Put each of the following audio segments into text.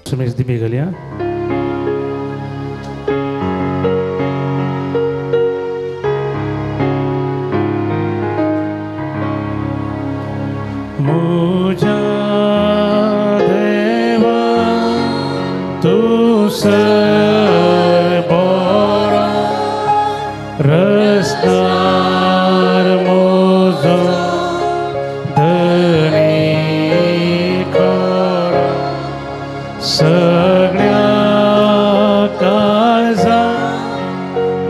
Mulțumesc de Migalia. Muja deva tu sebora restar mozo denikara सगळ्या काळजा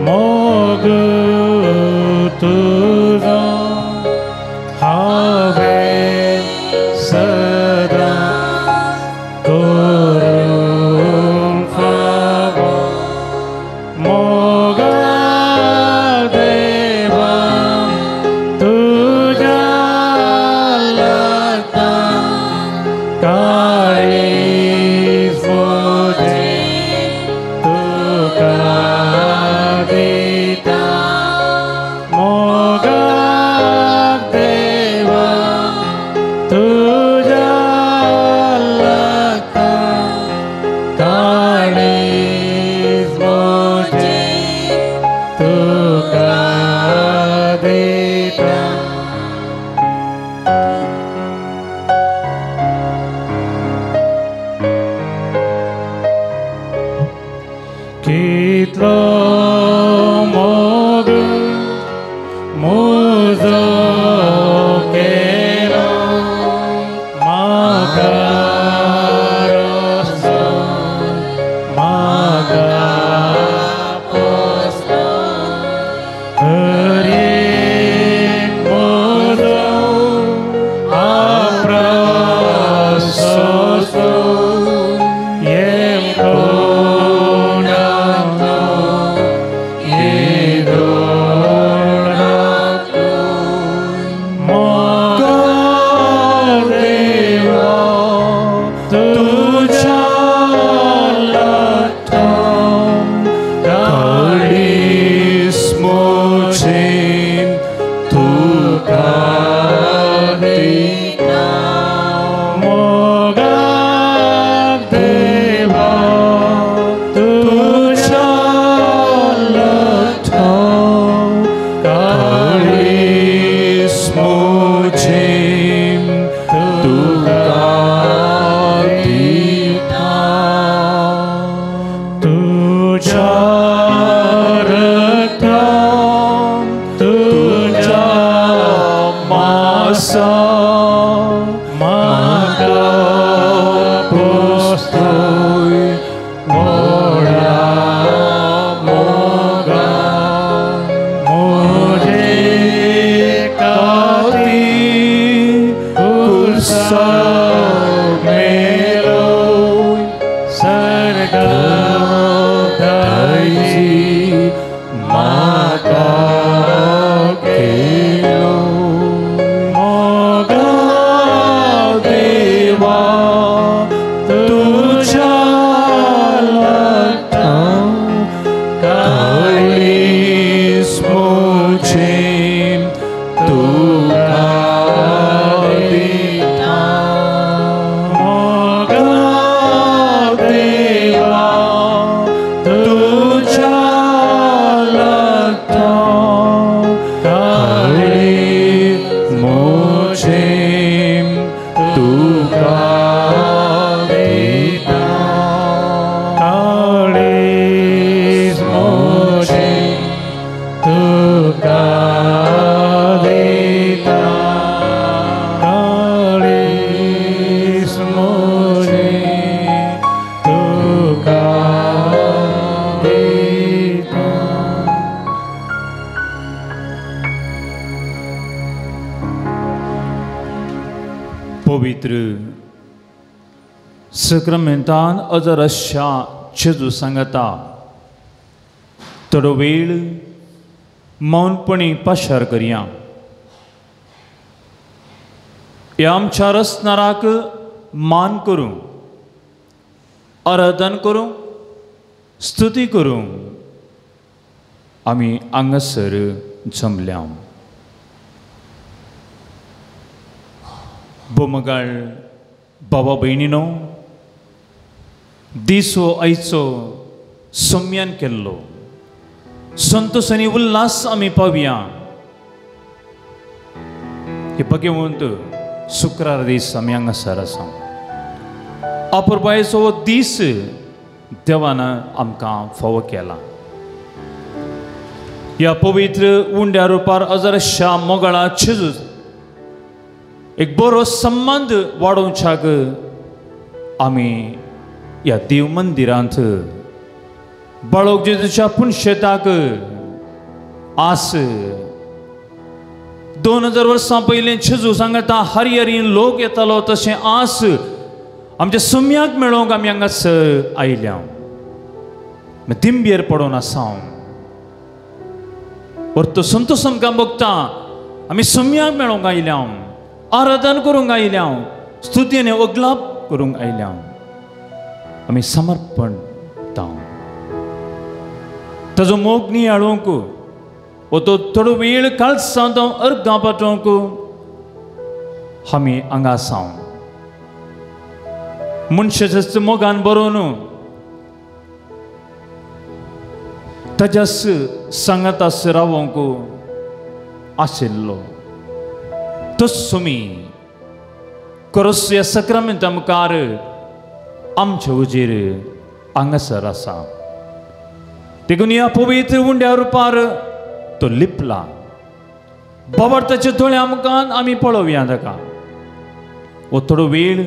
मोग तुझा हावे सदा करून फावा मोग देवा तुझ्या लता काळी Sacramentan अजरशा जेजू सांगता थोडो वेळ मौनपणी पाशार करया. ह्या आमच्या रचनाराक मान करूं, आराधन करूं, स्तुती करूं आमी हांगासर जमल्या. बोमगाळ बाबा भयणीनो, दीस हो आयचो सम्यान केल्लो संतोष आनी उल्हास आमी पावया. हे भगवंत शुक्रार दीस आमी हांगासर आसा. अपुरबायेचो हो दीस देवान आमकां फावो केला. ह्या पवित्र उंड्या रुपार अजरशा मोगाळा जेजूस एक बरो संबंध वाडोवच्याक आमी ह्या देव मंदिरांत बाळोक जेजूच्या पुनशेताक आस 2000 वर्सां पयलीं जेजूस हांगा हरिहरीन लोक येतालो तशें आस आमच्या सम्याक मेळोवंक आमी हांगासर आयल्या. तिंबेर पडोवन आसा परतो संतोष आमकां भोगता. आमी सम्याक मेळोवंक आयल्या, आराधन करूंक आयल्या, स्तुती आनी ओगलाप करूंक आयल्या. आमी समर्पण दिता. ताजो मोग नियाळोवंक वो तो थोडो वेळ काळसां तो अर्गां पाठोवंक आमी हांगा आसा. मनशाच्या मोगान बरोवन ताच्याच सांगातास रावोंक आशिल्लो तस्सुमी खरोच ह्या सक्रामेंता मुखार आमच्या उजेर हांगासर आसा. देखून ह्या पवित्र उंड्या रुपार तो लिपला. बाबडताचे दोळे आमकां आमी पळोवया ताका. हो थोडो वेळ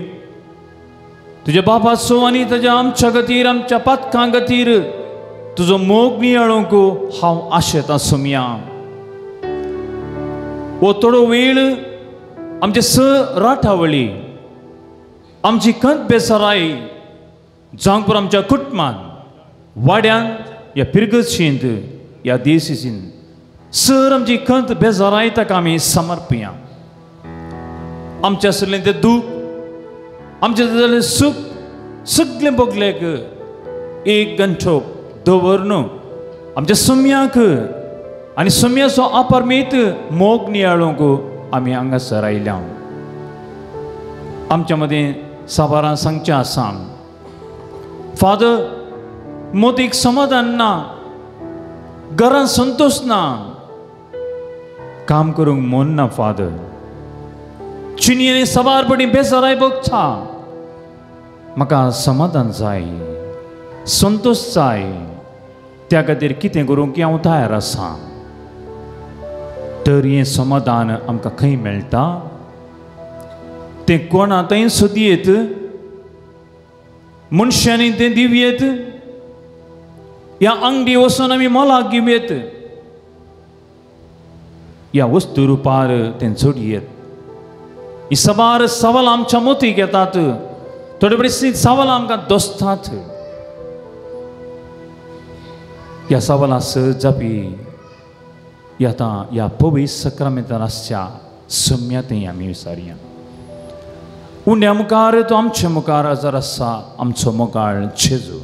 तुज्या बापाचो आनी ताज्या आमच्या खातीर आमच्या पातकां खातीर तुजो मोग नियाळोवंक हांव आशेतां सम्या. हो थोडो वेळ आमचे राठावळी आमची खंत बेसराय जावंक पुरो आमच्या कुटुंबान वाड्यान या पिरगतशींत या देशींत सर आमची खंत बेजाराय ताका आमी समर्पया. आमचें आसलें तें दूख आमचें जालें सूख सगळें बोगलेक एक गंठो दवरून आमच्या सम्याक आनी सम्याचो अपर्मेत मोग नियाळोवंक आमी हांगासर आयल्या. आमच्या मदें साबारां सांगचें आसा फादर मोतीक समाधान ना, घरान संतोष ना, काम करूंक मन ना फादर. चिनयेनी सवारपणी बेजाराय भोगता. म्हाका समाधान जाय, संतोष जाय. त्या खातीर कितें करूंक हांव तयार आसा. तर हें समाधान आमकां खंय मेळटा? तें कोणा थंय सोदयेत, मनशांनी तें दिवयेत, ह्या अंगडी वचून आमी मोलाक घेवयेत, ह्या वस्तू रुपार तें जोडयेत. ही सवार सवाल आमच्या मोतीक येतात. थोडे परिस्थितीत सवाल आमकां दोसतात. ह्या सवालां सर जापी ह्या पवित्र सक्रामेंतान आसच्या सम्यातय आमी विचारया. उंड्या मुखार तो आमच्या मुखार हजर आसा आमचो मोगाळ जेजू.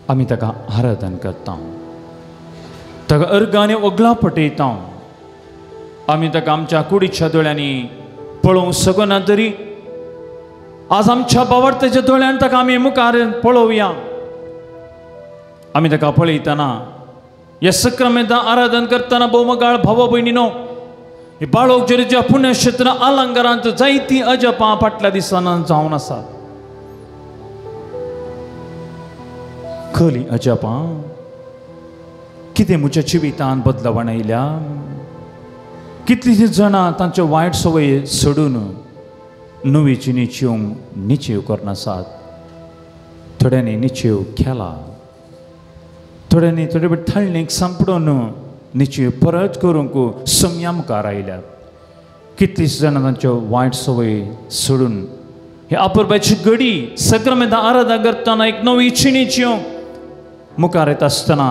आमी ताका आराधन करता, ताका अर्गांनी ओगला पटयता. आमी ताका आमच्या कुडीच्या दोळ्यांनी पळोवंक शकना तरी आज आमच्या बावडताच्या दोळ्यान ताका आमी मुखार पळोवया. आमी ताका पळयतना ह्या सक्रामेंतां आराधन करतना बोमगाळ भाव भयणीनो, हे बाळोक जेजूच्या पुण्यक्षेत्र आलंगारांत जायतीं अजपां फाटल्या दिसांनी जावन आसात. खरी अजपां कितें म्हज्या जिवितांत बदलावण आयल्या. कितलींशीं जाणां तांच्यो वायट सवय सोडून नवीची निच्यो निचेव करनासात. थोड्यांनी निचेव केला, थोड्यांनी थोडे वेळ थळणेक सांपडून निचेव परत करूंक सम्या मुखार आयल्यात. कितलींशीं जाणां तांच्यो वायट सवय सोडून हे अपुरबायची घडी सक्रामेंतां आराधना करतना एक नवी चिणीच्यो मुखार येता आसतना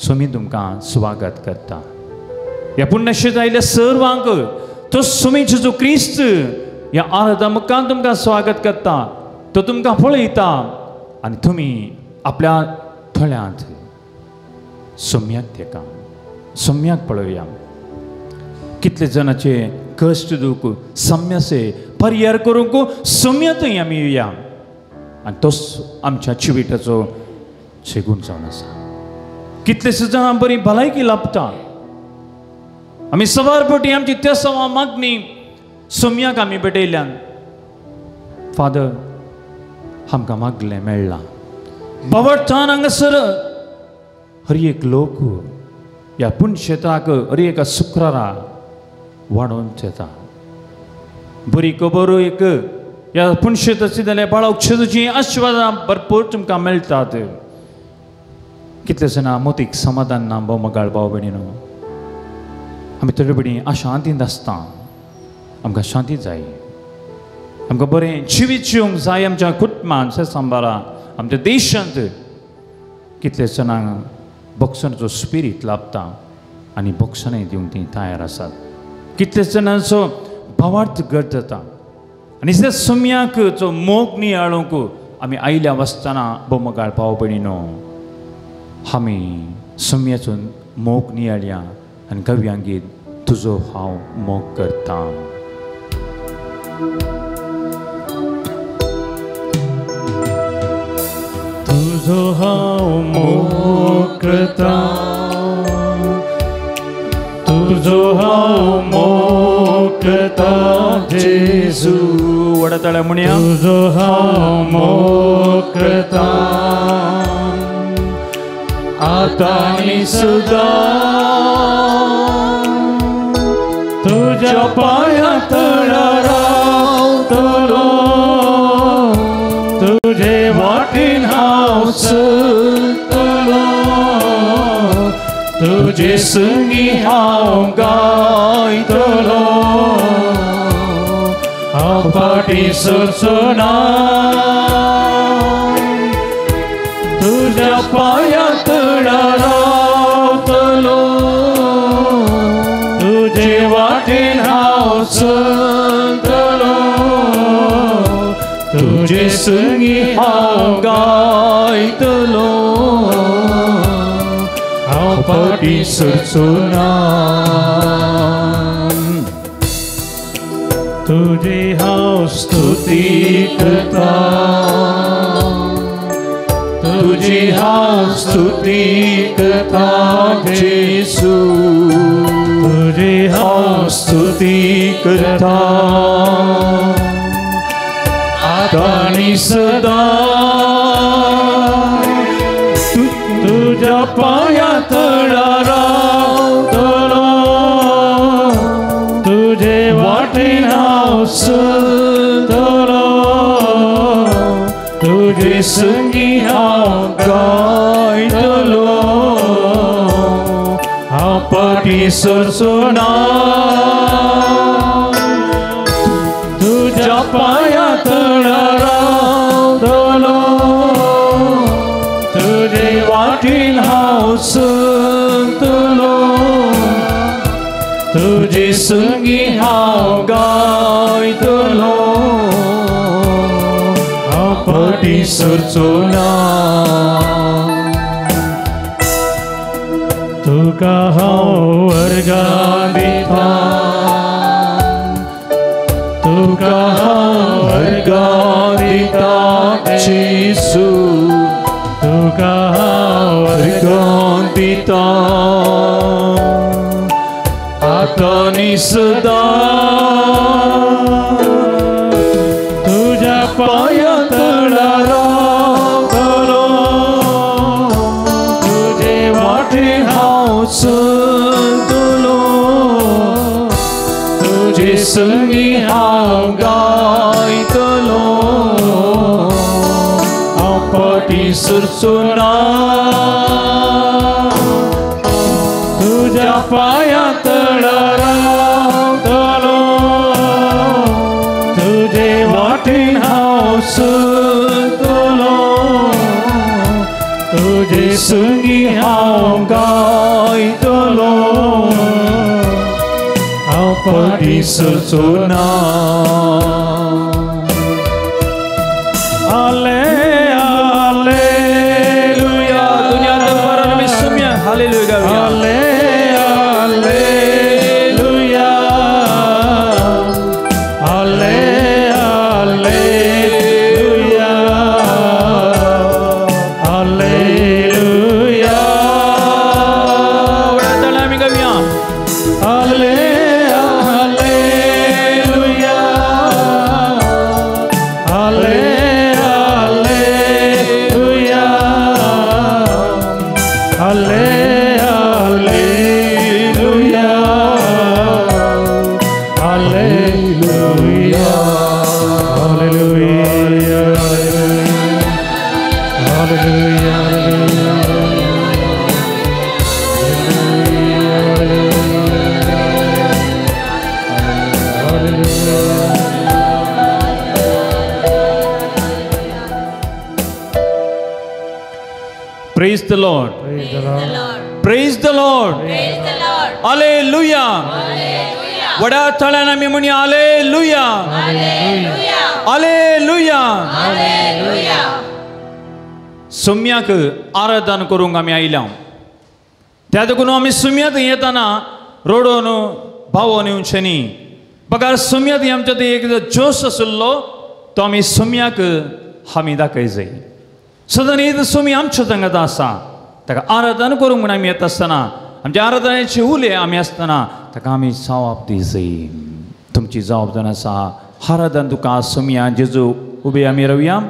सोमी तुमकां स्वागत करता. ह्या पुण्यक्षेत्र आयिल्ल्या सर्वांक तो सोमी जेजू क्रिस्त ह्या आराधना मुखार तुमकां स्वागत करता. तो तुमकां पळयता आनी तुमी आपल्या थळ्यांत सम्याक तेका सम्याक पळोवया. कितले जाणांचे कश्ट दूख सम्याचे परिहार करूंक सम्यातय आमी येवया. आनी तोच आमच्या जिविताचो शेगून जावन आसा. कितलेशे जाणां बरी भलायकी लाभता. आमी सवारपटी आमची त्या सवा मागणी सोम्याक आमी भेटयल्यान फादर आमकां मागलें मेळ्ळां. बाबडटान हांगासर हर एक लोक ह्या पुण्यक्षेत्राक हर एका शुक्रारा वाडोवन येता. बरी खबर एक ह्या पुण्यक्षेत्राची जाल्यार बाळाची आशिर्वादां भरपूर तुमकां मेळटात. कितले जाणां मोतीक समाधान ना बोमगाळ भाव भयणीनो. आमी थोडे बडी अशांतींत आसता. आमकां शांती जाय. आमकां बरें जिवीत जिवंक जाय आमच्या कुटुंबांत सांबाळा. आमच्या देशांत कितले जाणांक बॉक्सनाचो स्पिरीट लाभता आनी बॉक्सनाय दिवंक ती तयार आसात. कितले जाणांचो भावार्थ घट जाता आनी त्या सोम्याक जो मोग नियाळूंक आमी आयल्या वसतना बोमगाळ भाव भयणीनो आमी सोम्याचो मोग नियाळया आनी गव्यांगीत तुजो हांव मोग करता. तुजो हांव मोग करता. तुजो हांव मोग करता जेजू. वडतळ्या म्हणया तुजो हांव मोग करता. आतां आनी सदां तुज्या पांया तळार रावतलो. तुजे वाटेन हांव चलतलो. तुजे संगी हांव गायतलो. हांव फाटीं सरचो ना. तुज्या पांया तळार रावतलो. तुजे वाटेन हांव चलतलो. तुजे संगी हांव गायतलो. हांव फाटीं सरचो ना. तुजी हांव स्तुती करता. तुजी हांव स्तुती करता जेजू. तुजी हांव स्तुती करता. आतां आनी सदां तुज्या पांया तळार रावतलो. तुजे वाटेन हांव चलतलो. तुजे संगी हांव गायतलो. हांव फाटीं सरचो ना. तुज्या पांया तळार रावतलो. तुजे वाटेन हांव चलतलो. तुजे संगी हांव गायतलो. हांव फाटीं सरचो ना. तुका हांव वर्गां दिता. तुका हांव वर्गां दिता जेजू. तुका हांव वर्गां दिता. आतां आनी सदां तुज्या पांया तळार रावतलो. तुजे वाटेन हांव चलतलो. तुजे संगी हांव गायतलो. हांव फाटीं सरचो ना. तुज्या पांया तळार रावतलो. तुजे वाटेन हांव चलतलो. तुजे संगी हांव गायतलो. हांव फाटीं सरचो ना. हालेलुया. दुनिया दरबारान आमी सोम्याक हालेलुया गावया. हालेलुया. हालेलुया. Praise the Lord. Praise the Lord. Praise the Lord. Praise the Lord. Hallelujah. Hallelujah. वडा तळाना मी म्हणी हालेलुया. Hallelujah. हालेलुया. Hallelujah. सम्याक आराधन करूंक आमी आयल्या. त्या देखून आमी सम्याक येताना रोडोन भावोन येवचें न्ही. बघा सम्याक आमच्या ते एक जोश आशिल्लो तो आमी सम्याक आमी दाखय जाय. सदां न्ही सोमी आमच्या संगत आसा. ताका आराधन करूंक म्हण आमी येता आसतना आमच्या आराधनेचे उले आमी आसतना ताका आमी जावप दी जाय. तुमची जबाबदारी आसा. आराधन तुका सोम्या जेजू उबे आमी रावया.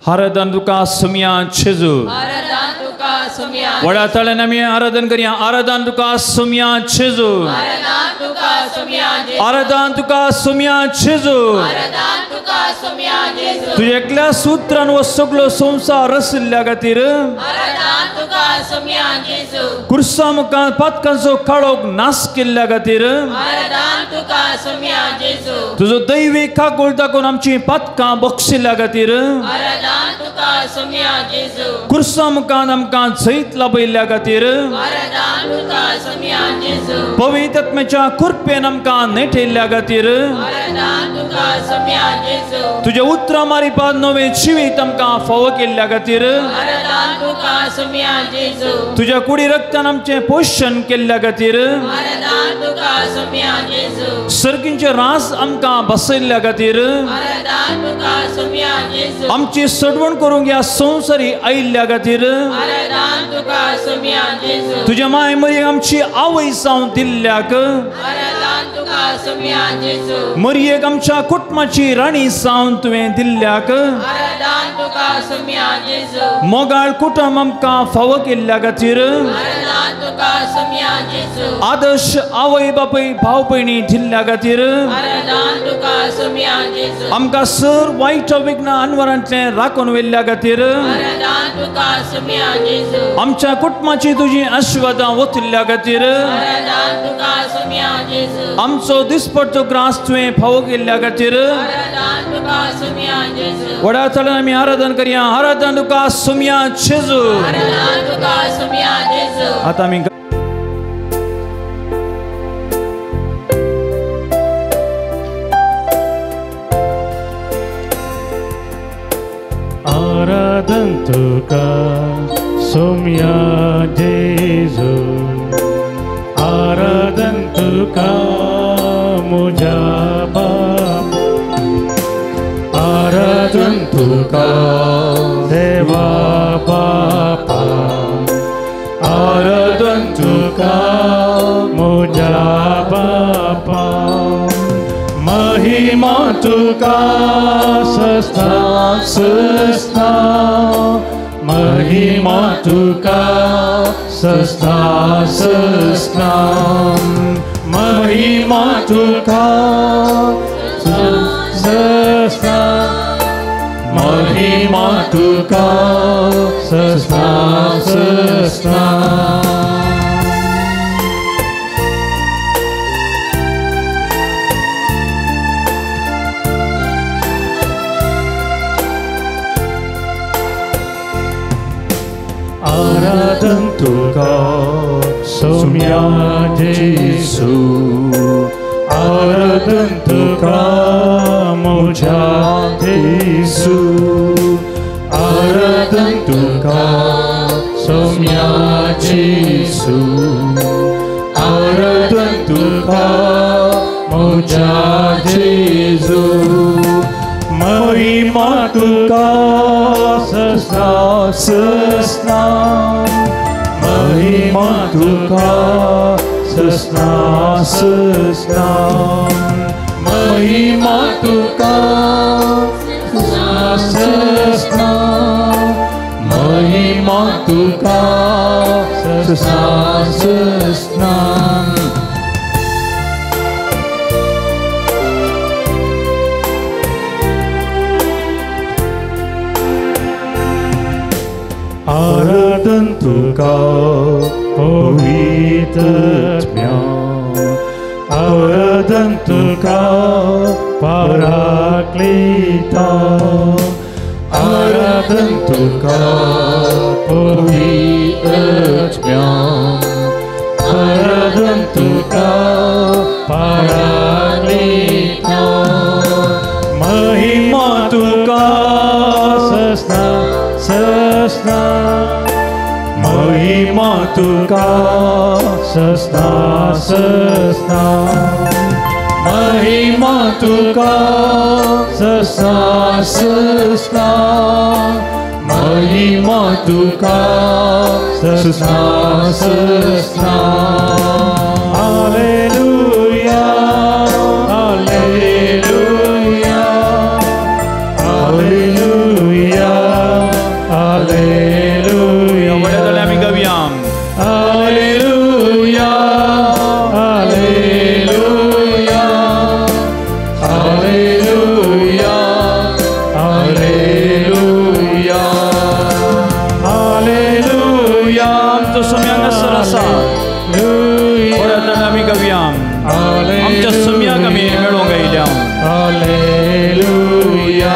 आराधन तुका सोम्या जेजू. आराधन तुका सोम्या. वडा तळ्यान आमी आराधन करया. आराधन तुका सोम्या जेजू. आराधन तुका सोम्या. आराधन तुका सोम्या जेजू. आराधन तुका सोम्या जेजू. तुझ्या एकल्या सुत्रान वो सगळो संसार रचिल्ल्या खातीर आराधन तुका सोम्या जेजू. कुर्सा मुखार पातकांचो काळोख नाश केल्ल्या खातीर आराधन तुका सोम्या जेजू. तुजो दैवीक काकूळ दाखोवन आमची पातकां बक्षिल्ल्या खातीर आराधन तुका सोम्या जेजू. कुर्सा मुखार आमकां जैत लाभयल्ल्या खातीर आराधन तुका सोम्या जेजू. पवित्र आत्म्याच्या कृपेन आमकां नेटयल्ल्या खातीर आराधन तुका सोम्या जेजू. तुझ्या उतरां मारिपात नवें जिवीत आमकां फावो केल्ल्या खातीर आराधन तुका सोम्या जेजू. तुझ्या कुडी रक्तान आमचें पोषण केल्ल्या खातीर आराधन तुका सोम्या जेजू. सर्गींचे रास आमकां बसयल्ल्या खातीर आराधन तुका सोम्या जेजू. आमची सडवण करूंक ह्या संवसारी आयिल्ल्या खातीर आराधन तुका सोम्या जेजू. तुझ्या माय मरी आमची आवय जावन दिल्ल्याक आराधन तुका सोम्या जेजू. मरयेक आमच्या कुटुंबाची राणी जावन तुवें दिल्ल्याक आराधन तुका सोम्या जेजू. मोगाळ कुटुंब आमकां फावो केल्ल्या खातीर आराधन तुका सोम्या जेजू. आदर्श आवय बापय भाव भयणी दिल्ल्या खातीर आराधन तुका सोम्या जेजू. आमकां सर वायट विघ्न अनवरांतलें राखून व्हेल्ल्या खातीर आराधन तुका सोम्या जेजू. आमच्या कुटुंबाची तुजी आशिर्वादां वतिल्ल्या खातीर आराधन तुका सोम्या जेजू. आमचो दिसपडचो ग्रास तुवें फावो केल्ल्या खातीर आराधन तुका सोम्या जेजू. वडा तळ्यान आमी आराधन करया. आराधन तुका सोम्या जेजू. आराधन तुका सोम्या जेजू. आतां आमी आराधन तुका सोम्या जेजू. आराधन तुका मुझा बाप. आराधन तुका देवा बापा. आराधन तुका मुझा बापा. महिमा तुका सस्ता सस्ता. महिमा तुका सस्ता सस्ता. महिमा तुका सस्ता. महिमा तुका सस्ता सस्ता. आराधन तुका सोम्या जेजू. आराधन तुका मुझा जेजू. आराधन तुका सोम्या जेजू. आराधन तुका मुझा जेजू. महिमा तुका सस्ता सस्ता. महिमा तुका सस्ता सस्ता. महिमा तुका सस्ता. महिमा तुका सस्ता सस्ता. आवडतं तुका पवित्रत्म्या आवडतं तुका पराक्लिता आवडतं तुका पवित्रत्म्या आवडतं तुका पराक्लिता महिमा तुका सस्ना सस्ना महिमा तुका सस्ना सस्ना महिमा तुका सस्ना सस्ना महिमा तुका सस्ना सस्ना हालेलुया हालेलुया हालेलुया हालेलुया वडदले आमी गावयां हालेलुया हालेलुया हालेलुया हालेलुया हालेलुया आमचो सुम्याक सरसा वडदले आमी गावयां आमच्या सुम्याक आमी मेळोंक आयल्या हालेलुया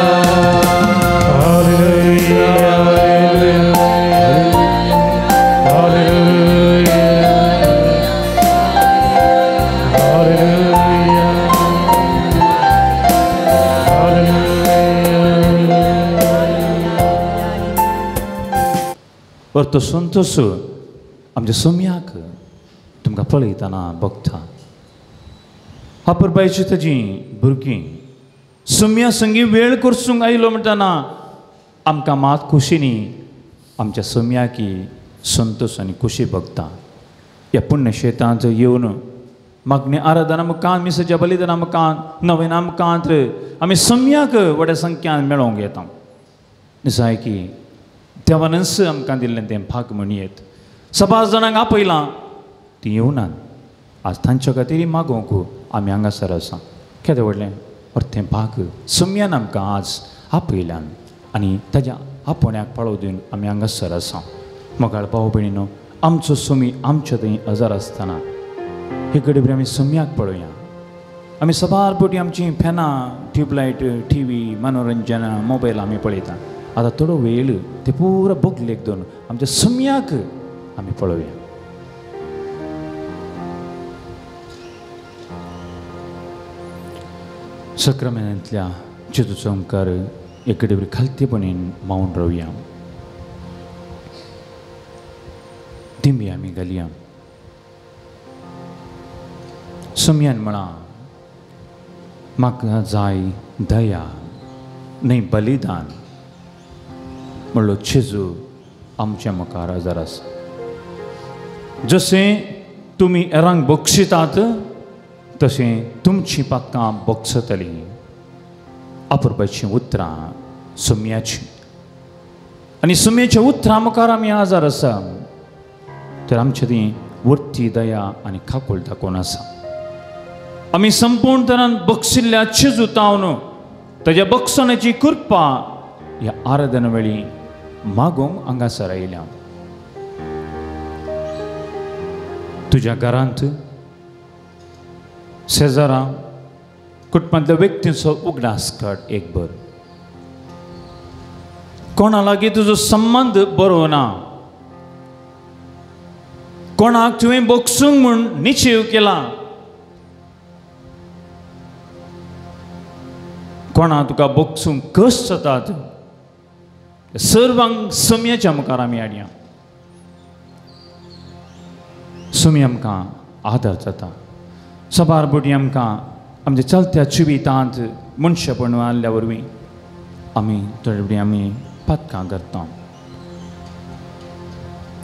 तो संतोष आमच्या सुम्याक तुमकां पळयतना बघता हापरबायची ताजी भुरगीं सुम्या संगी वेळ करसूंक आयलो म्हणटना आमकां मात खुशीनी आमच्या सुम्याकी संतोष आनी खुशी बघता ह्या पुण्यक्षेत्रांत येवन मागणी आराधना मुखांत मिसाच्या बलिदाना मुखांत नवीना मुखांत आमी सुम्याक व्हड्या संख्यान मेळोंक येता दिसाय की देवानच आमकां दिल्लें तें भाग म्हणयेत 5 जाणांक आपयलां तीं येवनात आज तांच्या खातीर मागोवंक आमी हांगासर आसा केदें व्हडलें तें भाग सुम्यान आमकां आज आपयल्यान आनी ताज्या आपोण्याक पाळो दिवन आमी हांगासर आसा मोगाळ भाव भयणीनो आमचो सुमी आमच्या थंय हजर आसतना हे गडबरी आमी सुम्याक पळोवया आमी सबार फावटी आमचीं फॅनां ट्यूबलायट टीव्ही मनोरंजन मोबायल आमी पळयता आतां थोडो वेळ ते पुरो बोगलेक दोन आमच्या सुम्याक आमी पळोवया सक्रामेंतांतल्या चितूचो ओंकार एके डबरी खालतेपणीन मावून रावया दिंबी आमी घालया सुम्यान म्हणा म्हाका जाय दया न्हय बलिदान म्हणलो जेजू आमच्या मुखार हजर आसा जशें तुमी हेरांक बक्षितात तशें तुमचीं पाकां बक्षतलीं अपुरबाचीं उतरां सुम्याचीं आनी सुम्याच्या उतरां मुखार आमी हजर आसा तर आमच्या ती वर्ती दया आनी खाकूळ दाखोवन आसा आमी संपूर्ण तरान बक्षिल्ल्या जेजू तावन ताज्या बक्षणाची कृपा ह्या आराधना वेळी मागोवंक हांगासर आयल्या तुज्या घरांत शेजारा कुटुंबांतल्या व्यक्तींचो उगडास काड एक बर कोणा लागीं तुजो संबंद बरो ना कोणाक तुवें बक्षूंक म्हूण निश्चय केला कोणा तुका बक्षूंक कश्ट जातात सर्वांक सुम्याच्या मुखार आमी हाडया सुमी आमकां आदर जाता सबार बोटी आमकां आमच्या चलत्या जिवितांत मनशापण आसल्या वरवीं आमी थोडे आमी पातकां करता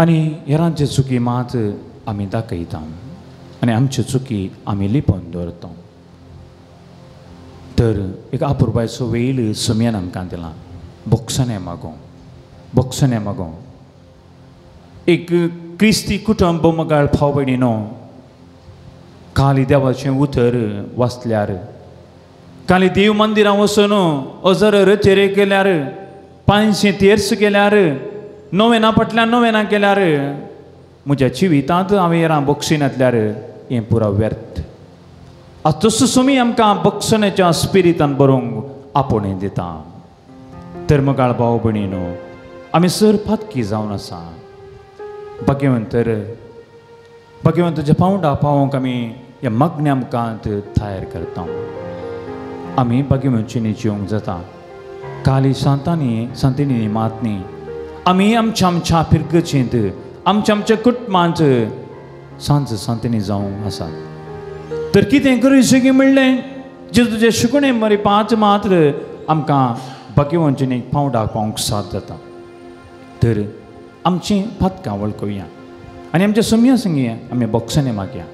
आनी हेरांचे चुकी मात आमी दाखयता आनी आमच्यो चुकी आमी लिपोवन दवरता तर एक अपुरबायचो वेळ सुम्यान आमकां दिला बक्षणे मागो एक क्रिस्ती कुटुंब मोगाळ भाव भयणीनो खाली देवाचें उतर वाचल्यार खाली देव मंदिरां वचून अजर रचेरे केल्यार 500 तेर्स केल्यार नोवेना फाटल्यान नोवेना केल्यार म्हज्या जिवितांत हांवें येरां बक्षी नातल्यार हें पुरा व्यर्थ. तसो सुमी आमकां बक्षण्याच्या स्पिरितान बरोवंक आपणें दिता. तर मगाळ भाव भयणीनो, आमी सर फातकी जावन आसा. भगवंताच्या पावंडा पावोवंक आमी ह्या मग्न आमकां तयार करता. आमी भगवंताची जिवंक जाता. काली सांतिनी मातनी आमी आमच्या फिरगचेंत आमच्या कुटुंबांत सांज सांतिनी जावंक आसात. तर कितें गरजेचें म्हणलें जेजूचे शिकवणे मरे 5 मात्र आमकां भगवंताची पावंडाक पावंक साथ जाता. तर आमची फातकां वळखुया आनी आमच्या सुमया संगी आमी बक्षणे मागया.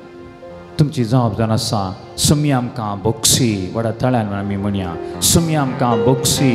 तुमची जबाबदारी आसा. सुमी आमकां बक्षी वडा तळ्यान आमी म्हणया, सुमी आमकां बक्षी.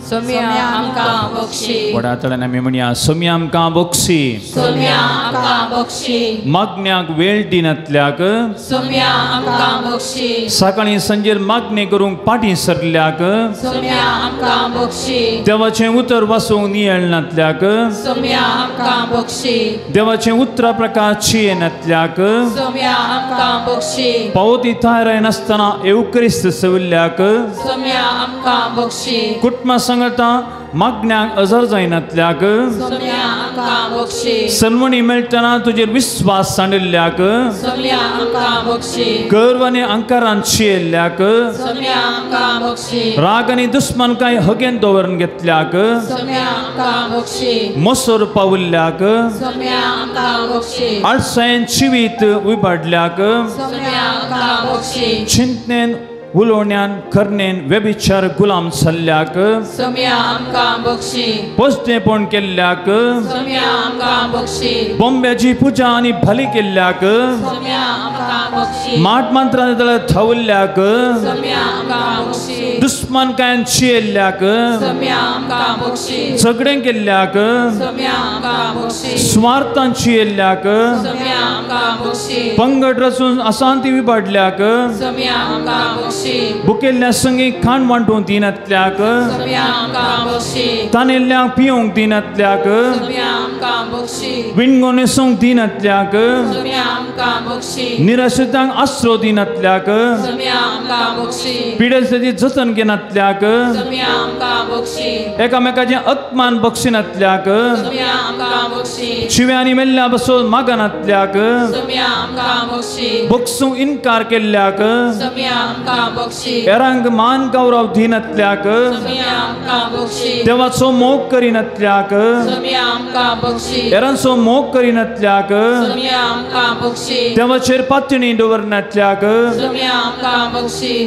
सोम्या आमकां बक्षी. वडा तळ्यान आमी म्हणया, सुमी आमकां बक्षी. सोम्या आमकां बक्षी. मागण्याक वेळ दिनातल्याक सोम्या आमकां बक्षी. सकाळी संजेर मागणी करूंक फाटीं सरल्याक सोम्या आमकां बक्षी. देवाचें उतर वाचूंक नियळनातल्याक सोम्या आमकां बक्षी. देवाचें उतरा प्रकारची येनातल्याक सोम्या आमकां बक्षी. पावती थाराय नासतना एवक्रिस्त सविल्ल्याक सोम्या आमकां बक्षी. कुटुंबा सांगता मागण्याक अजर जायनातल्याक सोम्या आमकां बक्षी. सन्मणी मेळटना तुजेर विस्वास सांडिल्ल्याक सोम्या आमकां बक्षी. गर्व आनी अहंकारांत येयल्ल्याक सोम्या आमकां बक्षी. राग आनी दुस्मानकाय हगेन दवरून घेतल्याक सोम्या आमकां बक्षी. मसोर पावल्ल्याक सोम्या आमकां बक्षी. आळसायेन जिवीत उबाडल्याक सोम्या आमकां बक्षी. चिंतनेन उलोवण्यान करनेन व्यभिचार गुलाम जाल्ल्याक सोम्या आमकां बक्षी. पोस्तेपण केल्ल्याक सोम्या आमकां बक्षी. बोंब्याची पुजा आनी भली केल्ल्याक सोम्या आमकां बक्षी. माट मंत्रान थावल्ल्याक सोम्या आमकां बक्षी. दुस्मानकायन चियेल्ल्याक सोम्या आमकां बक्षी. झगडें केल्ल्याक सोम्या आमकां बक्षी. स्वार्थान चियेल्ल्याक सोम्या आमकां बक्षी. पंगड रचून अशांती विबाडल्याक सोम्या आमकां बक्षी. बुकेल्ल्या संगी खाण वांटून दिनातल्याक सोम्या आमकां बक्षी. तानेल्ल्यांक पिवंक दिनातल्याक सोम्या आमकां बक्षी. विणगो न्हेसूंक दिनातल्याक सोम्या आमकां बक्षी. निराश्रितांक आसरो दिनातल्याक सोम्या आमकां बक्षी. पिडेस्ताची जतन घेनातल्याक सोम्या आमकां बक्षी. एकामेकाचें अपमान बक्षिनातल्याक सोम्या आमकां बक्षी. शिव्या आनी मेल्ल्या बसोन मागनातल्याक सोम्या आमकां बक्षी. बक्षूंक इन्कार केल्ल्याक सोम्या आमकां बक्षी. एरांक मान गौरव दिनातल्याक सोम्या आमकां बक्षी. देवाचो मोग करिनातल्याक सोम्या आमकां बक्षी. एरांचो मोग करिनातल्याक सोम्या आमकां बक्षी. देवाचेर पातणी दवरनातल्याक सोम्या आमकां बक्षी.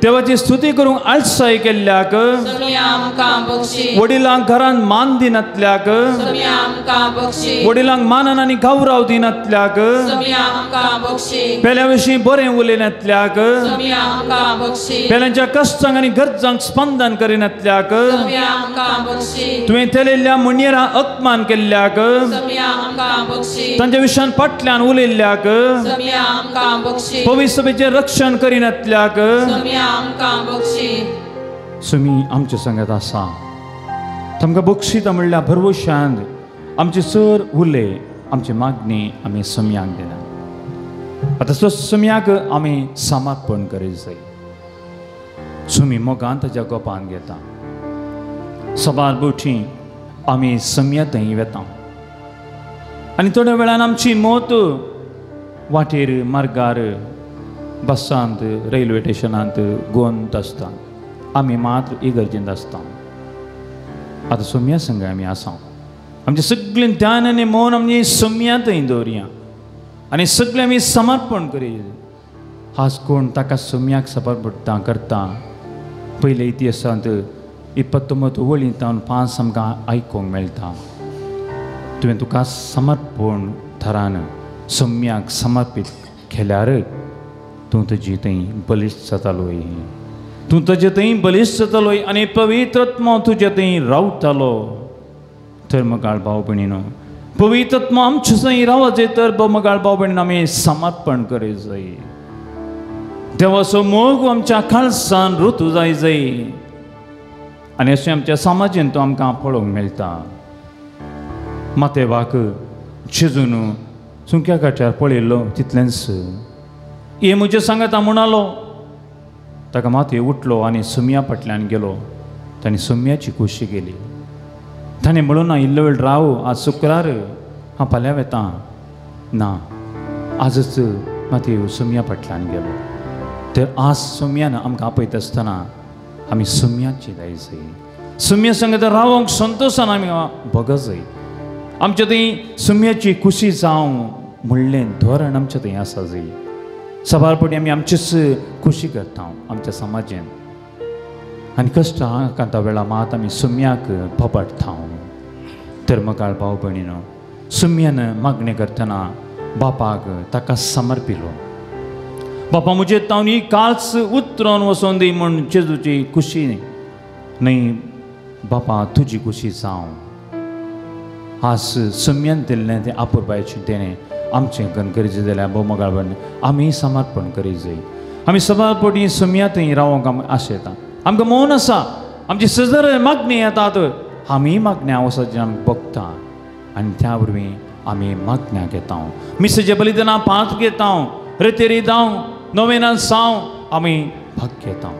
देवाची स्तुती करूंक आळसाय केल्ल्याक सोम्या आमकां बक्षी. वडिलांक घरांत मान दिनातल्याक सोम्या आमकां बक्षी. वडिलांक मानन आनी गौरव दिनातल्याक सोम्या आमकां बक्षी. पेल्या विशीं बरें उलयनातल्याक सोम्या आमकां बक्षी. पेल्यांच्या कश्टांक आनी गरजांक स्पंदन करिनातल्याक सोम्या आमकां बक्षी. तुवें तेलेल्ल्या मणयेरां अपमान केल्ल्याक सोम्या आमकां बक्षी. तांच्या विशयान फाटल्यान उलयल्ल्याक सोम्या आमकां बक्षी. पवित्र सभेचें रक्षण करिनातल्याक सोम्या आमकां बक्षी. सुमी आमच्या संगत आसा. तांकां बक्षिता म्हणल्यार भरवशांत आमचे सर उरले आमची मागणी आमी सुमयाक दिना. आतां सुमयाक आमी समर्पण करीत जाय. सुमी मोगान ताच्या गोपान घेता. सबार बुठी आमी सुमया थंय वेता आनी थोड्या वेळान आमची मोत वाटेर मार्गार बसांत रेल्वे स्टेशनांत गोंत आसता. आमी मात्र इगर्जेंत आसता. आतां सुमया संग आमी आसा. आमचें सगळें ध्यान आनी मौन आमी सुमया थंय दवरया आनी सगळें आमी समर्पण करीत. आज कोण ताका सुमयाक समर्पण करता. पयले इतिहासांत 29 वळींतावन 5 आमकां आयकूंक मेळटा. तुवें तुका समर्पण थरान सुमयाक समर्पीत केल्यार तूं तुजी थंय बलिश्ट जातालोय. तूं तुजे थंय बलिश्ट जातालोय आनी पवित्र आत्मा तुजे थंय रावतालो. तर मगाळ भाव भयणीनो, पवित्र आत्मा आमचे थंय रावत जाय तर मगाळ भाव भयणीनो आमी समर्पण करीत जाय. देवाचो मोग आमच्या काळजान रुतू जाय आनी अशें आमच्या समाजांत तो आमकां पळोवंक मेळटा. मातेवाक शिजून सुंक्या काट्यार पळयल्लो तितलेंच हे म्हजे सांगाता म्हणालो. ताका मातये उठलो आनी सुमया फाटल्यान गेलो. ताणें सुमयाची कुशी गेली. ताणें म्हणून ना इल्लो वेळ राव, आज शुक्रार, हांव फाल्यां वेतां. ना, आजच मातये सुमया फाटल्यान गेलो. तर आज सुमयान आमकां आपयता आसतना आमी सुमयाची जाय जाय. सुमया सांगता रावंक संतोशान आमी भोगत जाय. आमच्या थंय सुमयाची कुशी जावं म्हणलें धोरण आमच्या थंय आसा जाय. सबारपटी आमी आमचीच खुशी करता आमच्या समाजान. आनी कश्ट कांता वेळा मात आमी सुमयाक भोबडटा. तर मकाळ भाव भयणीनो, सुमयान मागणें करतना बापाक ताका समर्पिलो. बापा म्हजे तावन ही कालच उतरोन वचोन दी म्हण जेजूची खुशी न्हय. बापा तुजी खुशी जावं. आज सुमयान दिल्लें तें आपुरबायेचें तेणें आमचें गण करीत जाल्यार बोमगाळ बन आमी समर्पण करीत जाय. आमी सबारपटी सुमया थंय रावंक आमी आशेता. आमकां मौन आसा. आमची सजर मागणी येतात. आमी मागण्या वचोन आमी बगता आनी त्या वरवीं आमी मागण्या घेता. मिसेच्या बलिदाना पांच घेता. रेतेरी जावं नोवेनान सावन आमी भाग घेता.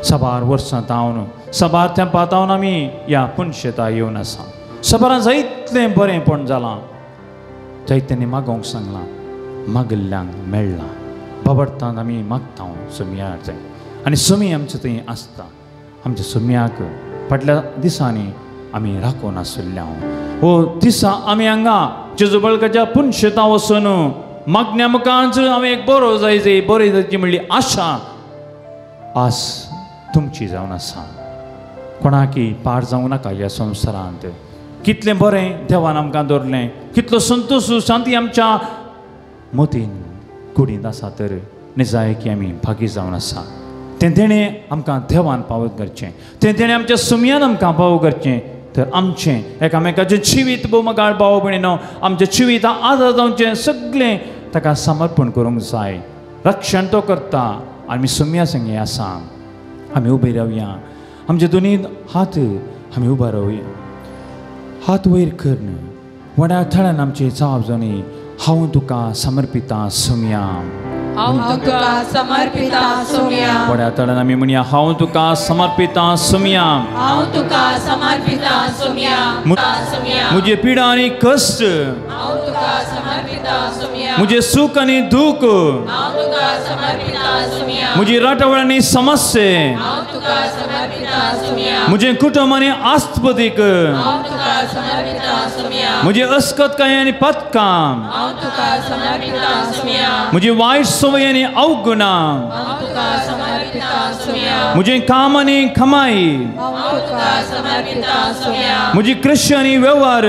सबार वर्सां तावन सबार तेंपा तावन आमी ह्या पुणशेता येवन आसा. सबारां जायतलें बरेंपण जालां. जायत्यांनी मागोवंक सांगलां. मागिल्ल्यांक मेळ्ळां. बाबडटान आमी मागता सुमया जाय. आनी सुमी आमचे थंय आसता. आमच्या सुमयाक फाटल्या दिसांनी आमी राखून आशिल्ल्या हो दिसा आमी हांगा जेजू बाळकाच्या पुणशेता वचून मागण्या मुखांच हांवें एक बरो जाय जाय बरी जायची म्हणली आशा आज तुमची जावन आसा. कोणाकी पाड जावं नाका ह्या संवसारांत. कितलें बरें देवान आमकां दवरलें. कितलो संतोश शांती आमच्या मतीन कुडींत आसा. तर निजाय की आमी भागी जावन आसा. तें तेणें आमकां देवान पावत करचें. तें तेणें आमच्या सुमयान आमकां पाव करचें. तर आमचें एकामेकाचें जिवीत बोमगाळ भाव भयणीनो आमचें जिवीत आदार जावचें सगळें ताका समर्पण करूंक जाय. रक्षण तो करता. आमी सुमया संगे आसा. आमी उबे रावया. आमचे दोनी हात आमी उबा रावया. हात वयर कर. वड्या थळान आमचे चाव जावनी हांव तुका समर्पिता सुमया. हांव तुका समर्पिता सुमया. वड्या थळान आमी म्हणया हांव तुका समर्पिता सुमया. हांव तुका समर्पिता सुमया. मुझे पीडा आनी कश्ट. हांव तुका समर्पिता सुमया. मुझे सुख आनी दुख. हांव तुका समर्पिता सुमया. मुझी राटवळ आनी समस्ये. हांव तुका समर्पिता सुमया. मुझे कुटुंब आनी आस्पदीक. हांव तुका समर्पिता सुमया. मुझे अस्कतकाय आनी पथकाम. हांव तुका समर्पिता सुमया. मुझे वायट सवय आनी अवगुणां. हांव तुका समर्पिता सुमया. मुझे काम आनी कमाई. हांव तुका समर्पिता सुमया. मुझी कृषी आनी वेव्हार.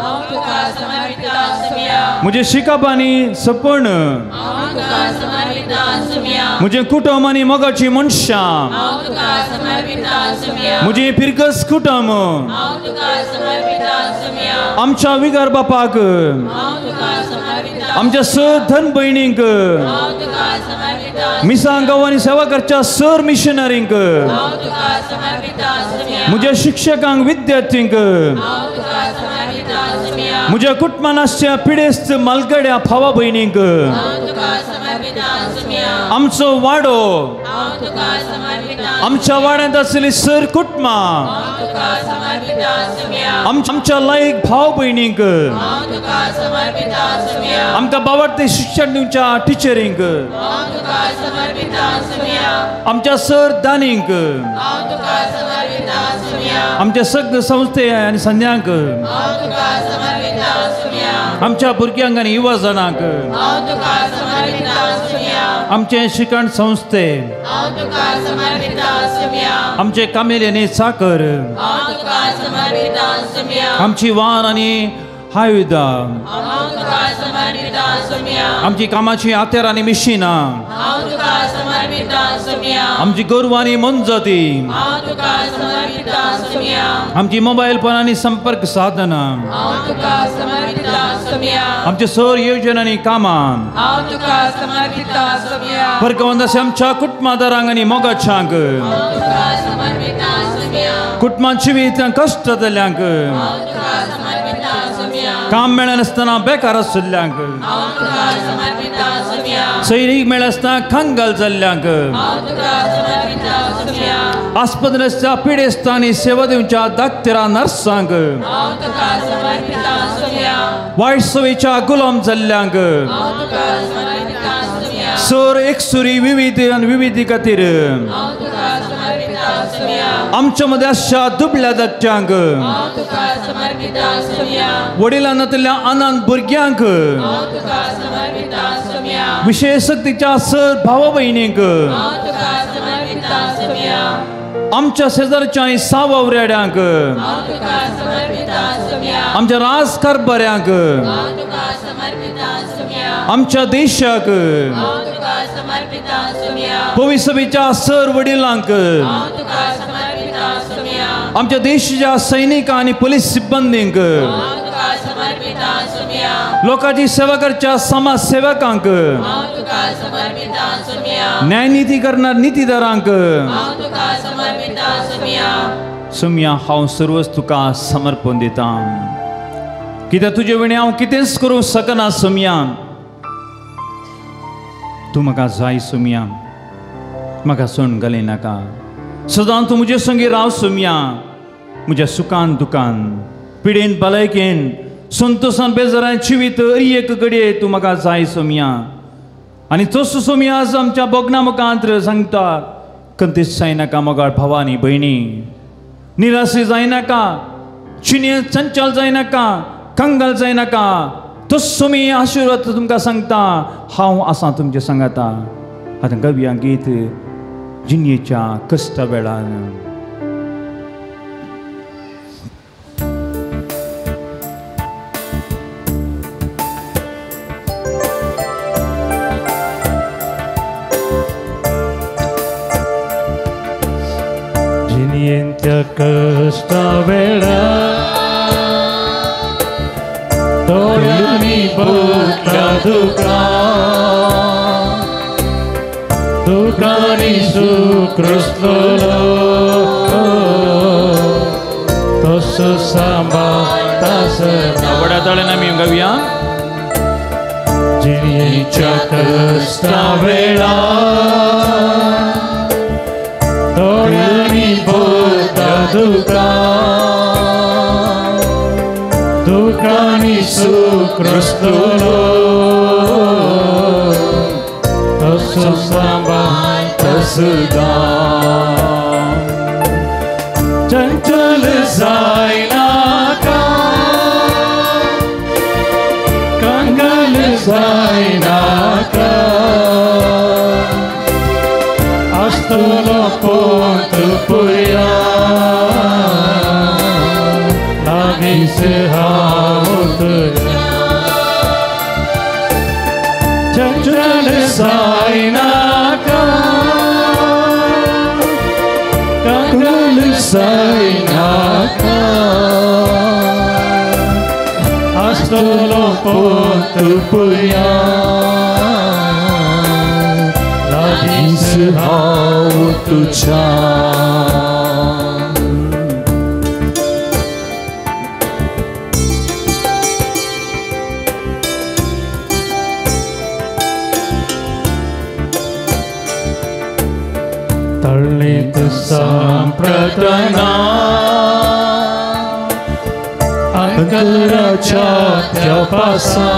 हांव तुका समर्पिता सुमया. मुझे शिकप आनी सपन. हांव तुका समर्पिता सुमया. मुझे कुटुंब आनी मोगाची मनशां. हांव तुका समर्पिता सुमया. मुझे पिरकस कुटुंब. हांव तुका समर्पिता सुमया. आमच्या विगार बापाक. हांव तुका समर्पिता. आमच्या स धन भयणींक. हांव तुका समर्पिता. मिसां गांवांनी सेवा करच्या सर मिशनरींक. हांव तुका समर्पिता सुमया. म्हज्या शिक्षकांक विद्यार्थींक. हांव तुका समर्पिता सुमया. म्हज्या कुटुंबान आसच्या पिडेस्त मालगड्या फावा भयणींक. हांव तुका समर्पिता सुमया. आमचो वाडो. हांव तुका समर्पिता. आमच्या वाड्यांत आसली सर कुटुंबां. हांव तुका समर्पिता सुमया. आमच्या लायक भाव भयणींक. हांव तुका समर्पिता सुमया. आमकां बावडते शिक्षण दिवच्या टिचरींक. हांव तुका समर्पिता सुमया. आमच्या सर दानींक. हांव तुका समर्पिता सुमया. आमच्या सगळे संस्थे आनी संध्यांक. हांव तुका समर्पिता सुमया. आमच्या भुरग्यांक आनी युवा जनांक. हांव तुका समर्पिता सुमया. आमचे शिक्षण संस्थे. हांव तुका समर्पिता सुमया. आमचे कामेल आनी चाकर. हांव तुका समर्पिता सुमया. आमची वाहन आनी आयुधां. हांव तुका समर्पिता सुमया. आमची कामाची आतेर आनी मिशिनां. हांव तुका समर्पिता सुमया. आमची गोरवां आनी मनजती. हांव तुका समर्पिता सुमया. आमची मोबायल फोन आनी संपर्क साधनां. हांव तुका समर्पिता सुमया. आमचे सौर योजना आनी कामां. हांव तुका समर्पिता सुमया. फरकवंद आमच्या कुटुंबादारांक आनी मोगाच्यांक. हांव तुका समर्पिता सुमया. सोम्या कुटुंबाची जिवितांत कश्ट जाल्ल्यांक हांव तुका समर्पिता सोम्या काम मेळनासतना बेकार आशिल्ल्यांक हांव तुका समर्पिता सोम्या सैरीक मेळनासतना खंगाल जाल्ल्यांक हांव तुका समर्पिता सोम्या आस्पत्राच्या पिडेस्तांनी सेवा दिवच्या दाक्तेरा नर्सांक हांव तुका समर्पिता सोम्या वायट सवयीच्या गुलाम जाल्ल्यांक हांव तुका समर्पिता सोम्या सर एकसुरी विविध आनी विविधी खातीर हांव तुका समर्पिता सोम्या आमच्या मदें आशिल्ल्या दुबळ्या धाकट्यांक हांव तुका समर्पिता सोम्या वडिलां नातल्या अनाथ भुरग्यांक हांव तुका समर्पिता सोम्या विशेष सक्तीच्या सर भावा भयणींक हांव तुका समर्पिता सोम्या आमच्या शेजारच्या आनी सावऱ्याड्यांक हांव तुका समर्पिता सोम्या आमच्या राजकारभाऱ्यांक हांव तुका समर्पिता सोम्या आमच्या देशाक हांव तुका समर्पिता सोम्या पवित्र सभेच्या सर वडिलांक हांव तुका समर्पिता सोम्या आमच्या देशाच्या सैनिक आनी पुलीस सिब्बंदींक हांव तुका समर्पिता सोम्या लोकांची सेवा करच्या समाज सेवकांक हांव तुका समर्पिता सोम्या न्यायनिती करणार नितीदारांक हांव तुका समर्पिता सोम्या सोम्या हांव सर्वच तुका समर्पण दिता कित्याक तुजे विणे हांव कितेंच करूंक शकना सोम्या तूं म्हाका जाय सोम्या म्हाका सोडून घाली नाका सदां तूं म्हजे संगी राव सोम्या म्हज्या सुखान दुखान पिडेन भलायकेन संतोषान बेजारान जिवीत एक घडये तूं म्हाका जाय सोम्या आनी तसो सोम्या आज आमच्या बोगना मुखांत सांगता कंतीस जायनाका मोगाळ भावानी भयणी निराशी जायनाका चिने चंचल जायनाका कंगाल जायनाका तसो मी आशिर्वाद तुमकां सांगता हांव आसां तुमचे सांगाता आतां गव्या गीत जिणयेच्या कश्टा वेळान जिणयेच्या कश्टा वेळार दोळ्यांनी भोगला दुखांनी सूख रुसलो तसो सांबाळटा सदा वड्या ताळेन आमी गव्या जिणयेच्या कश्टा वेळार दोळ्यांनी भोगला दुखांनी सूख रुसलो तसो सांबाळटा सदा चंचल जायनाका कंगाल जायनाका आसतलो पोंत पुर्या लागींच हांव तुज्या चंचल जायनाका कंगाल जायनाका आसतलो पोंत पुर्या लागींच हांव तुज्या तळ्ळीत सांप्रतना अंगराच्या त्या पासा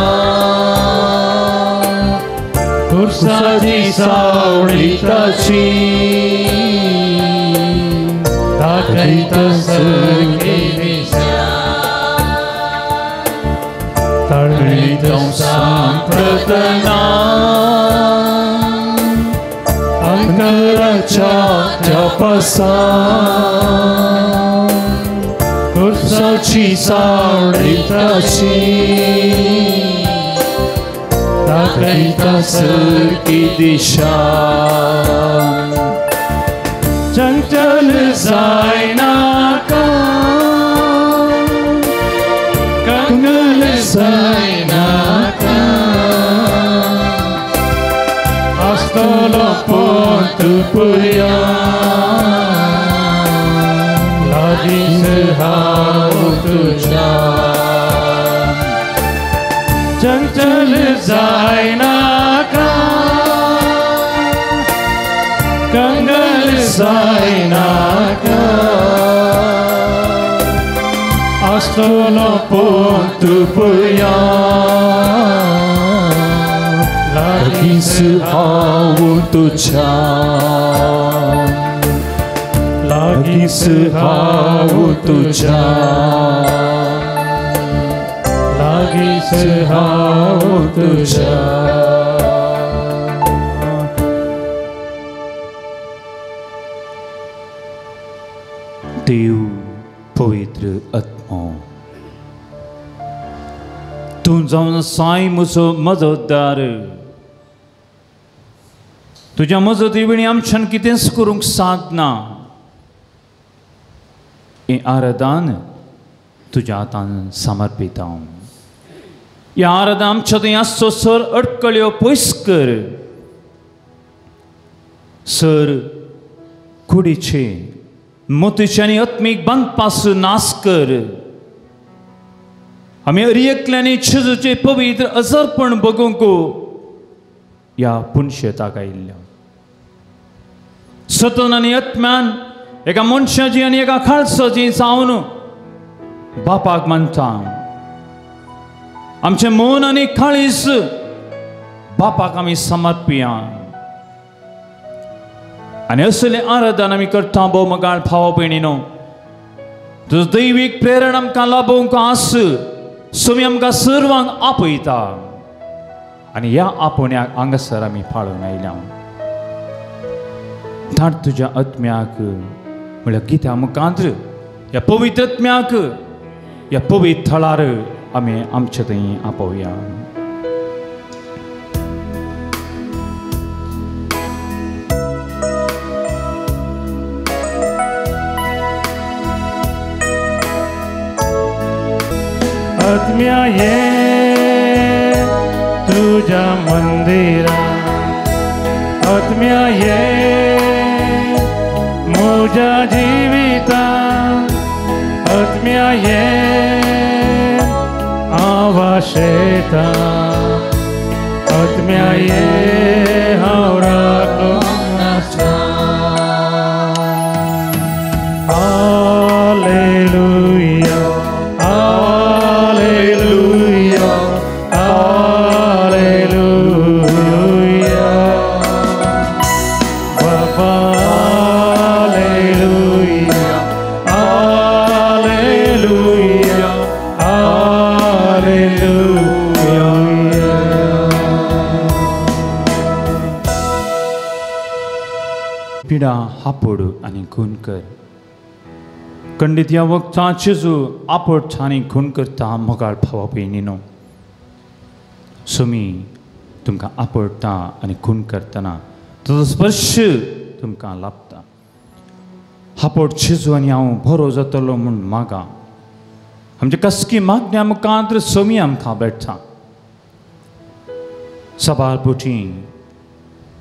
खुर्साची सावळी ताची दाखयत सरकी दिशा तळ्ळीत सांप्रतना अंगराच्या त्या पासा खुर्साची सावळी ताची दाखयता सरकी दिशा चंचल जायनाका कंगाल जायनाका आसतलो पोंत पुर्या लागीच हांव तुज्या चंचल जायनाका कंगल जायनाका आसतलो पोंत पळया लागीच हांव तुज्या लागीच हांव तुज्या लागीच हांव तुज्या देव पवित्र आत्मो तूं जावन साई म्हजो मदतदार तुज्या मजती विणी आमच्यान कितेंच करूंक साधना हें आराधन तुज्या हातान समर्पित हांव ह्या आराधन आमच्या थंय आसचो सर अडकळ्यो पयस कर सर कुडीचे मोतीचे आनी आत्मीक बंद पासून नाश कर आमी अरियेंतल्यानी जेजूचे पवित्र अजरपण बगूंक ह्या पुणशेताक आयिल्ल्या सतन आनी आत्म्यान एका मनशाची आनी एका खालसाची जावन बापाक मानता आमचे मन आनी काळीज बापाक आमी समर्पिया आनी असले आराधन आमी करता भोव मोगाळ भाव भयणीनो तुजो दैवीक प्रेरण आमकां लाभोवंक आस सोमी आमकां सर्वांक आपयता आनी ह्या आपोवण्याक हांगासर आमी फाळून आयल्या धाड तुज्या आत्म्याक म्हळ्यार कित्या मुखांत्र ह्या पवित्र आत्म्याक ह्या पवित्र थळार आमी आमचे थंय आपोवया आत्म्या ये तुझ्या मंदिरा आत्म्या ये म्हज्या जिविता आत्म्या ये आवाशेता आत्म्या ये हांव राखलो हालेलुया पिडा हापोड आनी खून कर खंडीत ह्या वक्तां जेजू आपट आनी खून करता मोगाळ भावा भयणीनो सोमी तुमकां आपडटा आनी खून करतना तुजो स्पर्श तुमकां लाभता हापोड जेजू आनी हांव बरो जातलो म्हूण मागा आमच्या कसकी मागण्या मुखांत्र सोमी आमकां बेठता सबार बोटी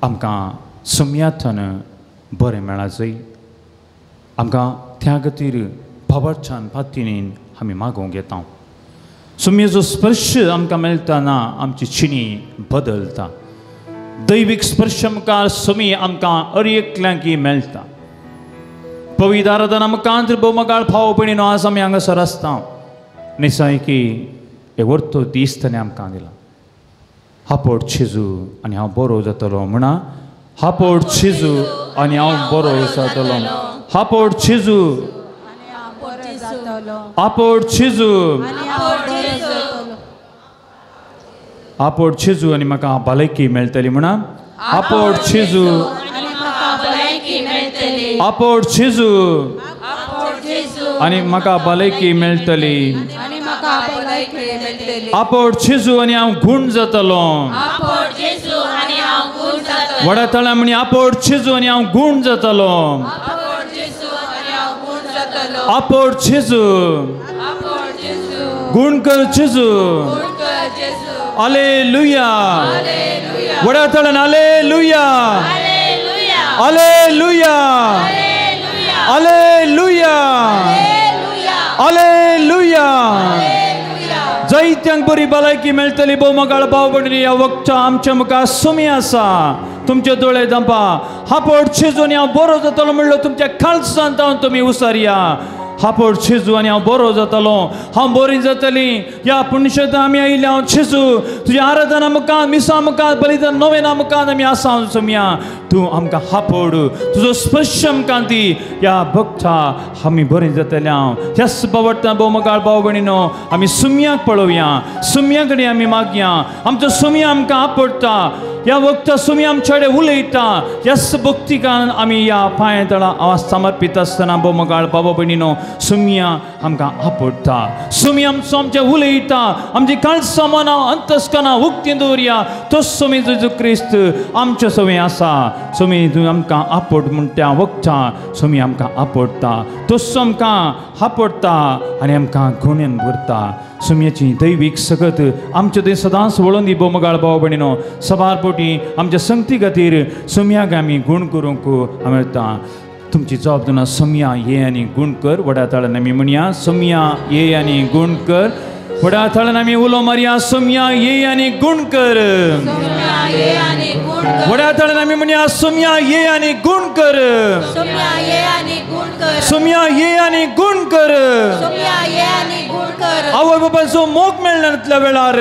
आमकां सोम्यातन बरें मेळा जाय आमकां त्या खातीर भावार्थान पातीन आमी मागोवंक येता सोम्याचो स्पर्श आमकां मेळटना आमची चिनी बदलता दैवीक स्पर्श मुखार सोमी आमकां अरियेंतल्याकी मेळटा पवित्र आराधना मुखांत्र भोव मोगाळ भाव भयणीनो आज आमी हांगासर आसता निसायकी हे वर्तो दीस ताणें आमकां दिला हापोड जेजू आनी हांव बरो जातलो म्हणा हापोड जेजू आनी हांव बरो जातलो हापोड जेजू हापोड जेजू हापोड जेजू आनी म्हाका भलायकी मेळटली म्हणा हापोड जेजू हापोड जेजू आनी म्हाका भलायकी मेळटली हापोड जेजू आनी हांव गूण जातलो वडा तळ्या म्हणी हापोड जेजू आनी हांव गूण जातलो हापोड जेजू गूण कर जेजू हालेलुया वडा तळ्यान हालेलुया हालेलुया हालेलुया हालेलुया जायत्यांक बरी भलायकी मेळटली बोमगाळ भाव भयणी ह्या वखदां आमच्या मुखार सुमी आसा तुमचे दोळे दंपा हापट शिजून हांव बरो जातलो म्हणलो तुमच्या खालसांत हांव तुमी उसारया हापट शिजू आनी हांव बरो जातलो हांव बरी जातली ह्या पुण्यशेतां आमी आयिल्ले हांव शिजू तुज्या आराधना मुखार मिसा मुखार बलिदान नोवेना मुखार आमी आसा सुमया तूं आमकां हापड तुजो स्पर्श आमकां दी ह्या भक्ता आमी बरी जातले हांव ह्याच बावडटा बोमगाळ भाव भयणीनो आमी सुमयाक पळोवया सुमया कडेन आमी मागया आमचो सुमया आमकां आपडटा ह्या वखदां सुमी आमचे कडेन उलयता ह्याच भक्तिकान आमी ह्या पांय तळा आवाज समर्पीत आसतना बोमगाळ भाव भयणीनो सुमया आमकां आपडटा सुमी आमचे उलयता आमची काळजां मनां अंतस्करणां उक्ती दवरया तो सुमी जेजू क्रिस्त आमचे सवय आसा सुमी तूं आमकां आपड म्हूण त्या वखदां सुमी आमकां आपडटा तोच आमकां आपडटा आनी आमकां गुण्यान भरता सुमयाची दैवीक सगत आमचे थंय सदांच वळोवन दी बोमगाळ भाव भयणीनो सबार पोटी आमच्या संगती खातीर सुमयाक आमी गूण करूंक आमळटा तुमची जबाबदारी सुमया ये आनी गूण कर वड्या ताळान आमी म्हणया सुमया ये आनी गूण कर वड्या ताळान आमी उलो मारया सुमया ये आनी गूण कर वड्या ताळान आमी म्हणया सुमया ये आनी गूण कर सुमया ये आनी गूण कर आवय बापाचो मोग मेळनातल्या वेळार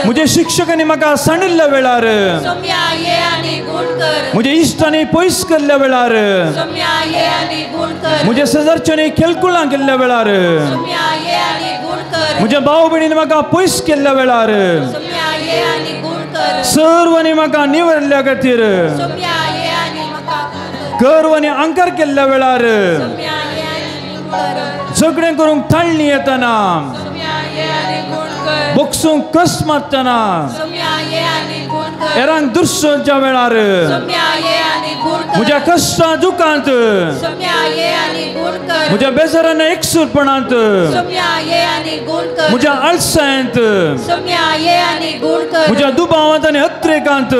म्हज्या शिक्षकांनी म्हाका सांडिल्ल्या वेळार म्हज्या इश्टांनी पयस केल्ल्या वेळार म्हज्या शेजारच्यांनी खेळकुळां केल्ल्या वेळार म्हज्या भाव भयणीन म्हाका पयस केल्ल्या वेळार सर्वांनी म्हाका निवडल्या खातीर गर्व आनी अहंकार केल्ल्या वेळार झगडें करूंक थाळणी येतना बोक्सूंक कस मारतना हेरांक दुश्मनाच्या वेळार म्हज्या कश्टां दुखांत म्हज्या बेजारान एकसूरपणांत म्हज्या आळसायेंत म्हज्या दुबावांत आनी हत्रेकांत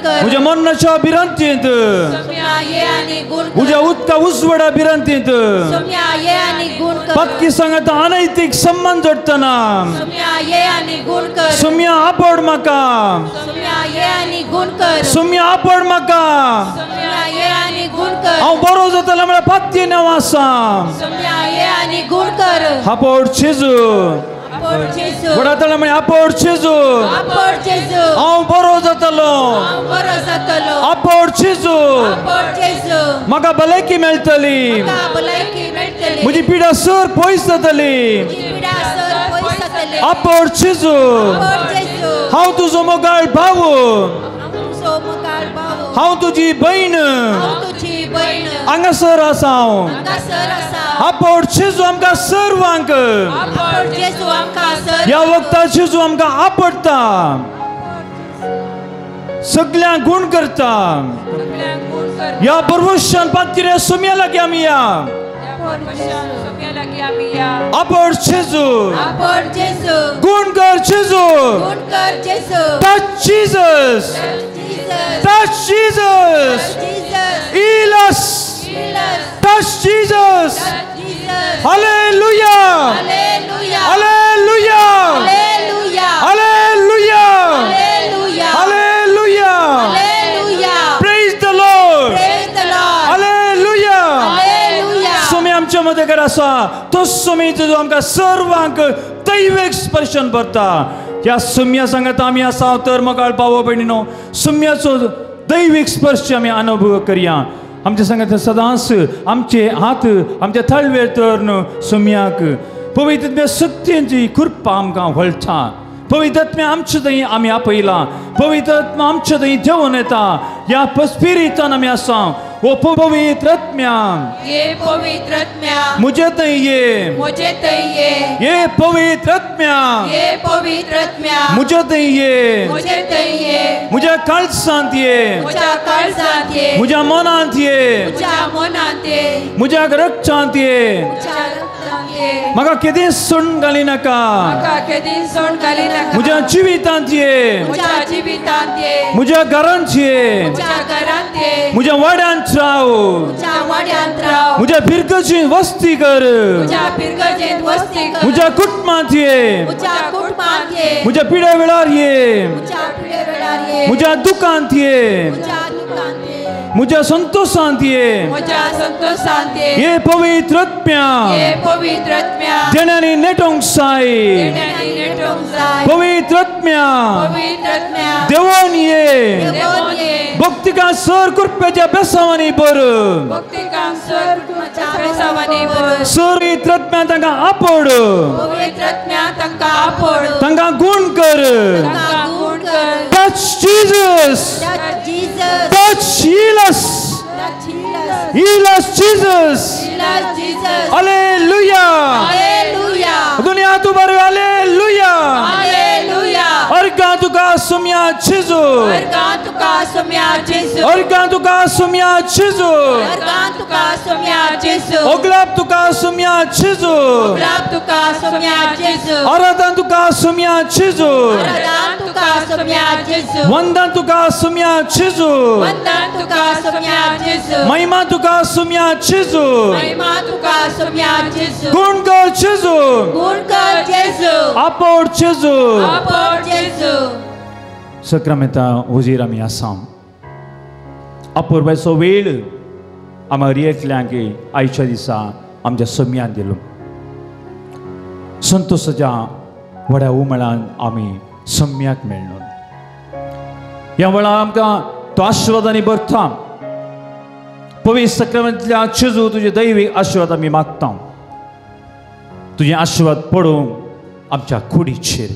म्हज्या मरणाच्या भिरांतींत म्हज्या उदका उजवडा भिरांतींत पक्की सांगता अनैतीक संबंध जोडतना सुमया आपड म्हाका सुमया आपड म्हाका हांव बरो जातलो म्हळ्यार पत्ती नांव आसा आपड जेजू वडा ताळा म्हळ्यार आपड जेजू हांव बरो जातलो आपड जेजू म्हाका भलायकी मेळटली म्हजी पिडा सर पयस जातली आपड जेजू हांव तुजो मोगाळ भाव हांव तुजी भयण हांगासर आसा हांव आपड जेजू आमकां सर्वांक ह्या वखदां जेजू आमकां आपडटा सगळ्यांक गूण करता ह्या परमेश्वरान पातकिऱ्या सुमया लागीं आमी या आपड जेजू गूण कर जेजू touch Jesus touch Jesus heal us touch Jesus hallelujah hallelujah hallelujah hallelujah hallelujah hallelujah praise the Lord hallelujah सुमी आमच्या मध्ये कर आसा तो सुमी जो आमकां सर्वांक दैवीक स्पर्शन भरता ह्या सुमया सांगत आमी आसा तर मोगाळ भाव भयणीनो सुमयाचो दैवीक स्पर्श आमी अनुभव करया आमच्या सांगत सदांच आमचे हात आमच्या थळवेर तरन सुमयाक पवित्र सत्यांची कृपा आमकां वळटा पवित्र आत्म्या आमचे थंय आमी आपयला पवित्र आत्मा आमचे थंय देंवन येता ह्या स्पिरितान आमी आसा ओ पवित्र आत्म्या मुझे थंय ये ये पवित्र आत्म्या मुझे थंय ये म्हज्या काळजांत ये म्हज्या मनांत ये म्हज्या रक्तांत ये घातले म्हाका केदें सोडून घाली नाका म्हाका केदी सोड घाली नाका म्हज्या जिवितांत ये म्हज्या जिवितांत ये म्हज्या घरांत ये म्हज्या घरांत ये म्हज्या वाड्यांत राव म्हज्या वाड्यांत राव म्हज्या भिरगजीन वस्ती कर म्हज्या पिरगजेंत वस्ती कर म्हज्या कुटुंबांत ये म्हज्या कुटुंबांत ये म्हज्या पिड्या वेळार ये म्हज्या पिढे वेळार ये म्हज्या दुकांत ये म्हज्या दुकांत ये म्हज्या संतोषांत ये म्हज्या संतोषांत ये हे पवित्र आत्म्या हे पवित्र आत्म्या देण्यानी नेटोंक जाय देण्यानी नेटोंक जाय पवित्र आत्म्या पवित्र आत्म्या देवून ये देवून ये भक्तिका सर कुरप्याच्या बेसावांनी बर भक्तिकांक सर कुटुंबाच्या बेसावांनी बर पवित्र आत्म्या तांकां आपड पवित्र आत्म्या तांकां आपड तांकां गुण कर तांकां गुण कर touch Jesus Jesus touch heal us Jesus हील अस जीसस Jesus हालेलुया Hallelujah दुनिया तू बरे हालेलुया Hallelujah अर्गा तुका सुम्या जेजू Argan tuka somya Jesus अर्गा तुका सुम्या जेजू Argan tuka somya Jesus ओगलाब तुका सुम्या जेजू Glab tuka somya Jesus आराधन तुका सुम्या जेजू Aradan tuka somya Jesus वंदन तुका सुम्या जेजू Vandan tuka somya Jesus महिमा तुका सुम्या जेजू Mahima tuka somya Jesus गुण कर जेजू Gun kar Jesus आपोड जेजू Apor Jesus सक्रामेंता उजीर आमी आसा अपूर्वाचो वेळ आमी रियेंतल्यांक आयच्या दिसा आमच्या सम्यान दिलो संतोषाच्या व्हड्या उमळान आमी सम्याक मेळ्ळो ह्या वेळार आमकां तो आशिर्वादांनी भरता पवित्र सक्रामेंतल्या जेजू तुजे दैवीक आशिर्वाद आमी मागता तुझे आशिर्वाद पडोवंक आमच्या कुडीचेर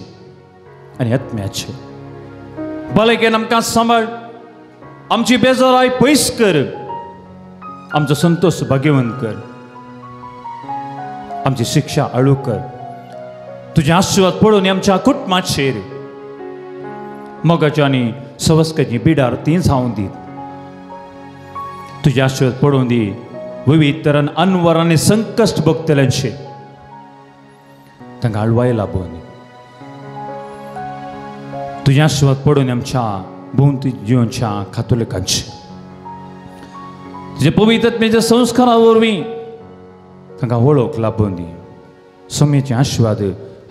आनी आत्म्याचेर भलायकेन आमकां सांबाळ आमची बेजाराय पयस कर आमचो संतोष भाग्यवंत कर आमची शिक्षा हळू कर तुझे आशिर्वाद पडून आमच्या कुटुंबाचेर मोगाच्या आनी सवस्काची बिडार ती जावं दीत तुझे आशिर्वाद पडून दी विविध तरान अनवर आनी संकश्ट भोगतल्यांचेर तांकां हळवाय लाभून तुझे आशिर्वाद पडून आमच्या भोवती जिवनच्या कातोलिकांचे तुझे पवित्र आत्म्याच्या संस्कारा वरवीं तांकां वळख लाभून दी सम्याचे आशिर्वाद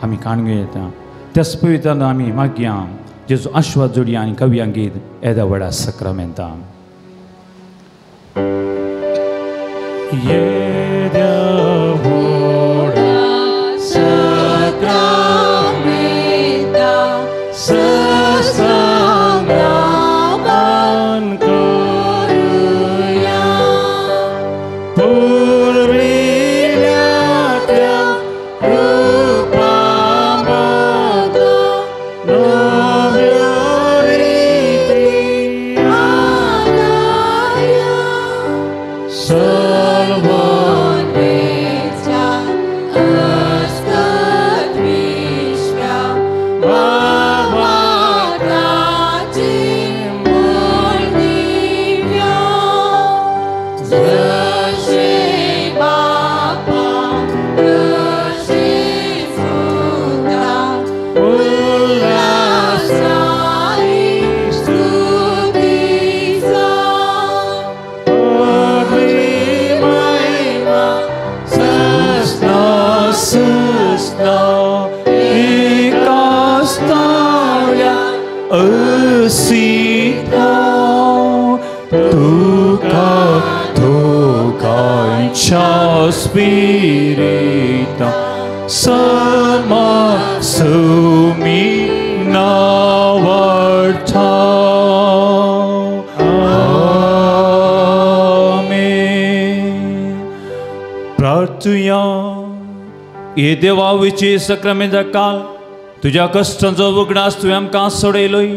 आमी काणून येता त्याच पवित्रान आमी मागया जेजो आशिर्वाद जोडया आनी कव्यांक गीत येदा व्हडा सक्रामेंता Spirita sama sumi navarta Amen प्रार्थुया ये देवा विचे सक्रामेंता काल तुझ्या कष्टांचो उगडास तुवें आमकां सोडयलोय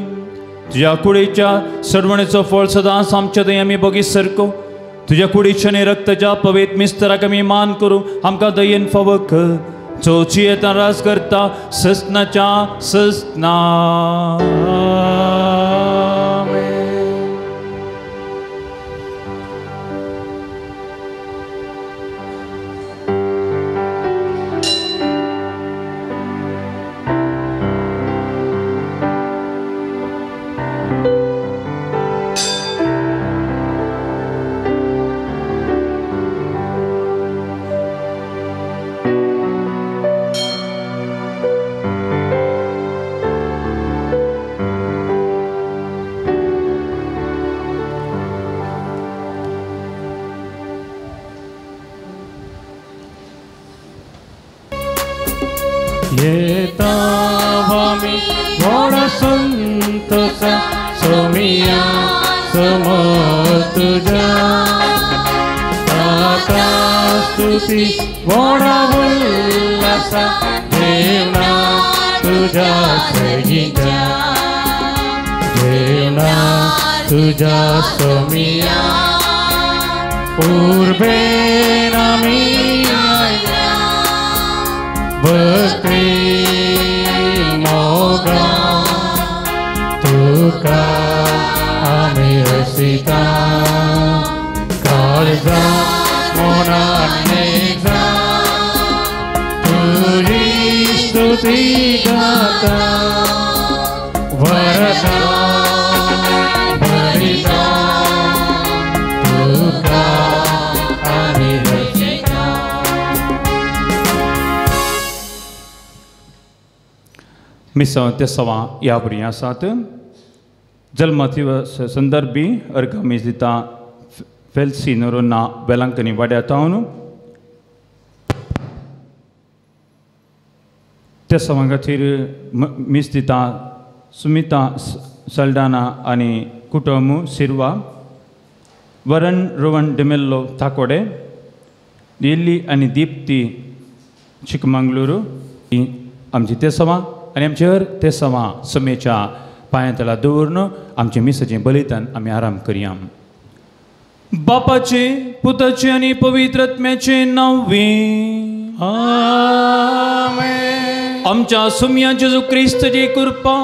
तुझ्या कुडीच्या सडवणेचो फळ सदांच आमच्या थंय आमी बगी सरको तुझ्या कुडीच्या आनी रक्ताच्या पवित्र मिस्तराक आमी मान करूं आमकां दयेन फावो कर चोवची येता रास करता सस्नाच्या सस्ना येता आम्ही मोडा संतोष सोमिया समोर तुझ्या आता स्तुती मोडा उल्हासा देवना तुझ्या सहिता देवना तुझ्या सोमिया पूर्वे नामी भक्ती मोगा तुका आम्ही रसिता काळजा मोनानेजा तुझी स्तुती गाता वरदा भरिता तुका आम्ही रसिता. मिसां ते सवा या बरी आसात. जल्माची संदर्भी अर्गामीस दिता फेल्सिनोरोना वेलांकनी वाड्यातावन त्या सवां खातीर मीस दिता सुमिता सल्डाना आनी कुटुंब सिर्वा वरण रोवन डिमेल्लो ताकोडे दिल्ली आनी दीप्ती चिकमंगळूरू आमची ते सवां आनी आमचे हर ते सवां समेच्या पांया तळा दवरून आमचे मिसाचें बलिदान आमी आराम करया. बापाचे पुताचे आनी पवित्र आत्म्याचे नांवे आमेन. आमच्या सुम्या जेजू क्रिस्ताची कृपा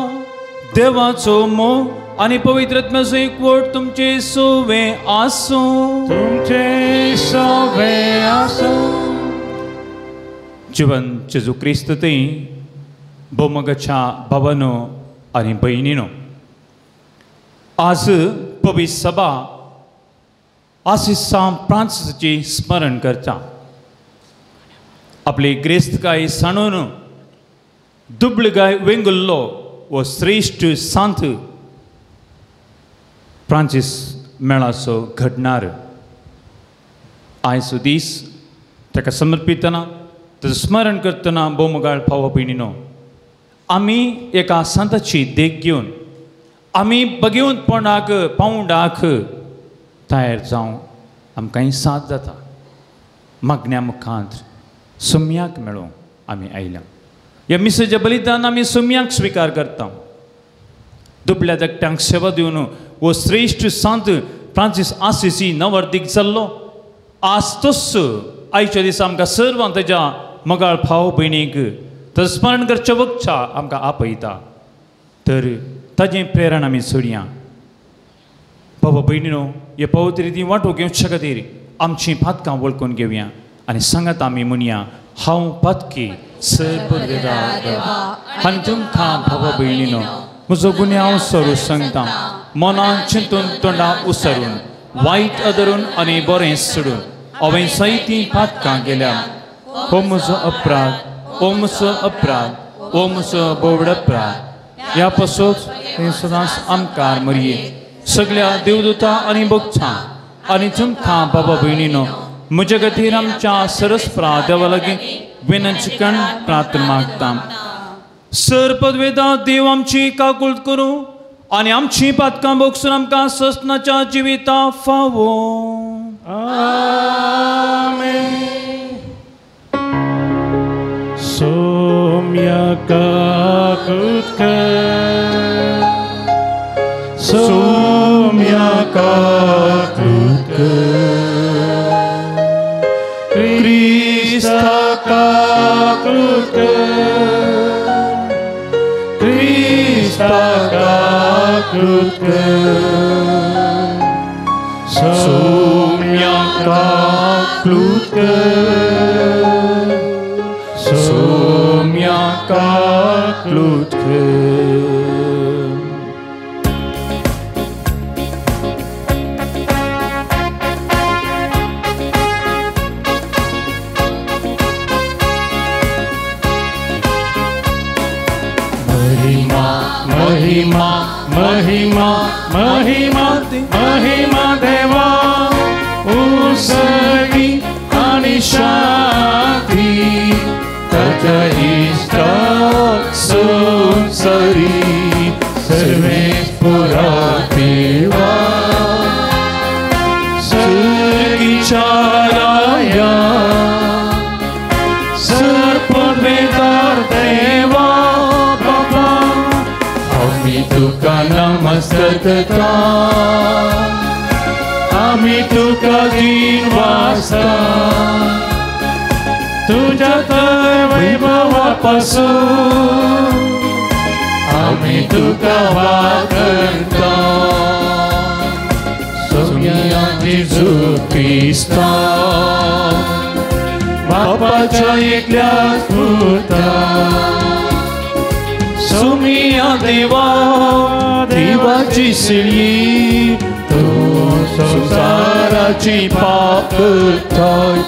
देवाचो मोग आनी पवित्र आत्म्याचो एकवट तुमचे सोवे आसूं. तुमचे सोवे आसूं. जिवन जेजू क्रिस्त थंय भोवमगाच्या भावानो आनी भयणीनो, आज पवित्र सभा आसिसां फ्रांसिसाची स्मरण करता. आपली ग्रेस्तकाय सांडून दुबळगाय वेंगुल्लो वो श्रेष्ठ सांत फ्रांसीस मेळाचो घडणार आयचो दीस ताका समर्पितना ताचें स्मरण करतना भोवमगाळ भाव भयणीनो, आमी एका संताची देख घेवन आमी बगेवंतपणाक पावंडाक तयार जावं आमकां साथ जाता. मागण्या मुखांत सुम्याक मेळोवंक आमी आयल्या. ह्या मिसाचें बलिदान आमी सुम्याक स्विकार करता. दुबळ्या धाकट्यांक सेवा दिवन वो श्रेष्ठ संत फ्रांसीस आसिसी नवर्दीक जाल्लो. आज तोच आयच्या दिसा आमकां सर्वांक तेज्या मोगाळ भाव भयणीक ताचें स्मरण करच्या वखच्या आमकां आपयता. तर ताजें प्रेरण आमी सोडया. बाबा भयणीनो, हे पवित्र रिती वांटो घेवच्या खातीर आमचीं पातकां वळखून घेवया आनी सांगात आमी म्हणया, हांव पातकी सर्ववेदार आनी तुमकां भावा भयणीनो म्हजो गुन्यांव हांव सरू सांगता. मनान चिंतून तोंडां उसरून वायट आदरून आनी बरें सोडून हांवें जायतीं पातकां केल्या. हो म्हजो अपराध, ओ म्हजो अपराध, ओ म्हजो बोवड अपराध. ह्या पासून हे सदांच आमकां मरये सगळ्या देवदूतां आनी भक्तां आनी तुमकां बाबा भयणीनो म्हजे खातीर आमच्या सरस्प्रा देवा लागीं विनंती करून प्रार्थना मागता. सर्पद्वेदा देव आमची काकूळट करूं आनी आमची पातकां भोगसून आमकां ससनाच्या जिविता फावो. आमेन. सोम्या काकूळट कर, सोम्या काकूळट कर, क्रिस्ता काकूळट कर, क्रिस्ता काकूळट कर, सोम्या काकूळट कर, सोम्या काकूळट कर. महिमा महिमा महिमा महिमा देवा उसळी आणि शांती तजही सरी सर्वेस्परा देवा सर्गीच्या राया सर्पवेदार देवा बाबा आम्ही तुका नमस्कारता आम्ही तुका दिन वाजता तुझ्या वैभवापासून आम्ही तुका वागता सोम्या जेजू ख्रिस्ता बापाच्या एकल्याच पुता सोम्या देवा देवाची सिळी तू संसाराची पापताय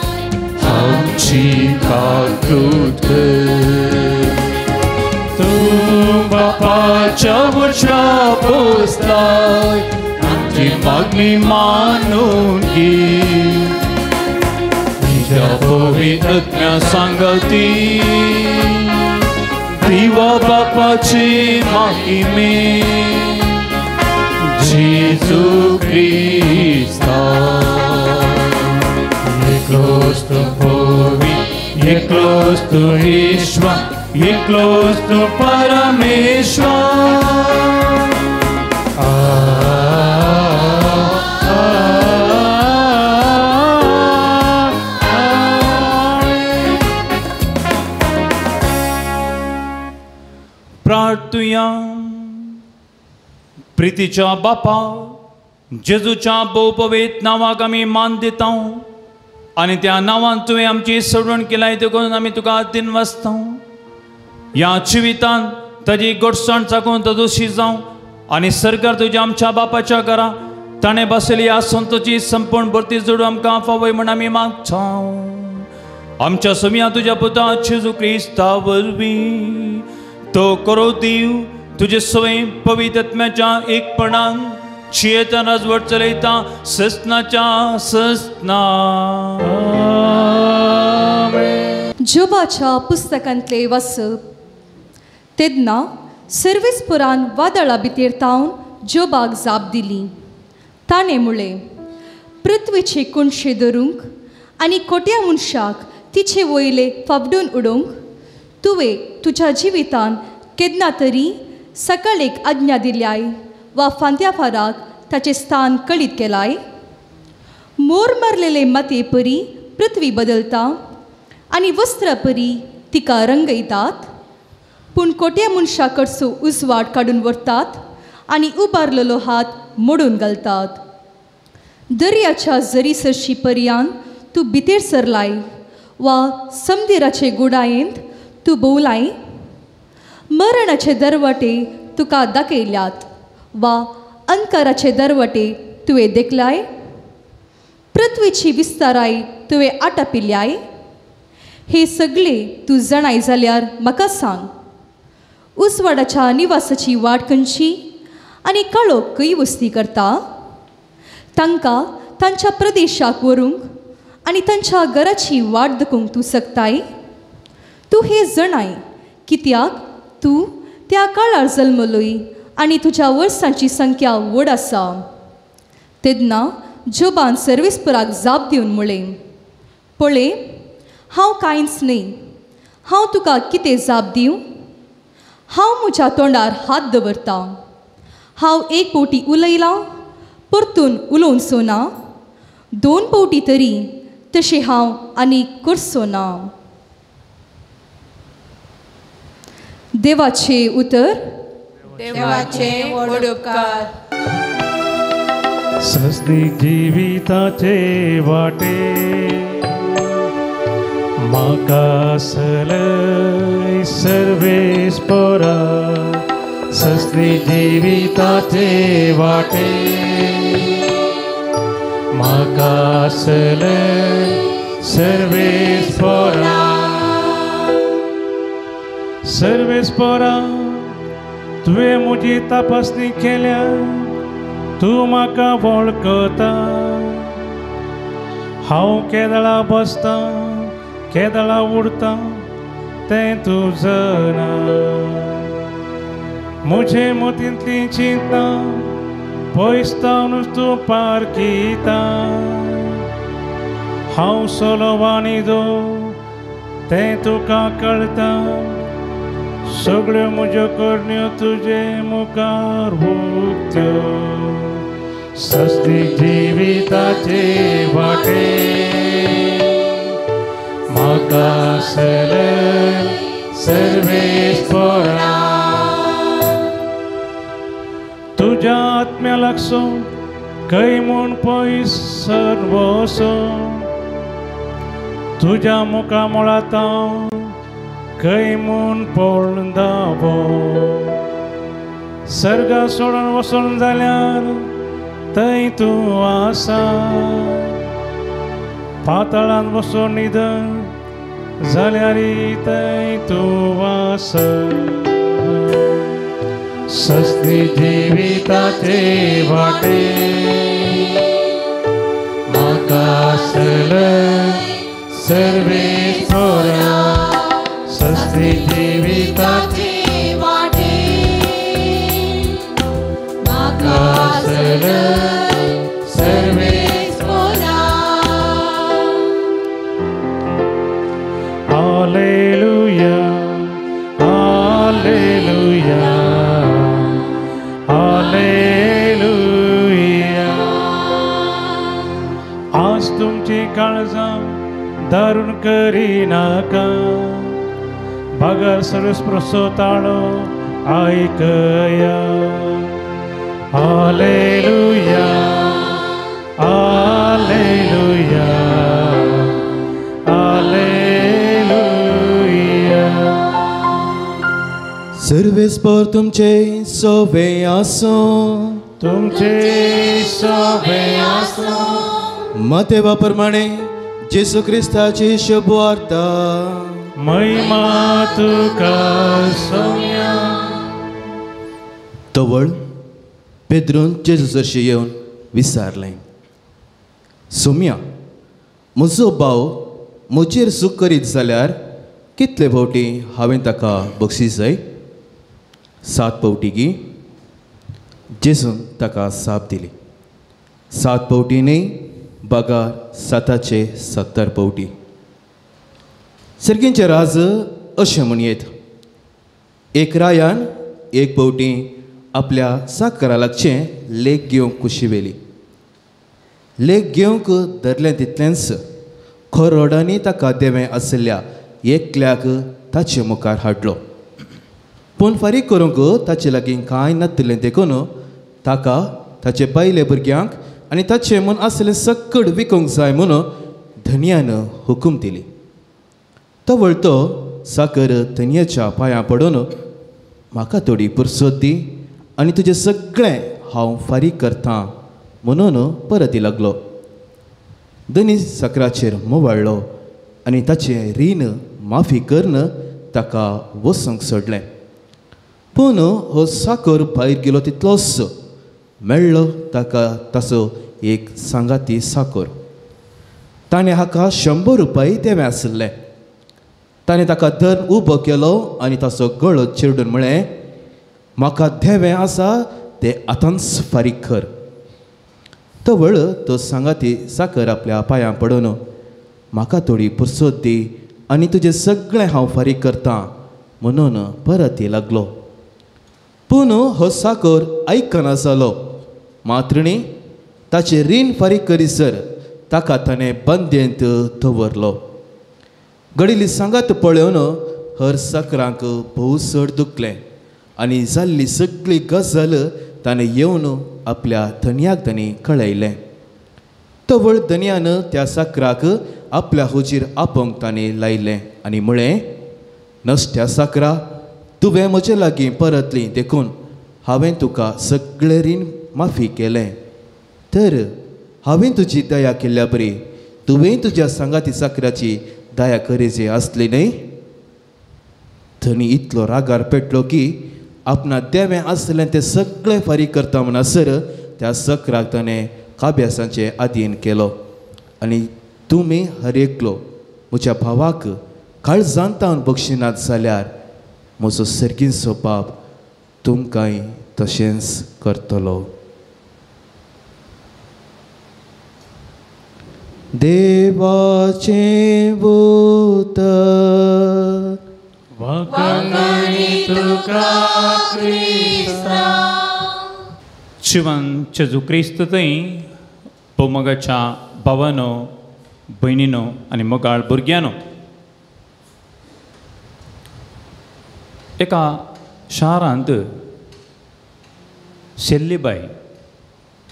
आमची काकूत कर तू बापाच्या वचना पोचलाय आमची मागणी मानून घे तुझ्या पवित्र सांगती देवा बापाची महिमे जेजू ख्रिस्ता एकलोच तू पवी एकलोच तू ईश्वर एकलोच तू परमेश्वर प्रार्थुया प्रीतीच्या बापा जेजूच्या बहुपवित नावाक आमी मान दिता आणि त्या नावान तुवें आमची सोडवण केलाय देखून आमी तुका दिन वाजता ह्या जिवितान ताजी गोडसाण चाकून तो दोशी जावं आणि सरकार तुज्या आमच्या बापाच्या घरा ताणें बसयली ह्या संतोची संपूर्ण भरती जोडून आमकां फावय म्हण आमी मागता आमच्या सोम्या तुज्या पुता जेजू क्रिस्ता वरवीं तो करो दीव तुझे सवय पवित्र आत्म्याच्या एकपणान चियेता राजवट चलयता ससनाच्या ससना जोबाच्या पुस्तकांतले वाचप तेन्ना सर्वेस्परान वादळा भितर तावन जोबाक जाप दिली ताणें म्हळें पृथ्वीचे कुणशे धरूंक आनी खोट्या मनशाक तिचे वयले फावडून उडोवंक तुवें तुज्या जिवितान केन्ना तरी सकाळीक आज्ञा दिल्याय वा फांत्या फाराक ताचें स्थान कळीत केलाय मोर मारलेले मातये परी पृथ्वी बदलता आनी वस्त्रा परी तिका रंगयतात पूण खोट्या मनशा कडचो उजवाड काडून व्हरतात आनी उबारलेलो हात मोडून घालतात दर्याच्या जरीसरशी पर्यंत तूं भितर सरलाय वा समुद्राचे गुडायेंत तूं भोवलाय मरणाचे दरवटे तुका दाखयल्यात वा अंकाराचे दरवटे तुवें देखलाय पृथ्वीची विस्ताराय तुवें आटापिल्ल्याय हे सगळे तूं जाणाय जाल्यार म्हाका सांग उसवाडाच्या निवासाची वाट खंयची आनी काळोख खंय वस्ती करता तांकां तांच्या प्रदेशाक व्हरूंक आनी तांच्या घराची वाट दाखोवंक तूं शकताय तूं हे जाणाय कित्याक तूं त्या काळार जल्मलोय आनी तुज्या वर्सांची संख्या व्हड आसा तेन्ना जोबान सर्वेस्पराक जाप दिवन म्हळें पळय हांव कांयच न्ही हांव तुका कितें जाप दिवं हांव म्हज्या तोंडार हात दवरतां हांव एक फावटी उलयलां परतून उलोवचो ना दोन फावटी तरी तशें हांव आनी करचो ना देवाचे उतर देवाचे व्हड उपकार सस्तीक जिविताचे वाटे म्हाका सलय सर्वेस्परा सस्तीक जिविताचे वाटे म्हाका सलय सर्वेस्परा सर्वेस्परा तुवें म्हजी तपासणी केल्या तूं म्हाका वळखता हांव केदळा बसता केदळा उडता तें तूं जाणा म्हजे मोतींतली चिंता पयसतावन तूं पार कीता हांव सोलो वाणिदो तें तुका कळटा सगळ्यो म्हज्यो करण्यो तुजे मुखार उक्त्यो सस्ती जिविताचे वाटे म्हाका सर्वेस्परा तुज्या आत्म्या लागसो खंय म्हूण पयस सर्वसो तुज्या मुखा मुळांत हांव खंय म्हूण पळून धांवो सर्गा सोडून वचून जाल्यार थंय तूं आसा पाताळांत वचून न्हिदन जाल्यारय थंय तूं आसा सस्ती जिविताचे वाटे म्हाका सर्वेस्परा सस्ती जिविताचे वाटे म्हाका सर्वेस्परा हालेलुया हालेलुया हालेलुया आज तुमची काळजां दारूण करिनाका भागार सर्वस्प्रसो ताळो आयकया हालेलुया हालेलुया हालेलुया सर्वेस्पर तुमचे सोवे आसो तुमचे सोवे आसो मतेवा प्रमाणे जेसू क्रिस्ताची शुभ वार्ता महिमा तुका सौम्या तवळ पेद्रून जेजूसरशी येवन विचारलें सौम्या म्हजो भाव म्हजेर सूख करीत जाल्यार कितले फावटी हांवें ताका बक्षीस जाय 7 फावटी गी जेजून ताका साप दिली 7 फावटी न्ही बगार 7चे 70 फावटी सर्गींचे राज अशें म्हणयेत एक रायान एक फावटी आपल्या साकरा लागचें लेख घेवंक कुशी वेली लेख घेवंक धरलें तितलेंच खोरोडांनी ताका देवें आसल्या एकल्याक ताचे मुखार हाडलो पूण फारीक करूंक ताचे लागीं कांय नासलें देखून ताका ताचे बायले भुरग्यांक आनी ताचें मन आसलें सक्कड विकूंक जाय म्हूण धन्यान हुकूम दिली तो वळतो साकर धन्याच्या पांयां पडून म्हाका थोडी पुरसत दी आनी तुजें सगळें हांव फारीक करतां म्हणून परती लागलो धनी साकराचेर मोवाळ्ळो आनी ताचें रीण माफी करन ताका वचूंक सोडलें पूण हो साकर भायर गेलो तितलोच मेळ्ळो ताका ताचो एक सांगाती साकर ताणें हाका 100 रुपया देवें आसलें ताणें ताका धर उबो केलो आनी ताचो गळो चिरडून म्हळें म्हाका देवें आसा तें आतांच फारीक कर तो वळ तो सांगाती साकर आपल्या पांयां पडून म्हाका थोडी पुरसत दी आनी तुजें सगळें हांव फारीक करतां म्हणून परत लागलो पूण हो साकर आयकना जालो मात्रिणी ताचें रीण फारीक करीसर ताका ताणें बंदेंत दवरलो घडिल्ली सांगात पळोवन हर साकरांक भोव चड दुखलें आनी जाल्ली सगळी गजाल ताणें येवन आपल्या धन्याक ताणें कळयलें तो वळ धन्यान त्या साकराक आपल्या हुजीर आपोवंक ताणें लायलें आनी म्हळें नश्ट्या साकरा तुवें म्हजे लागीं परतली देखून हांवें तुका सगळें रीण माफी केलें तर हांवें तुजी दया केल्ल्या बरी तुवें तुज्या सांगाती साकराची दया करेजी आसली न्ही धनी इतलो रागार पेटलो की आपणा देवें आसलें तें सगळें फारीक करता म्हणसर त्या साकराक ताणें काब्यासांचे आधीन केलो आनी तुमी हर एकलो म्हज्या भावाक काळजांतावन बक्षिनात जाल्यार म्हजो सर्गीचो बाब तुमकांय तशेंच करतलो. देवाचें भूत शिवन जेजू क्रिस्त थंय मोगाच्या भावानो भयणीनो आनी मोगाळ भुरग्यानो एका शारांत सेल्लीबाई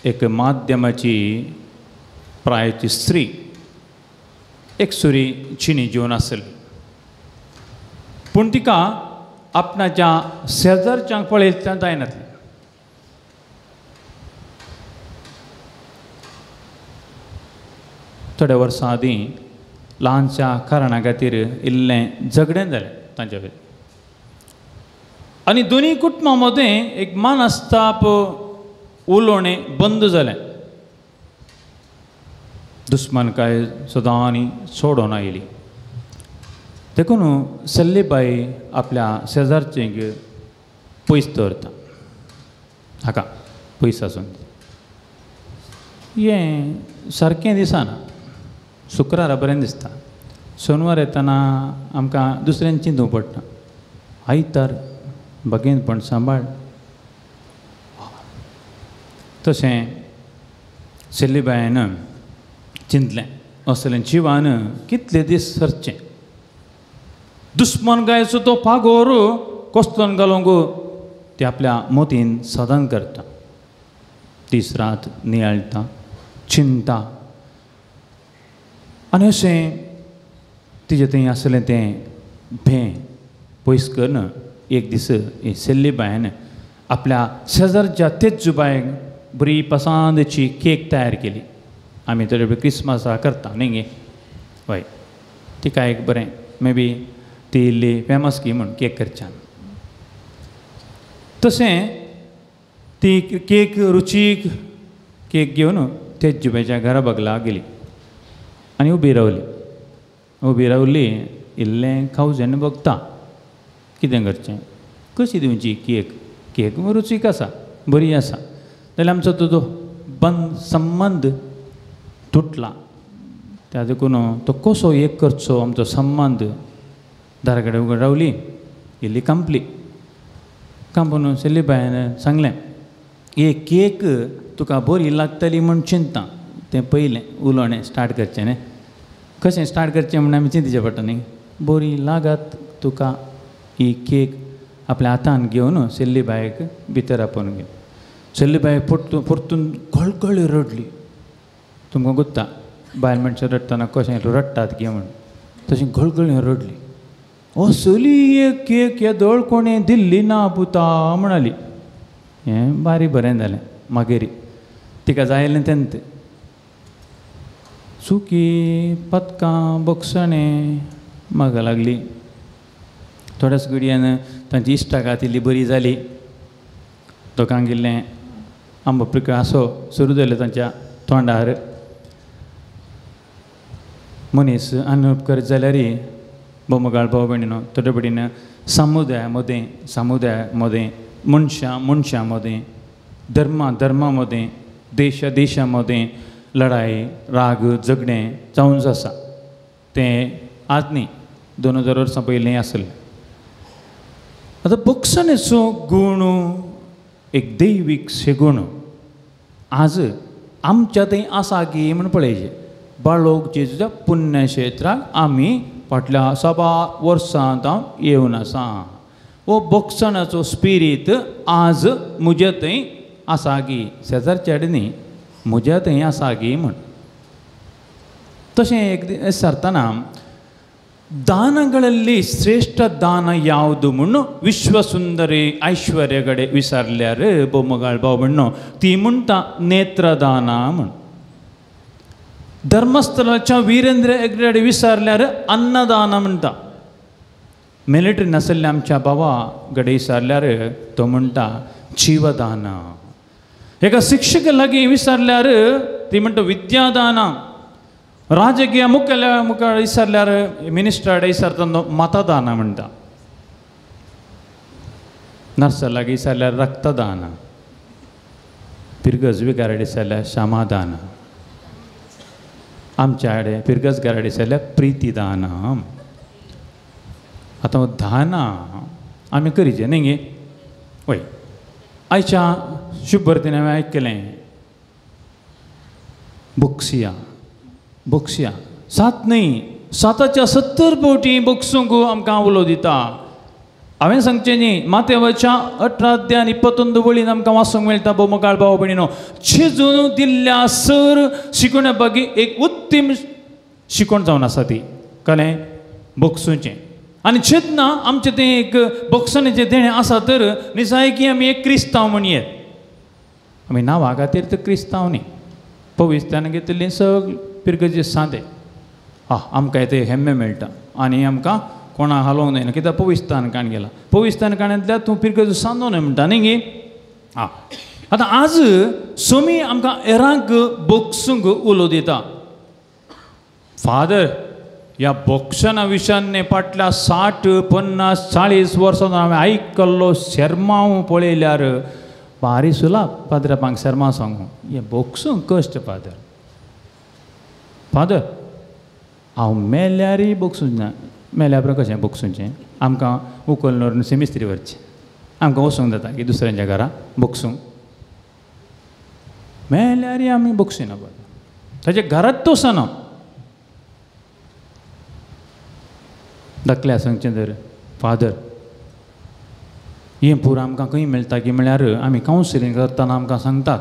एक माध्यमाची प्रायाची स्त्री एक सुरी चिनी जिवन आसली पूण तिका आपणाच्या शेजारच्यांक पळयतना जायनासलें. थोड्या वर्सां आदीं ल्हानशा कारणा खातीर इल्लें झगडें जालें तांचे कडेन आनी दोनी कुटुंबां मदें एक मानस्ताप उलोवणें बंद जालें. दुस्मानकाय सदां आनी सोडून आयली. देखून सेल्लीबाई आपल्या शेजारचेंक पयस दवरता. हाका पयस आसून हें सारकें दिसना. शुक्रारा बरें दिसता. सोनवार येतना आमकां दुसऱ्यान चिंतूंक पडटा. आयतार बगेन पण सांबाळ. तशें सेल्लीबायन चिंतलें असलें जिवान कितले दीस सरचें. दुस्मान गायचो तो पागोर कोस्तोन घालूंक ते आपल्या मोतीन सदान करता. दीस रात नियाळटा चिंता आनी अशें तिजे थंय आसलें तें भें पयस करन एक दीस सेल्लीबायन आपल्या शेजारच्या तेच जुबायक बरी पसंदची केक तयार केली. आमी तर क्रिस्मसाक करता न्ही गे हय. तिका एक बरें मे बी ती इल्ली फेमस की म्हूण केक करच्यान. तशें ती केक रुचीक केक घेवन तेच जुबेच्या घरा बगला गेली आनी उबी रावली. उबी रावली इल्लें खावचें बगता कितें करचें. कशी दिवची केक. केक रुचीक आसा बरी आसा जाल्यार आमचो तो संबंद तुटला. त्या देखून तो कसो एक करचो आमचो संबंद. दारा कडेन उगड रावली इल्ली कांपली. कांपून सेल्लीबायन सांगलें हे केक तुका बरी लागतली म्हूण चिंता. तें पयलें उलोवणें स्टार्ट करचें न्ही. कशें स्टार्ट करचें म्हूण आमी चिंतचें पडटा न्ही. बरी लागत तुका ही केक आपल्या हातान घेवन सेल्लीबायक भितर आपोवन घेवन. सेल्लीबाय परतून गळगळी रडली. तुमकां गुत्ता बायल मनशां रडटना कशें रडटात गे म्हूण तशें गळगळी रडली. असली एक केक येदोळ कोणें दिल्ली ना पुता म्हणाली. हें बारी बरें जालें. मागीर तिका जायलें तेन्ना सुकी पदकां बक्षणें म्हाका लागली. थोड्याच घडयान तांची इश्टागात इल्ली बरी जाली. दोगांक इल्लें आंबो आसो सुरू जालें तांच्या तोंडार. मनीस आनी उपकार जाल्यार बोमगाळ भाव भयणीनो थोडे पडीन समुदाया मदें मनशां मदें धर्मा मदें देशा मदें लढाई राग झगडें जावंच आसा. तें आज न्ही 2000 वर्सां पयलीं आसलें. आतां बक्षणेचो गूण एक दैवीक शेगूण आज आमच्या थंय आसा की म्हूण पळयचें. बाळोक जेजूच्या पुण्यक्षेत्राक आमी फाटल्या 7 वर्सांत हांव येवन आसा. हो बक्षणाचो स्पिरीट आज म्हज्या थंय आसा की शेजारच्या न्ही म्हज्या थंय आसा की म्हूण. तशें एक दीस सरतना दानಗಳಲ್ಲಿ ಶ್ರೇಷ್ಠ ದಾನ ಯಾವುದು म्हणून विश्वसुंदरी ऐश्वर्य कडेन विचारल्यार बोमगाळ भाव म्हणून ती म्हणटा नेत्रदान म्हूण. धर्मस्थळाच्या वीरेंद्र हेगडे विचारल्यार अन्नदान म्हणटा. मिलिटरी नासल्ल्या आमच्या भावा कडेन विचारल्यार तो म्हणटा जीवदान. एका शिक्षक लागीं विचारल्यार ती म्हणटा विद्यादान. राजकीय मुखार विचारल्यार मिनिस्टर विचारता मतदान म्हणटा. नर्सा लागीं जाल्यार रक्तदान, पिरगज गाराडी जाल्यार क्षमादान, आमच्या कडेन पिरगज गाराडी जाल्यार प्रितीदान. आतां दान आमी करीचे न्ही गे. वय आयच्या शुभ्रतेन हांवें आयकलें बक्षिया 7 न्ही 7च्या 70 फावटी बक्षूंक आमकां उलो दिता. हांवें सांगचें न्ही मातेवाच्या 18 अध्याय 21 वळीन आमकां वाचूंक मेळटा. बोमकाळ भाव भयणीनो, शिजून दिल्ल्या सर शिकोवण्या बागी एक उत्तम शिकोवण जावन आसा ती कळ्ळें बक्षुचें. आनी चिंतना आमचें तें एक बक्षणेचें देणें आसा तर निसाय की आमी एक क्रिस्तांव म्हणयेत. आमी नांवा खातीर तर क्रिस्तांव न्ही, पवित्रान घेतिल्लीं सगळीं पिरगजे सांदे. आमकां ते हेम्मे मेळटा आनी आमकां कोणा हालोवंक जायना कित्याक पवित्रान काण गेला. पवित्रान काण्यांतल्या तूं पिरगजो सांदो न्हय म्हणटा न्ही गे. आतां आज सोमी आमकां एरांक बक्षूंक उलो दिता. फादर ह्या बक्षणा विशयान फाटल्या 60, 50, 40 वर्सां हांवें आयकल्लो शर्माव पळयल्यार भारी सुलाब पाद्रापांक शर्मा सांगू. हें बक्षूंक कश्ट फादर हांव मेल्यारय बक्षूंक ना. मेल्या उपरांत कशें बक्षूचें? आमकां उखल व्हरून सेमिस्त्री व्हरचें, आमकां वचूंक जाता की दुसऱ्यांच्या घरा बक्षूंक. मेल्यारय आमी बक्षिना ताच्या घरांत तो वचना. धाकल्या सांगचें तर फादर हें पुरो आमकां खंय मेळटा की म्हळ्यार आमी कावन्सिलींग करतना आमकां सांगतात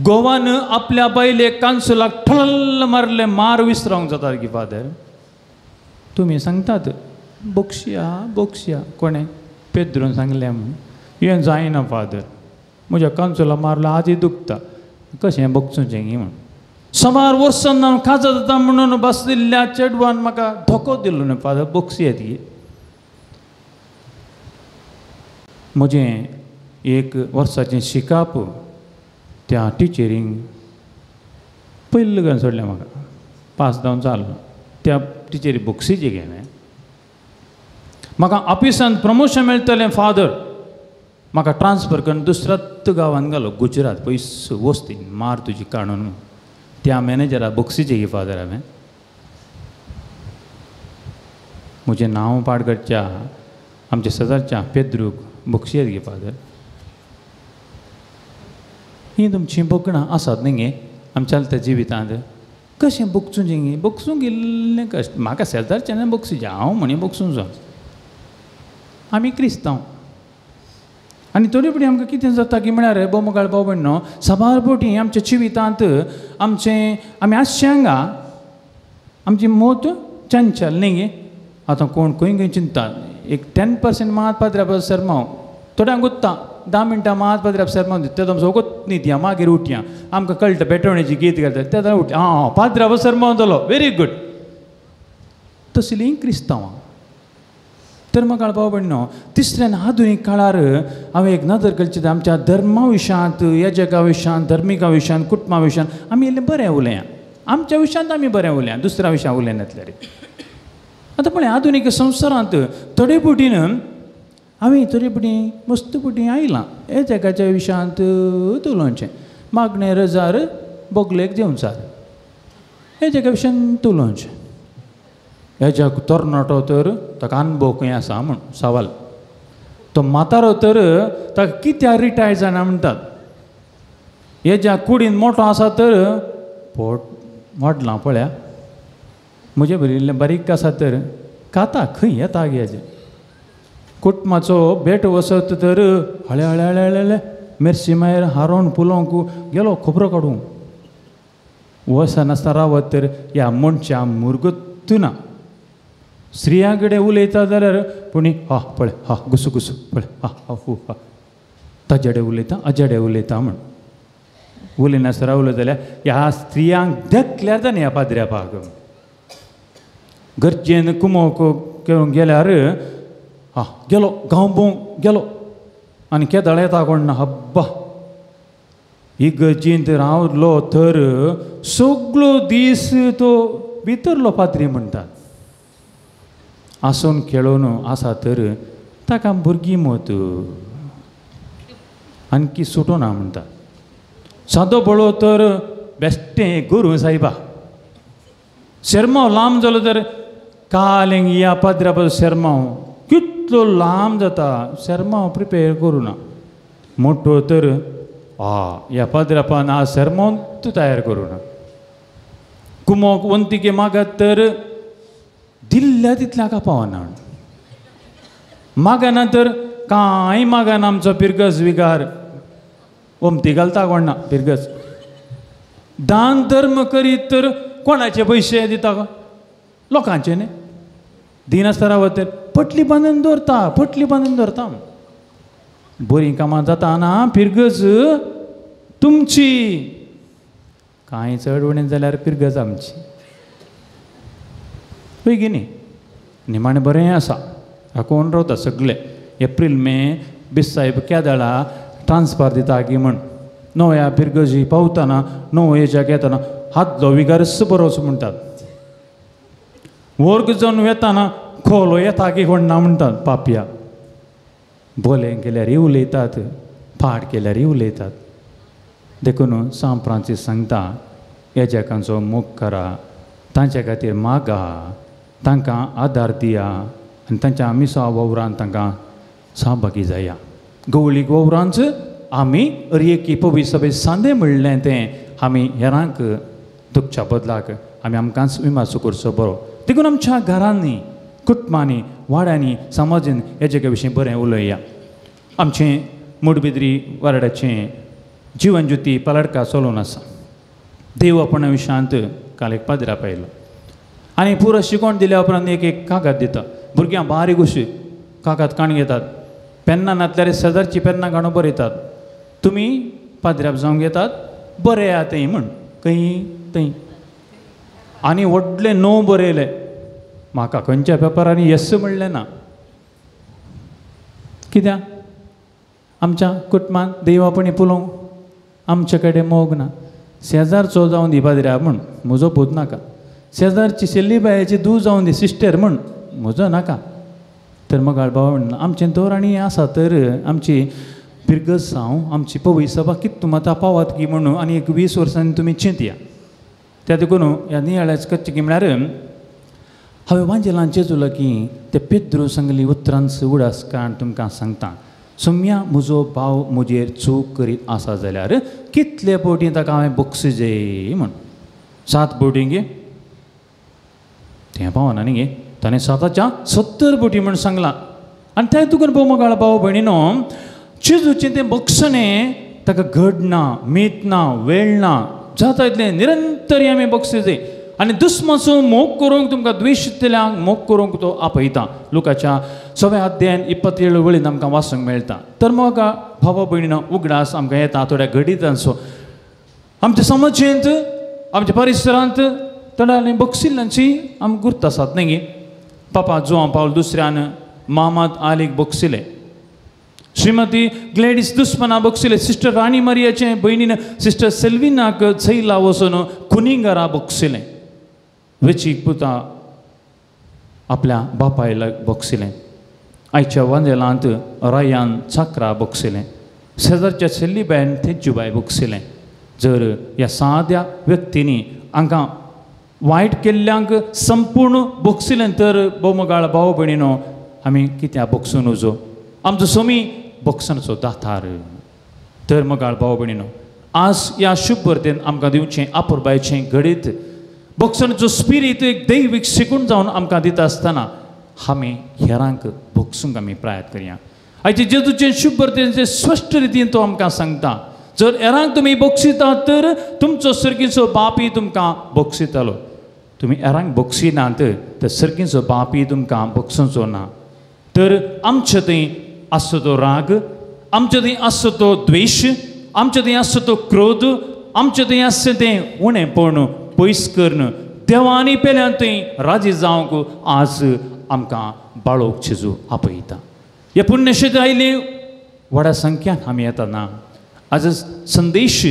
गोवान आपल्या बायलेक कावन्सिलाक ठल्ल मारले मार विसरावंक जाता की फादर. तुमी सांगतात बक्षया कोणें पेद्रून सांगलें म्हूण. हें जायना फादर, म्हज्या कावन्सिला मारला आजी दुखता, कशें बक्षुचें गी म्हूण. समार वर्सान हांव काजा जाता म्हणून बसलेल्या चेडवान म्हाका धोको दिलो न्हय फादर, बक्षी ती. म्हजें 1 वर्साचें शिकाप त्या टिचरींक पयलीं घालून सोडलें. म्हाका पास जावन जालो. त्या टिचरी बक्षीचे घेलें. म्हाका ऑफिसांत प्रमोशन मेळटलें फादर. म्हाका ट्रान्सफर करून दुसऱ्याच गांवांत घालो गुजरात पयस वस्तीन मार तुजी काडून. त्या मॅनेजराक बक्षीचे घे फादर. हांवें म्हजें नांव पाडगडच्या आमच्या सदाच्या पेद्रूक बक्षीस घे फादर. ही तुमचीं बकणां आसात न्ही गे आमच्या चलत्या जिवितांत. कशें बक्षुचें गे? बक्षूंक गेल्लें कश्ट. म्हाका शेजारच्यान बक्षीचें, हांव म्हणें बक्षूंक जाय. आमी क्रिस्तांव आनी थोडी फुडें आमकां कितें जाता की म्हळ्यार बोमकाळ भाव भयणीनो, साबार फावटी आमच्या जिवितांत आमी आसचे हांगा आमची मोत चंचल न्ही गे. आतां कोण खंय खंय चिंततात. एक 10% मात पाद्र्या सरमाव थोड्यांक उत्ता 10 मिनटां मात पाद्र्या सरमाव दिता तें आमचो वगत न्हिदया मागीर उठया. आमकां कळटा पेटोवण्याची गीत घालतात तें जाल्यार उठया. पाद्र्या सरमाव जालो वेरी गूड. तसलीं क्रिस्तांवां. तर म्हाका भाव भयणीनो, तिसऱ्यान आधुनीक काळार हांवें एक नदर केल्ली आमच्या धर्मा विशयांत, ह्या जगा विशयांत, धर्मिका विशयांत, कुटुंबा विशयांत आमी इल्लें बरें उलया. आमच्या विशयांत आमी बरें उलया, दुसऱ्या विशयांत उलयनातले. आतां पळय आधुनीक संवसारांत थोडे फावटीन हांवें थोडे फावटी मस्त फावटी आयलां हे जगाच्या विशयांत उलोवचें. मागणे रजार बोगलेक जेवचार हे जगा विशयांत उलोवचें. हेज्या तरणाटो तर ताका अनुभव खंय आसा म्हूण सवाल. तो म्हातारो तर ताका कित्याक रिटायर जायना म्हणटात. हेज्या कुडीन मोठो आसा तर पोट वाडलां पळया. म्हजे भरिल्लें बारीक आसा तर खाता खंय येता गे हेजें. कुटुंबाचो भेट वसत तर हळे हळे हळे हळे मेर्शी मागीर हारोवन पुलोवंक गेलो खोबरो काडूंक. वसनासतना रावत तर ह्या मनशा मुरगत ना. स्त्रियां कडेन उलयता जाल्यार पूण पळय गुसू गुसू पळय ताजे कडेन उलयता हाजे कडेन उलयता म्हूण. उलयनासतना रावलो जाल्यार ह्या स्त्रियांक धकल्यार जाता न्ही ह्या पाद्र्यापाक. घरचेन कुमोवक करूंक गेल्यार गेलो गांव भोंवंक गेलो आनी केदाळ येता कोण ना. हब्बा इगर्जेंत रावलो तर सगळो दीस तो भितरलो पाद्री म्हणटात. आसून खेळून आसा तर ताका भुरगीं मोत आणखी सुटो ना म्हणटा सादो पळो तर बेश्टें गोरू सायबा शर्माव लांब जालो तर कालेंग या पाद्रा शर्माव कितलो लांब जाता शर्माव प्रिपेर करूं ना मोठो तर या पाद्रापान आज शर्माव तूं तयार करूं ना कुमोक वंतिके मागत तर दिल्ल्या तितल्या का पावना मागना तर कांय मागना आमचो पिरगस विगार वमती घालता कोण ना पिरगस दान धर्म करीत तर कोणाचे पयशे दिता गो लोकांचे न्ही दिनासतना वतर पटली बांदून दवरता बरीं कामां जाता ना पिरगस तुमची कांय चड उणें जाल्यार पिरगस आमची पळय गे न्ही निमाणें बरें आसा हाकोन रावता सगळे एप्रील मे साहेब केदाळा ट्रान्सफर दिता की म्हण नव्या पिरगजी पावतना णव एजाक येतना हातलो विगारस बरोच म्हणटात वर्ग जावन येताना खोलो येता की कोण ना म्हणटात पापया बोलें केल्यारय उलयतात फाट केल्यारय उलयतात देखून सांप्रांतीस सांगता एजाकांचो मोग करा तांचे खातीर मागा तांकां आदार दिया आनी तांच्या मिसा वावरांत तांकां सहभागी जाया गवळीक वावरांच आमी अरयेकी पवित्र सभेत सांदे म्हणलें तें आमी हेरांक दुखच्या बदलाक आमी आमकांच विमाचो करचो बरो देखून आमच्या घरांनी कुटुंबांनी वाड्यांनी समाजान हेजे विशीं बरें उलया आमचें मुडबिद्री वाड्याचें जिवन ज्योती पलडका चलून आसा देव आपणा विशयांत काल एक पाद्रा पायलो आनी पुरो शिकोण दिल्या उपरांत एक कागद दिता भुरग्यां बारीक अशी कागद काण घेतात पेन्ना नातल्यार शेजारची पेन्ना काडून बरयतात तुमी पाद्र्याक जावंक येतात बरें या थंय म्हण खंय थंय आनी व्हडले नो बरयले म्हाका खंयच्या पेपरांनी येस म्हणलें ना कित्याक आमच्या कुटुंबांत देवापणी पुलोवंक आमचे कडेन मोग ना शेजारचो जावन दी पाद्र्या म्हण म्हजो पूत नाका शेजारची शेल्ली बायाची धूव जावन दी सिस्टर म्हण म्हजो नाका तर मग बाबा म्हणना आमचें दर आनी आसा तर आमची पिरगस जावं आमची पवई सभा कित तुमां पावत की म्हणून आनी एक 20 वर्सांनी तुमी चिंतया त्या देखून ह्या नियाळ्याच कच्चे की म्हळ्यार हांवें वांजेलांत चिंतलो की ते पेद्रू सांगली उतरांच उडास काण तुमकां सांगता सोम्या म्हजो भाव म्हजेर चूक करीत आसा जाल्यार कितले फावटी ताका हांवें बक्षिजे म्हण 7 फावटी गे तें पावना न्ही गे ताणें 7च्या 70 फावटी म्हण सांगलां आनी तें तुका पळोवंक भाव भयणीनो चिजूचें तें बक्षणें ताका घड ना मीत ना वेळ ना जाता इतलें निरंतरी आमी बक्षिजे आनी दुस्माचो मोग करूंक तुमकां द्वेशितल्यांक मोग करूंक तो आपयता लुकाच्या 6व्या अध्यायान 27 वळीन आमकां वाचूंक मेळटा तर मग भावा भयणीनो उगडास आमकां येता थोड्या घडीतांचो आमच्या समाजेंत आमच्या परिसरांत थोड्या बक्षिल्ल्यांची आमकां गुर्त आसात न्ही गे पापा जुआंव पावल दुसऱ्यान मामात आलीक बक्षिले श्रीमती ग्लेडीस दुस्माना बक्षिले सिस्टर राणी मारियाचे भयणीन सिस्टर सेल्विनाक झैला वचून कुनिंगरा बक्षिलें वेचीक पुता आपल्या बापायला बक्षिलें आयच्या वांजेलांत रायान चाकरा बक्षिलें शेजारच्या सेल्लीबायन तेजूबाय बक्षिलें जर ह्या साद्या व्यक्तींनी हांकां वायट केल्ल्यांक संपूर्ण बक्षिलें तर बोमगाळ भाव भयणीनो आमी कित्याक बक्षून वचो आमचो सोमी बक्षणाचो दातार तर मगाळ भाव भयणीनो आज ह्या शुभ वर्तेन आमकां दिवचें आपुरबायचें घडीत बक्षणाचो स्पिरीट एक दैवीक शिकूण जावन आमकां दिता आसतना आमी हेरांक बक्षूंक आमी प्रयत्न करया आयचे जेजूचें शुभ वर्तेन स्पश्ट रितीन तो आमकां सांगता जर हेरांक तुमी बक्षितात तर तुमचो सर्गीचो बापय तुमकां बक्षितलो तुमी हेरांक बक्षिनात तर सर्गीचो बापय तुमकां बक्षूंचो ना तर आमचे थंय आसता तो राग आमचे थंय आसता तो द्वेश आमचे थंय आसता तो क्रोध आमचे थंय आसता तें उणेंपण पयस करण देवानी पेल्यान थंय राजी जावंक आज आमकां बाळोवक जेजू आपयता हे पुण्यशेत आयले व्हडा संख्यान आमी येतना आज संदेश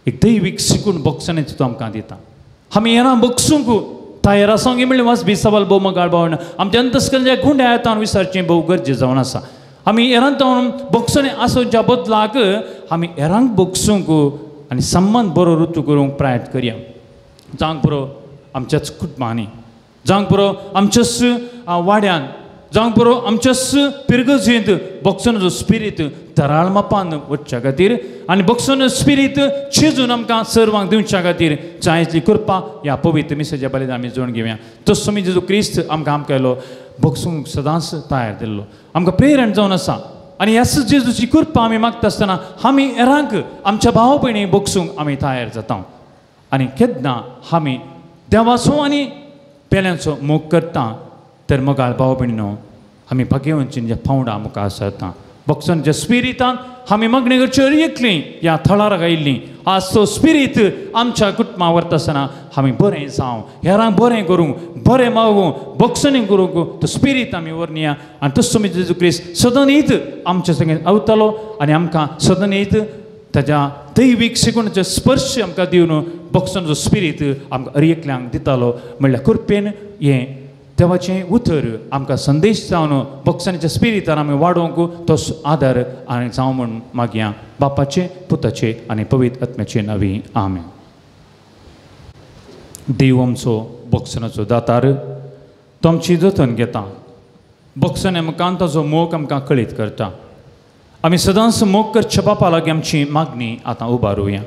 एक दैवीक शिकूण बक्षण्याचो तो आमकां दिता आमी हेरां बक्षूंक तयार आसोंक म्हणलें वाच बी सवाल भोव मोगाळ भावना आमच्या अंतस्करणाच्या गुंड्या येतान विसरचें भोव गरजेचें जावन आसा आमी हेरांक जावन बोगसोन आसोवच्या बदलाक आमी हेरांक बोगसूंक आनी संबंद बरो रुजू करूंक प्रयत्न करया जावंक बरो आमच्याच कुटुंबांनी जावंक बरो आमच्याच वाड्यान जावंक बरो आमच्याच पिरगजेंत बोगसोनाचो स्पिरीट तराळ मापान वचच्या खातीर आनी बोगसोन स्पिरीट चिजून आमकां सर्वांक दिवच्या खातीर जायतली कृपा ह्या पवित्र मिसेच्या बलिदान आमी जोडून घेवया तसो मी जेजू क्रिस्त आमकां केलो बोगसूंक सदांच तयार दिल्लो आमकां प्रेरण जावन आसा आनी ह्याच जेजूची कृपा आमी मागता आसतना आमी हेरांक आमच्या भाव भयणी बोगसूंक आमी तयार जाता आनी केन्ना आमी देवाचो आनी पेल्यांचो मोग करता तर मोगाळ भाव भयणीनो आमी भाग्यवंतीन जे पावंडा मुखार सरता बोगसोनाच्या स्पिरितान आमी मागणी करची एकली ह्या थळार आयिल्ली आज तो स्पिरीट आमच्या कुटुंबां व्हरता आसतना आमी बरें जावं हेरांक बरें करूंक बरें मागूंक बोगसोनी करूंक तो स्पिरीट आमी व्हरनिया आनी तसो मी जेजू क्रिस्त सदनीत आमच्या संगेत अवतलो आनी आमकां सदनीत ताच्या दैवीक शिकवणीचो स्पर्श आमकां दिवन बोगसोनाचो स्पिरीट आमकां हर एकल्यांक दितालो म्हणल्यार कृपेन हें देवाचें उतर आमकां संदेश जावन बोगसोनाच्या स्पिरितान आमी वाडोवंक तो आदार आनी जावं म्हूण मागया बापाचे पुताचे आनी पवित्र आत्म्याचे नांवी आमेन. देव आमचो बोगसोनाचो दातार तो आमची जतन घेता बोगसोन आमकां ताचो मोग आमकां कळीत करता आमी सदांच मोग करच्या बापा लागीं आमची मागणी आतां उबारुया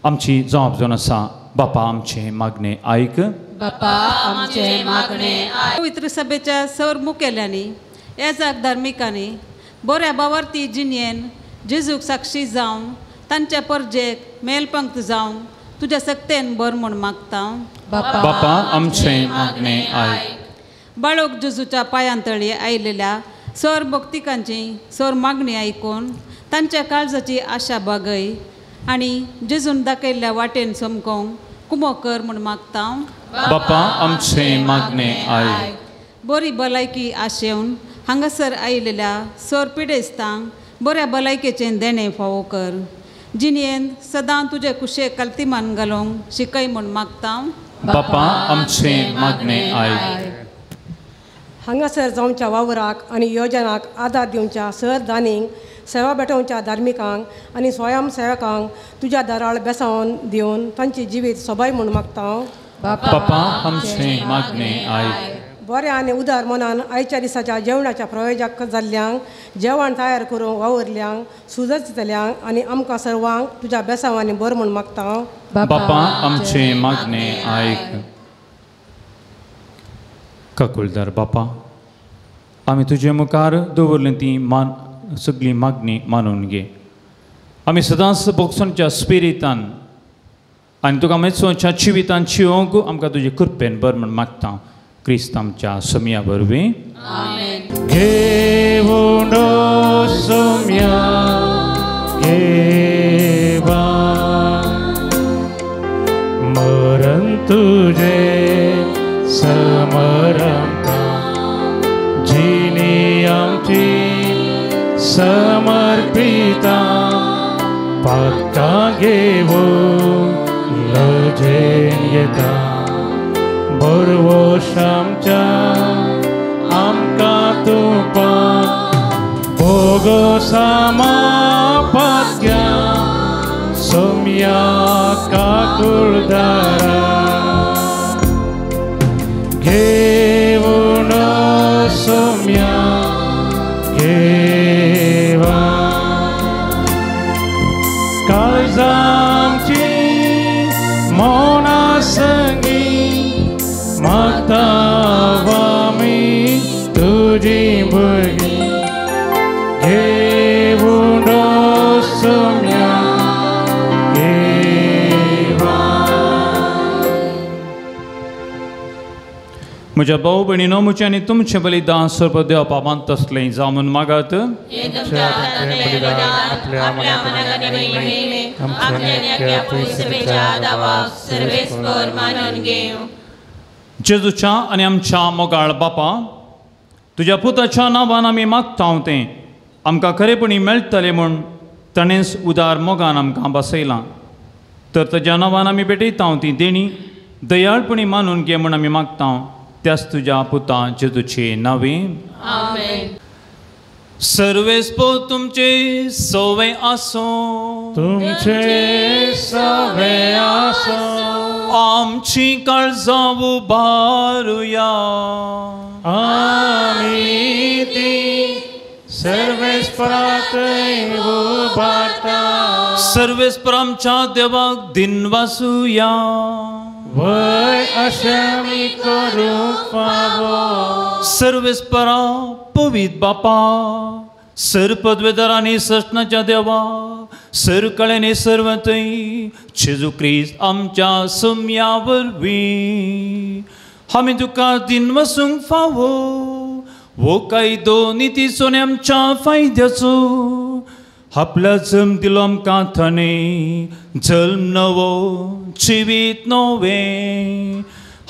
आमची जबाब जावन आसा बापा आमचे मागणे आयक बापा आमचे मागणे पवित्र सभेच्या सौर मुखेल्यांनी येजाक धार्मिकांनी बऱ्या बावर्ती जिणेन जेजूक साक्षी जावन तांच्या परजेक मेलपंक्त जावन तुज्या सक्तेन बर म्हूण मागता बापा आमचे मागणे आयक बाळोक जेजूच्या पांयांतळी आयिल्ल्या सौर भक्तिकांची सौर मागणी आयकून तांच्या काळजाची आशा बागय आनी जेजून दाखयल्ल्या वाटेन समकोवंक कुमो कर म्हूण मागता बापा आमचे मागणे आयक बरी भलायकी आशेवन हांगासर आयिल्ल्या सौर पिडेस्तांक बऱ्या भलायकेचें देणें फावो कर जिणेन सदां तुजे कुशेक कल्तिमान घालूंक शिकय म्हूण मागता बापा आमचे मागणे आयक हांगासर जावच्या वावराक आनी योजनाक आदार दिवच्या सहदानींक सेवा भेटोवच्या धार्मिकांक आनी स्वयंसेवकांक तुज्या दाराळ बेसावन दिवन तांची जिवीत सोबाय म्हूण मागता बापा आमचे मागणे आयक बऱ्या आनी उदार मनान आयच्या दिसाच्या जेवणाच्या प्रयोजक जाल्ल्यांक जेवण तयार करूंक वावरल्यांक सुजातल्यांक आनी आमकां सर्वांक तुज्या बेसावांनी बर म्हूण मागता बापा आमचे मागणे आयक काकुळदार बापा आमी तुजे मुखार दवरली ती सगळी मागणी मानून घे आमी सदांच बोगसोनाच्या स्पिरितान आनी तुका मेचोवच्या जिवितान जिवोवंक आमकां तुजे कृपेन बर म्हूण मागता क्रिस्त आमच्या सोम्या वरवीं घेवून सोम्या घेवा मरण तुजे समरंका जिणी आमची समर्पिता पक्का घेवून लजेन येता बरवोश आमच्या आमकां तुपा भोगो समापत्या सोम्या काकुळदारा घेवून सोम्या घेवा काळजांची मोना संगी मागता आमी तुजी भुरगीं घेवून सोम्या घेवा म्हज्या भाऊ भयणीनो म्हजें आनी तुमचें बलिदान सर्व देवा पावान तसलें जावन मागात जेजूच्या आनी आमच्या मोगाळ बापा तुज्या पुताच्या नांवान आमी मागता तें आमकां खरेपणी मेळटलें म्हूण ताणेंच उदार मोगान आमकां बसयलां तर ताज्या नांवान आमी भेटयता ती देणी दयाळपणी मानून घे म्हण आमी मागता त्याच तुज्या पुता जेजूचे नावे आमेन. सर्वेस्पो तुमचे सवय आसो तुमचे सवे आसो आमची काळजां उबारुया आमी ती सर्वेस्परात उबारता सर्वेस्पर आमच्या देवाक दिन वासुया वय अशें आमी करूंक फावो सर्वेस्परा पवित बापा सर पदवेदारांनी सशनाच्या देवा सर कळेने सर्वतय जेजू क्रिस्त आमच्या सम्या वरवीं आमी तुका दिन वसूंक फावो वो कायदो निती सोने आमच्या फायद्याचो आपल्या जल्म दिलो आमकां ताणें जल्म नवो जिवीत नवें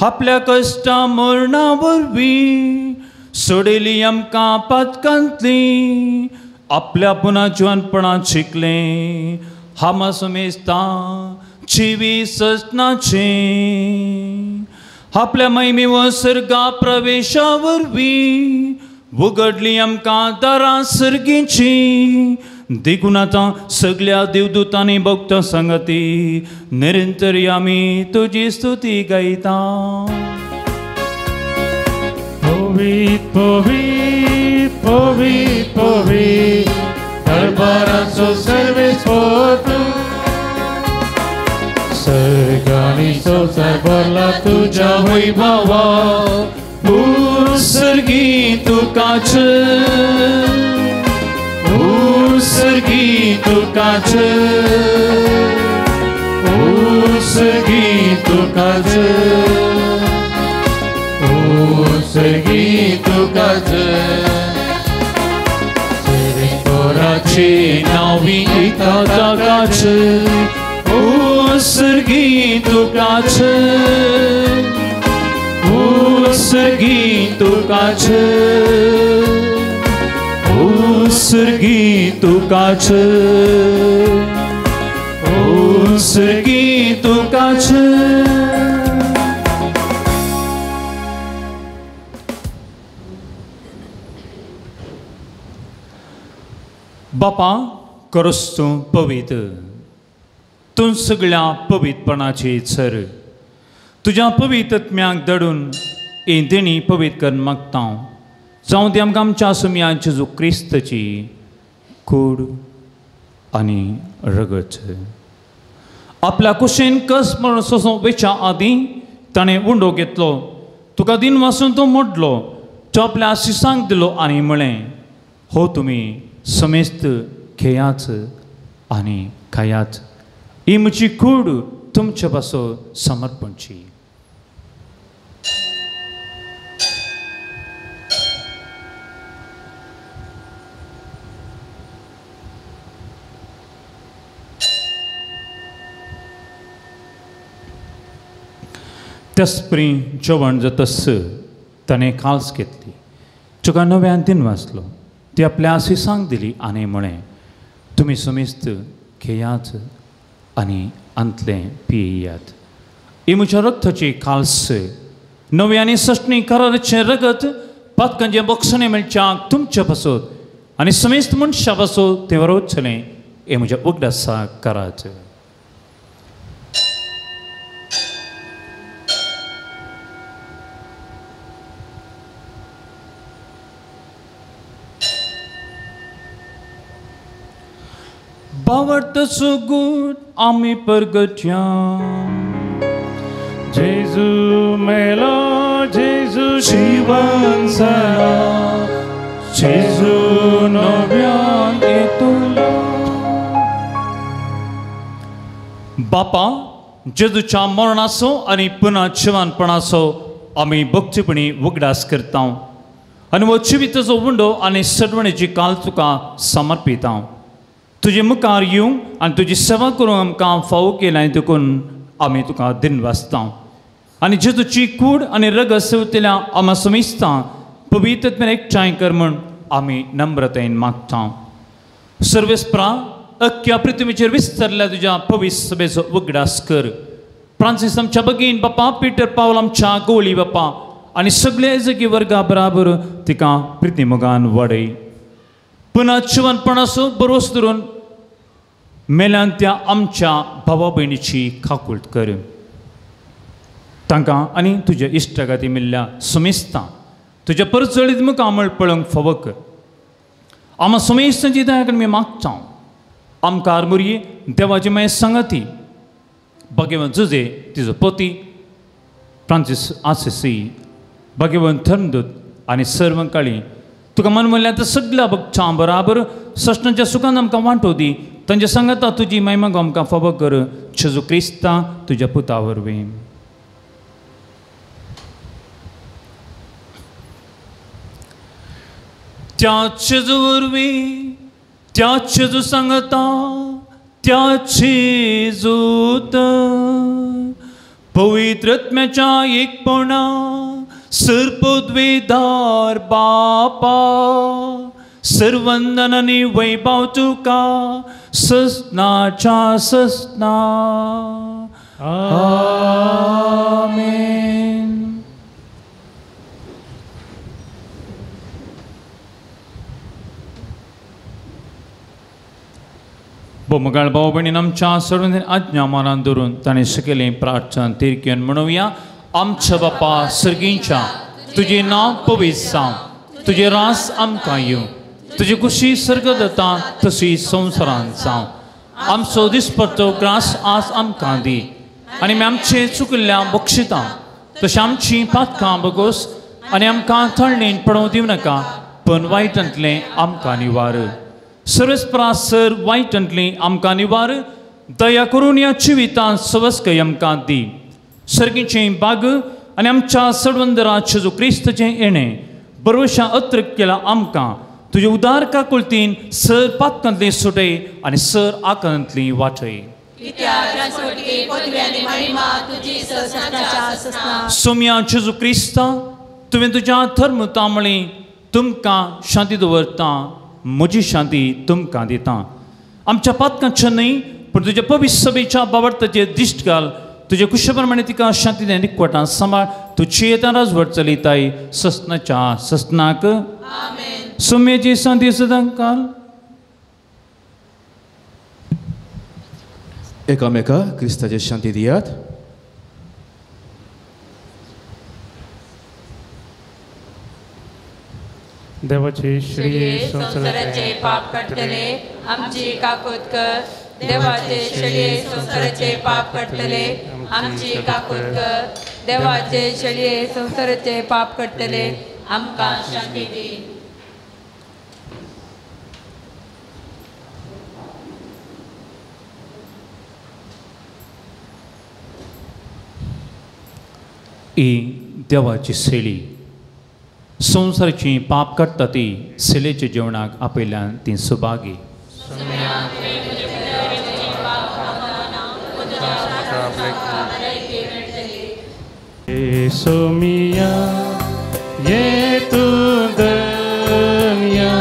आपल्या कश्टा मरणा वरवीं सोडिली आमकां पातकांतली आपल्या पुना जिवनपणांत शिकलें हामा समेस्ता जिवी सजनाचें आपल्या मैमी व सर्गा प्रवेशा वरवीं उगडली आमकां दारां सर्गीची देखून आतां सगळ्या देवदूतांनी भक्त संगती निरंतरी आमी तुजी स्तुती गायता. पवित पवित पवित पवित दरबाराचो सर्वेस्पो तूं सर्गांनी संवसार भरला तुज्या वैभवा सर्गी तुकाच सर्गी तुकाच सर्गी तुकाच सर्गी तुकाच सर्वेस्पराची नावी एका जागाच सर्गी तुकाच सर्गी तुकाच सर्गी तुकाच सर्गी तुकाच. बापा करोस तूं पवित्र तूं सगळ्या पवित्रपणाची सर तुज्या पवित्रत्म्याक दडून हे देणी पवित्र कर मागता जावं ती आमकां आमच्या सुम्या जेजू क्रिस्ताची कूड आनी रगत आपल्या कुशेन कस म्हणून सोंसो वेच्या आदीं ताणें उंडो घेतलो तुका दिन वासून तो मोडलो तो आपल्या आशिसांक दिलो आनी म्हळें हो तुमी समेस्त खेयाच आनी खायाच ही म्हजी कूड तुमचे पासो समर्पणची. तेस्परी जेवण जातस ताणें काल्स घेतली तुका नव्यान दिन वाचलो ती आपल्या आशिसांक दिली आनी म्हळें तुमी समेस्त खेयाच आनी अंतलें पियेयात ही म्हज्या रक्ताची काल्स नवे आनी सश्णी कराराचें रगत पातकांचें बक्षणें मेळच्याक तुमचे पासत आनी समेस्त मनशा पासत तें वरवचलें हे म्हज्या उगडासा करात. बावडतसो गूट आमी परगट्या जेजू मेलो जेजू जीवन जाला जेजू नव्यान येतलो. बापा जेजूच्या मरणाचो आनी पुना जिवनपणाचो आमी भक्तीपणी उगडास करता आनी हो जिविताचो उंडो आनी सडवणेची काल तुका समर्पिता. तुजे मुखार येवंक आनी तुजी सेवा करूंक आमकां फावो केला आनी देखून आमी तुका दिन वाचता आनी जेजूची कूड आनी रगत सेवतल्या आमी समेस्ता पवित्रत्वेन एकठांय कर म्हूण आमी नम्रतायेन मागता. सर्वेस्परा अख्ख्या पृथ्वीचेर विस्तारल्या तुज्या पवित्र सभेचो उगडास कर फ्रांसीस आमच्या भगीन बापा, पिटर पावल आमच्या गोळी बापा आनी सगळे जगी वर्गा बराबर तिका प्रिती मोगान वाडय. पुनः चिवनपणाचो बरोस धरून मेल्यान त्या आमच्या भावा भयणीची खाकुळट कर. तांकां आनी तुज्या इश्टागाती मिल्ल्या सुमेस्तां तुज्या परचळीत मुखामळ पळोवंक फावो कर. आमी सुमेस्तांची दया करून मागता. आमकां आरमुरी देवाची मागीर संगती भगवान जुजे तिजो पती फ्रांसीस आसिसी भगवान धर्मदूत आनी सर्वकाळी तुका मन म्हणल्यार तर सगळ्या भक्तां बराबर सश्टांच्या सुखान आमकां वांटो दी. तांच्या सांगाता तुजी महिमा आमकां फावो कर. जेजू क्रिस्ता तुज्या पुता वरवीं. त्या जेजू वरवीं त्या जेजू सांगता त्या जेजूत पवित्रत्म्याच्या एकपणा सर्पोद्वेदार बापा सर्वंदनांनी वैभव तुका ससनाच्या ससना. आमेन. बोमगाळ भाव भयणीन आमच्या सर्वांनी आज्ञा मानान धरून ताणें शिकयलें प्रार्थना तिरकेन म्हणुया. आमच्या बापा सर्गींच्या तुजें नांव पवित्र जावं. तुजें रास आमकां येवं. तुजी खुशी सर्ग जाता तशी संवसारांत जावं. आमचो दिसपट्टो ग्रास आज आमकां दी आनी आमचे चुकल्ल्या बक्षितां तशें आमची पातकां बगोस आनी आमकां थंडेन पडोवं दिवं नाका पण वायटांतलें आमकां निवार. सर्वस्परासर वायटांतली आमकां निवार. दया करून ह्या जिवितांत सवस्कय आमकां दी. सर्गीचें बाग आनी आमच्या सडवंदरा जेजू क्रिस्ताचें येणें बरोवशा अत्र केला आमकां तुजे उदार काकुळतीन सर पातकांतली सुटय आनी सर आकांतली वाटय. सोम्या जेजू क्रिस्ता तुवें तुज्या धर्म तांबळी तुमकां शांती दवरता. म्हजी शांती तुमकां दिता. आमच्या पातकांच्या न्हय पूण तुज्या पवित्र सभेच्या बाबर्ताचेर दिश्ट घाल. तुजे कुशप्रमाणे तिका शांती देन एकवटां सांबाळ. तूं चेतां राजवट चलयताय ससनाच्या ससनाक. सोम्याची शांती सदां काल. एकामेका क्रिस्ताची शांती दियात. देवाचे श्री संसाराचे पाप काढतले आमची काकूत कर. देवाचे शेळये संसाराचे पाप काढतले आमची काकूत कर. देवाचे शेळये संसाराचे पाप काढतले आमकां शांती दी. ही देवाची सेळी संसाराची पाप काडटा ती सेलेच्या जेवणाक आपयल्यान ती सुभागी. सोमिया ये तू दुनिया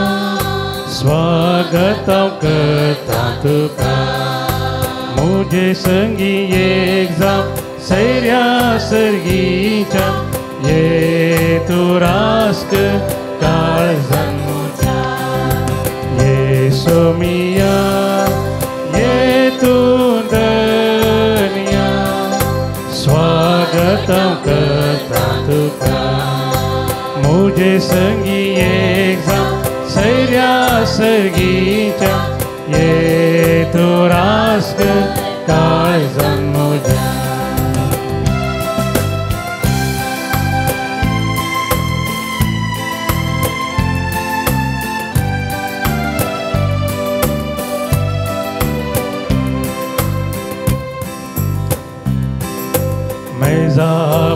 स्वागत करता तुका. मुझे संगी एक जाव सैर्या सर्गीच्या ये तू रास्क काळजान मोठा. ये सोमिया ये तू दुनिया स्वागतम करता तुका. मुझे संगी एक जाव सैर्या सर्गीच्या ये तू रास्क काळजान मोठा.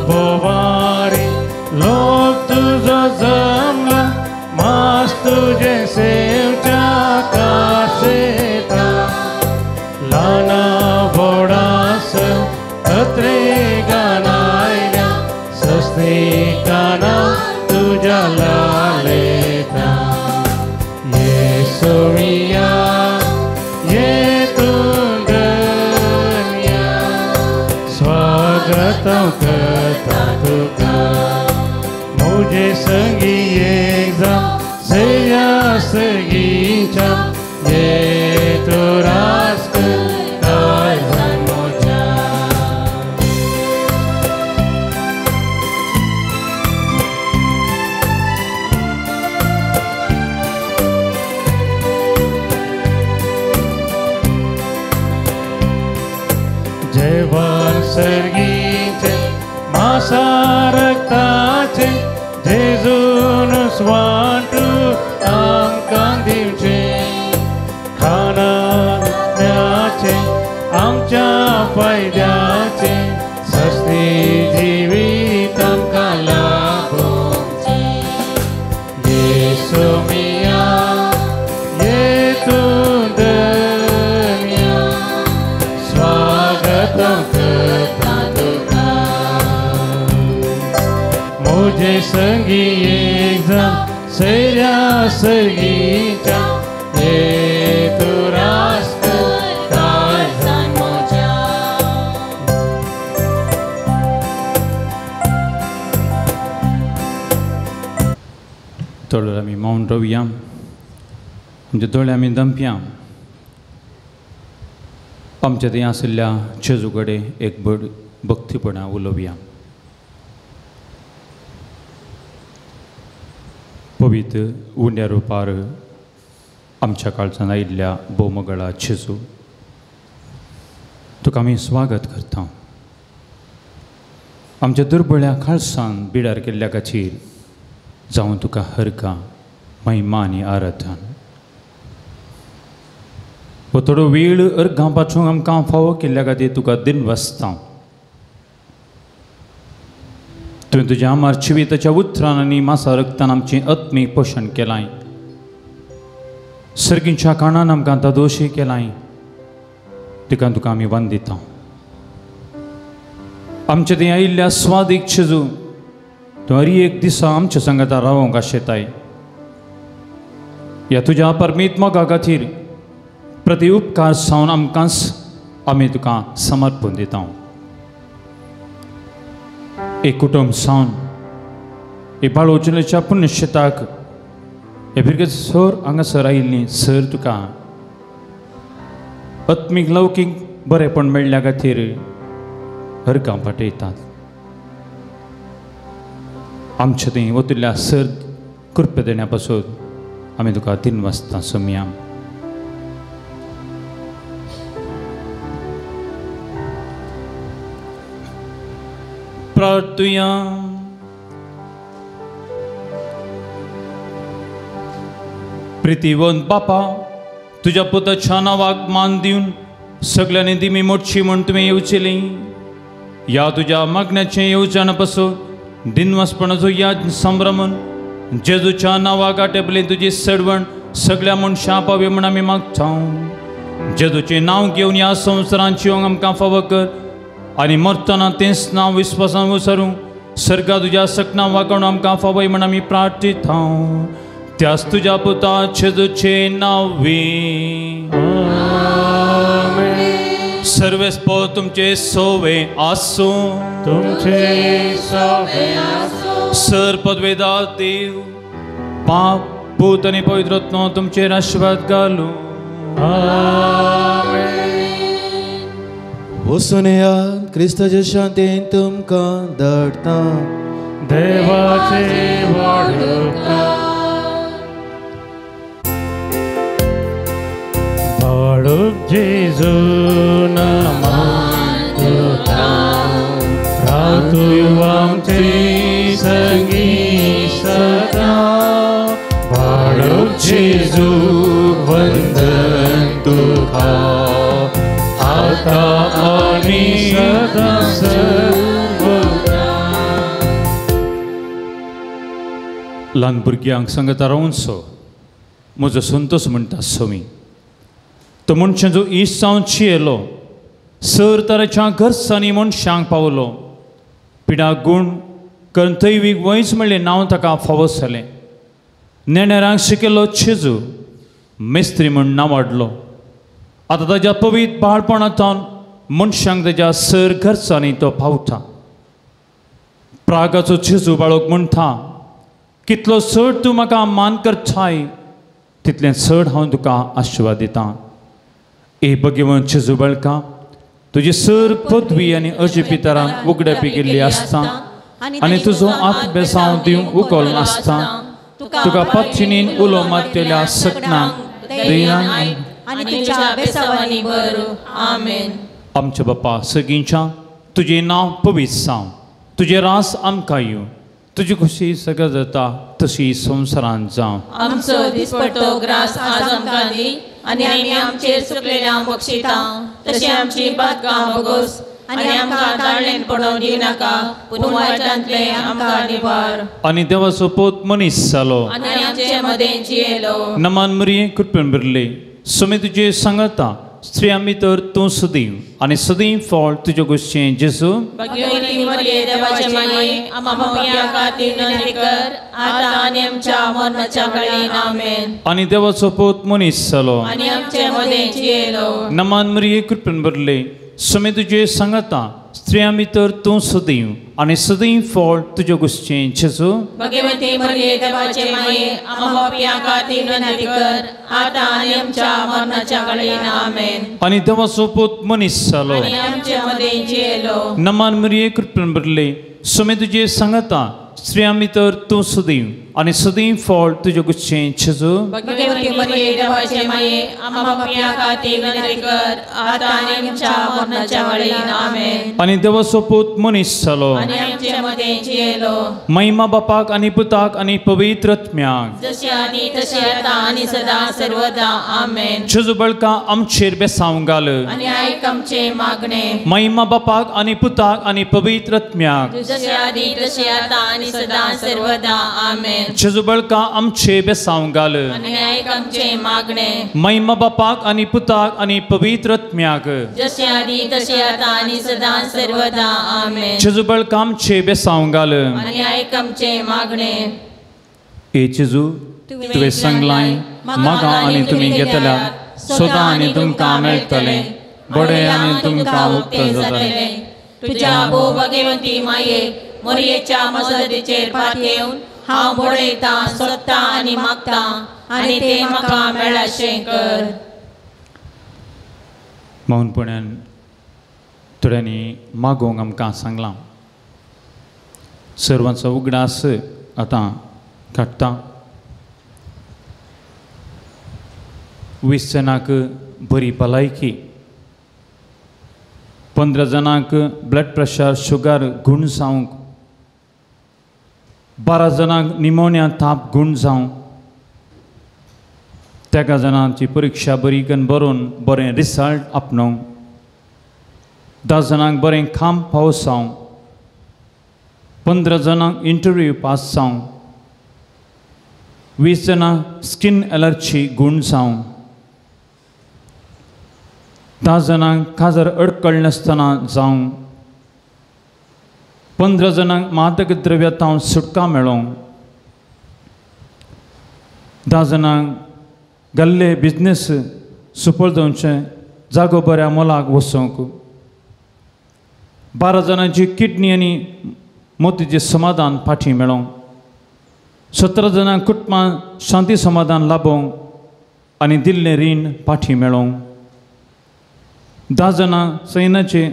बोवारी लोक तुझो जमला मास तुझे सेवच्या काशेता. लाना बोडास अत्रे गानायल्या सस्ती काना तुझ्या लालेता. ये सोमिया ये तू दुनिया स्वा स्वागतम करता तुका मुझे संगी एकदम सैया सगीच्या ये तो रास्त काय जन्मोच्या जयवान सर्गीचे मासा रक्ताचे जेजून स्वांटू आमकां दिवचे खाणाचे आमच्या फायद्याचे सस्ती जिवीत आमकां लाभोवचे येसू मिया येतून धन्या स्वागतम करता तुका मुझे संगी एकदम सैया सर्गीच्या ये तू रास्त काय जन्मोच्या थोडं आमी मौन रावया आमच्या दोळे आमी दंपया आमच्या थंय आशिल्ल्या जेजू कडेन एक भक्तीपणां उलोवया पवित्र उंड्या रुपार आमच्या काळजान आयिल्ल्या भोवमगळा जेजू तुका आमी स्वागत करता आमच्या दुर्बळ्या काळजान बिडार केल्ल्या खातीर जावं तुका हरका महिमा आनी आराधन वो थोडो वेळ अर्गां पासून आमकां फावो केल्ल्या खातीर तुका दिनवसता तुवें तुज्या आमार जिविताच्या उतरान आनी मासा रक्तान आमचें आत्मीक पोशण केलां सर्गीच्या काळान आमकां दोशी केलां तिका तुका आमी वंदिता आमचे थंय आयिल्ल्या स्वादीक जेजू तूं हर एक दिसा आमच्या संगता रावंक आशेताय ह्या तुज्या परमीत मोगा खातीर प्रति उपकार सावन आमकांच आमी तुका समर्पण दिता एक कुटुंब सावन हे बाळोचनेच्या पुण्यशेताक हे भुरगे सर हांगासर आयिल्लीं सर तुका आत्मीक लौकीक बरेपण मेळ्ळ्या खातीर हरकां पाठयतात आमचे थंय वतुल्ल्या सर कृपे देण्या पासून आमी तुका दिनवसता सोमया प्रार्थुया प्रितीवंत बापा तुज्या पुताच्या नांवाक मान दिवन सगळ्यांनी दिमी मोडची म्हूण तुवें येवचेली या तुज्या मागण्याचें येवच्यान पासून दिनवसपणाचो याद संभ्रमन जेजूच्या नांवा गाठेबली तुजी सडवण सगळ्या मनशां पावे म्हूण आमी मागता जेजूचें नांव घेवन ह्या संवसारांत जिवंक आमकां फावो कर आनी मरतना तेंच नांव विस्वासान विसरूं सर्गा तुज्या सकना वागोवन आमकां फावय म्हूण आमी प्रार्थीता त्याच तुज्या पुता जेजूचें नांवी सर्वेस्पो तुमचे सोवे आसूं तुमचे सोवे आसूं सर पदवेदार देव बाप पूत आनी पवित्र आत्मो तुमचेर आशिर्वाद घालूं वचून या क्रिस्ताच्या शांतेन तुमकां धाडटा देवाचे व्हड उपकार बाळूक जेजू नामान तुका राव तूं आमचे संगी सदा बाळूक जेजू वंदन तुका आता आनी सदा ल्हान भुरग्यांक सांगता रावूनसो म्हजो संतोश म्हणटा सोमी तो मनशां जो इश्ट जावन येयलो सर तरेच्या घरसांनी मनशांक पावलो पिडा गूण करून थैवीक वयच म्हणलें नांव ताका फावो जालें नेण्यारांक शिकिल्लो जेजू मेस्त्री म्हूण नांव वाडलो आतां ताच्या पवित्र बाळपणांतल्यान मनशांक ताच्या सर घरसांनी तो पावता प्रागाचो जेजू बाळोक म्हणटा कितलो चड तूं म्हाका मान करताय तितलें चड हांव तुका आशिर्वाद दितां. ए भगवंत जेजू बाळका, तुजी सर पदवी आनी अजिपितरांक उगड्यापी गेल्ली आसता आनी तुजो आत बेसांव दिवंक उखल नासता. तुका पत्नीन उलो मारतेल्या सपनांक दैरान आनी तुज्या बेसावांनी भर. आमेन. आमचे बाप्पा सगळींच्या तुजें नांव पवित्र जावं, तुजें रास आमकां येवं, तुजी खुशी सगळं जाता तशी संवसारांत जावं. आमचो दिसपट्टो ग्रास आज आमकां दी आनी आमी आमचेर चुकलेल्यांक बक्षिता तशी आमची बातकां बगोस आनी आमकां दाळेन पडोवन दिव नाका पूण वायटांतले आमकां निवार. आनी देवाचो पोत मनीस जालो आनी आमचे मदें जियेलो. नमान मरिये कृपेन भरले सुमे तुजे सांगता स्त्रियां भितर तूं सदैव आनी सदैव फळ तुजे गोश्चें जेजू. भगवती मरिये देवाचे माये आमच्या पापया खातीर विनंती कर आतां आनी आमच्या मरणाच्या वेळेर. आमेन. आनी देवाचो पोत मनीस जालो आनी आमचे मदें जियेलो. नमान मरिये कृपेन भरले सुमे तुजे सांगता स्त्रियां भितर तूं सदैव आनी सदैव फळ तुजे गोश्चें जेजू. भगवती मरिये देवाचे माये आमच्या पापया खातीर विनंती कर आतां आनी आमच्या मरणाच्या वेळेर. आमेन. आनी देवाचो पोत मनीस जालो आनी आमचे मदें जियेलो. नमान मरिये कृपेन भरले सुमे तुजे सांगता स्त्रियां भितर तूं सदैव आनी सदैव फळ तुजे गोश्चें जेजू. भगवती मरिये देवाचे माये आमच्या पापया खातीर विनंती कर आतां आनी आमच्या मरणाच्या वेळेर. आमेन. आनी देवाचो पोत मनीस जालो आनी आमचे मदें जियेलो. महिमा बापाक आनी पुताक आनी पवित्र आत्म्याक जशें आदी तशें आतां आनी सदां सर्वदा. आमेन. जेजू बाळका आमचेर बेसांव घाल. आनी आयक आमचे मागणे. महिमा बापाक आनी पुताक आनी पवित्र आत्म्याक जशें आदी तशें आतां आनी सदां सर्वदा. आमेन. जेजू बाळका आमचे बेसांव घाल. आनी आयक आमचे मागणे. महिमा बापाक आनी पुताक आनी पवित्र आत्म्याक जशें आदी तशें आतां आनी सदां सर्वदा. आमेन. जेजू बाळका आमचे बेसांव घाल. आनी आयक आमचे मागणे. ए जेजू तुवें सांगलाय म्हाका आनी तुमी घेतल्यार सदां आनी तुमकां मेळटलें बडें आनी तुमकां उक्तें जातलें. तुज्या भोव भगवंती माये मरयेच्या मजतीचेर पातयेवन हांव बडयतां सोदतां आनी मागतां आनी तें म्हाका मेळाशें कर. मौनपणान थोड्यांनी मागोवंक आमकां सांगलां. सर्वांचो उगडास आतां काडटा. 20 जाणांक बरी भलायकी, 15 जाणांक ब्लड प्रेशर शुगर गूण जावंक, 12 जाणांक निमोनिया ताप गूण जावं, 13 जाणांची परिक्षा बरी करून बरोवन बरें रिजल्ट आपणावंक, 10 जाणांक बरें काम पावस जावं, 15 जाणांक इंटरव्यू पास जावं, 20 जाणांक स्किन एलर्जी गूण जावं, 10 जाणांक काजार अडकळ नासतना जावं, 15 जाणांक मादक द्रव्यातां सुटका मेळोवंक, 10 जाणांक गल्ले बिजनेस सुपल जावचें जागो बऱ्या मोलाक वचोंक, 12 जाणांची किडनी आनी मोतीचें समाधान फाटीं मेळोवंक, 17 जाणांक कुटुंबान शांती समाधान लाभोवंक आनी दिल्लें रीण फाटीं मेळोवंक, 10 जाणांक सैनाचे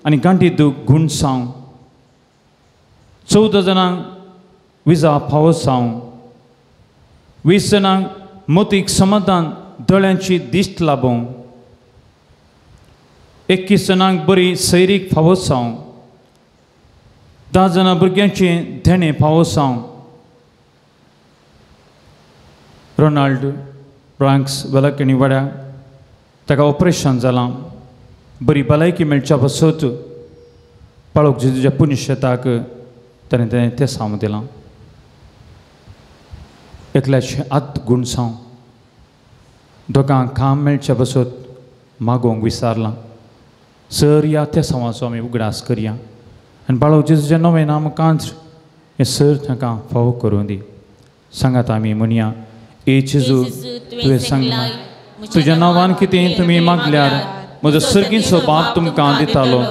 आनी गांठी दूख गूण जावं, 14 जाणांक विजा फावोस जावं, 20 जाणांक मोतीक समाधान दोळ्यांची दिश्ट लाभोवंक, 21 जाणांक बरी सैरीक फावोस जावं, 10 जाणां भुरग्यांचें धेणे फावोस जावं. रोनाल्ड ब्रांक्स वलाकणी वाड्याक ताका ऑपरेशन जालां. बरी भलायकी मेळच्या पासत पाळोक जेजूच्या पुण्यशेताक ताणें तें सांग दिलां. एकल्याचें आत गूण जावं, दोगांक काम मेळच्या पासत मागोवंक विचारलां. सर या त्या सांवाचो आमी उगडास करया आनी बाळोक जेजूचें नवें नाम कांच हें सर ताका फावो करूं दी. सांगात आमी म्हणया, ए जेजू तुवें सांगलां तुज्या नांवान कितें तुमी मागल्यार म्हजो सर्गीचो बाप तुमकां दितालो.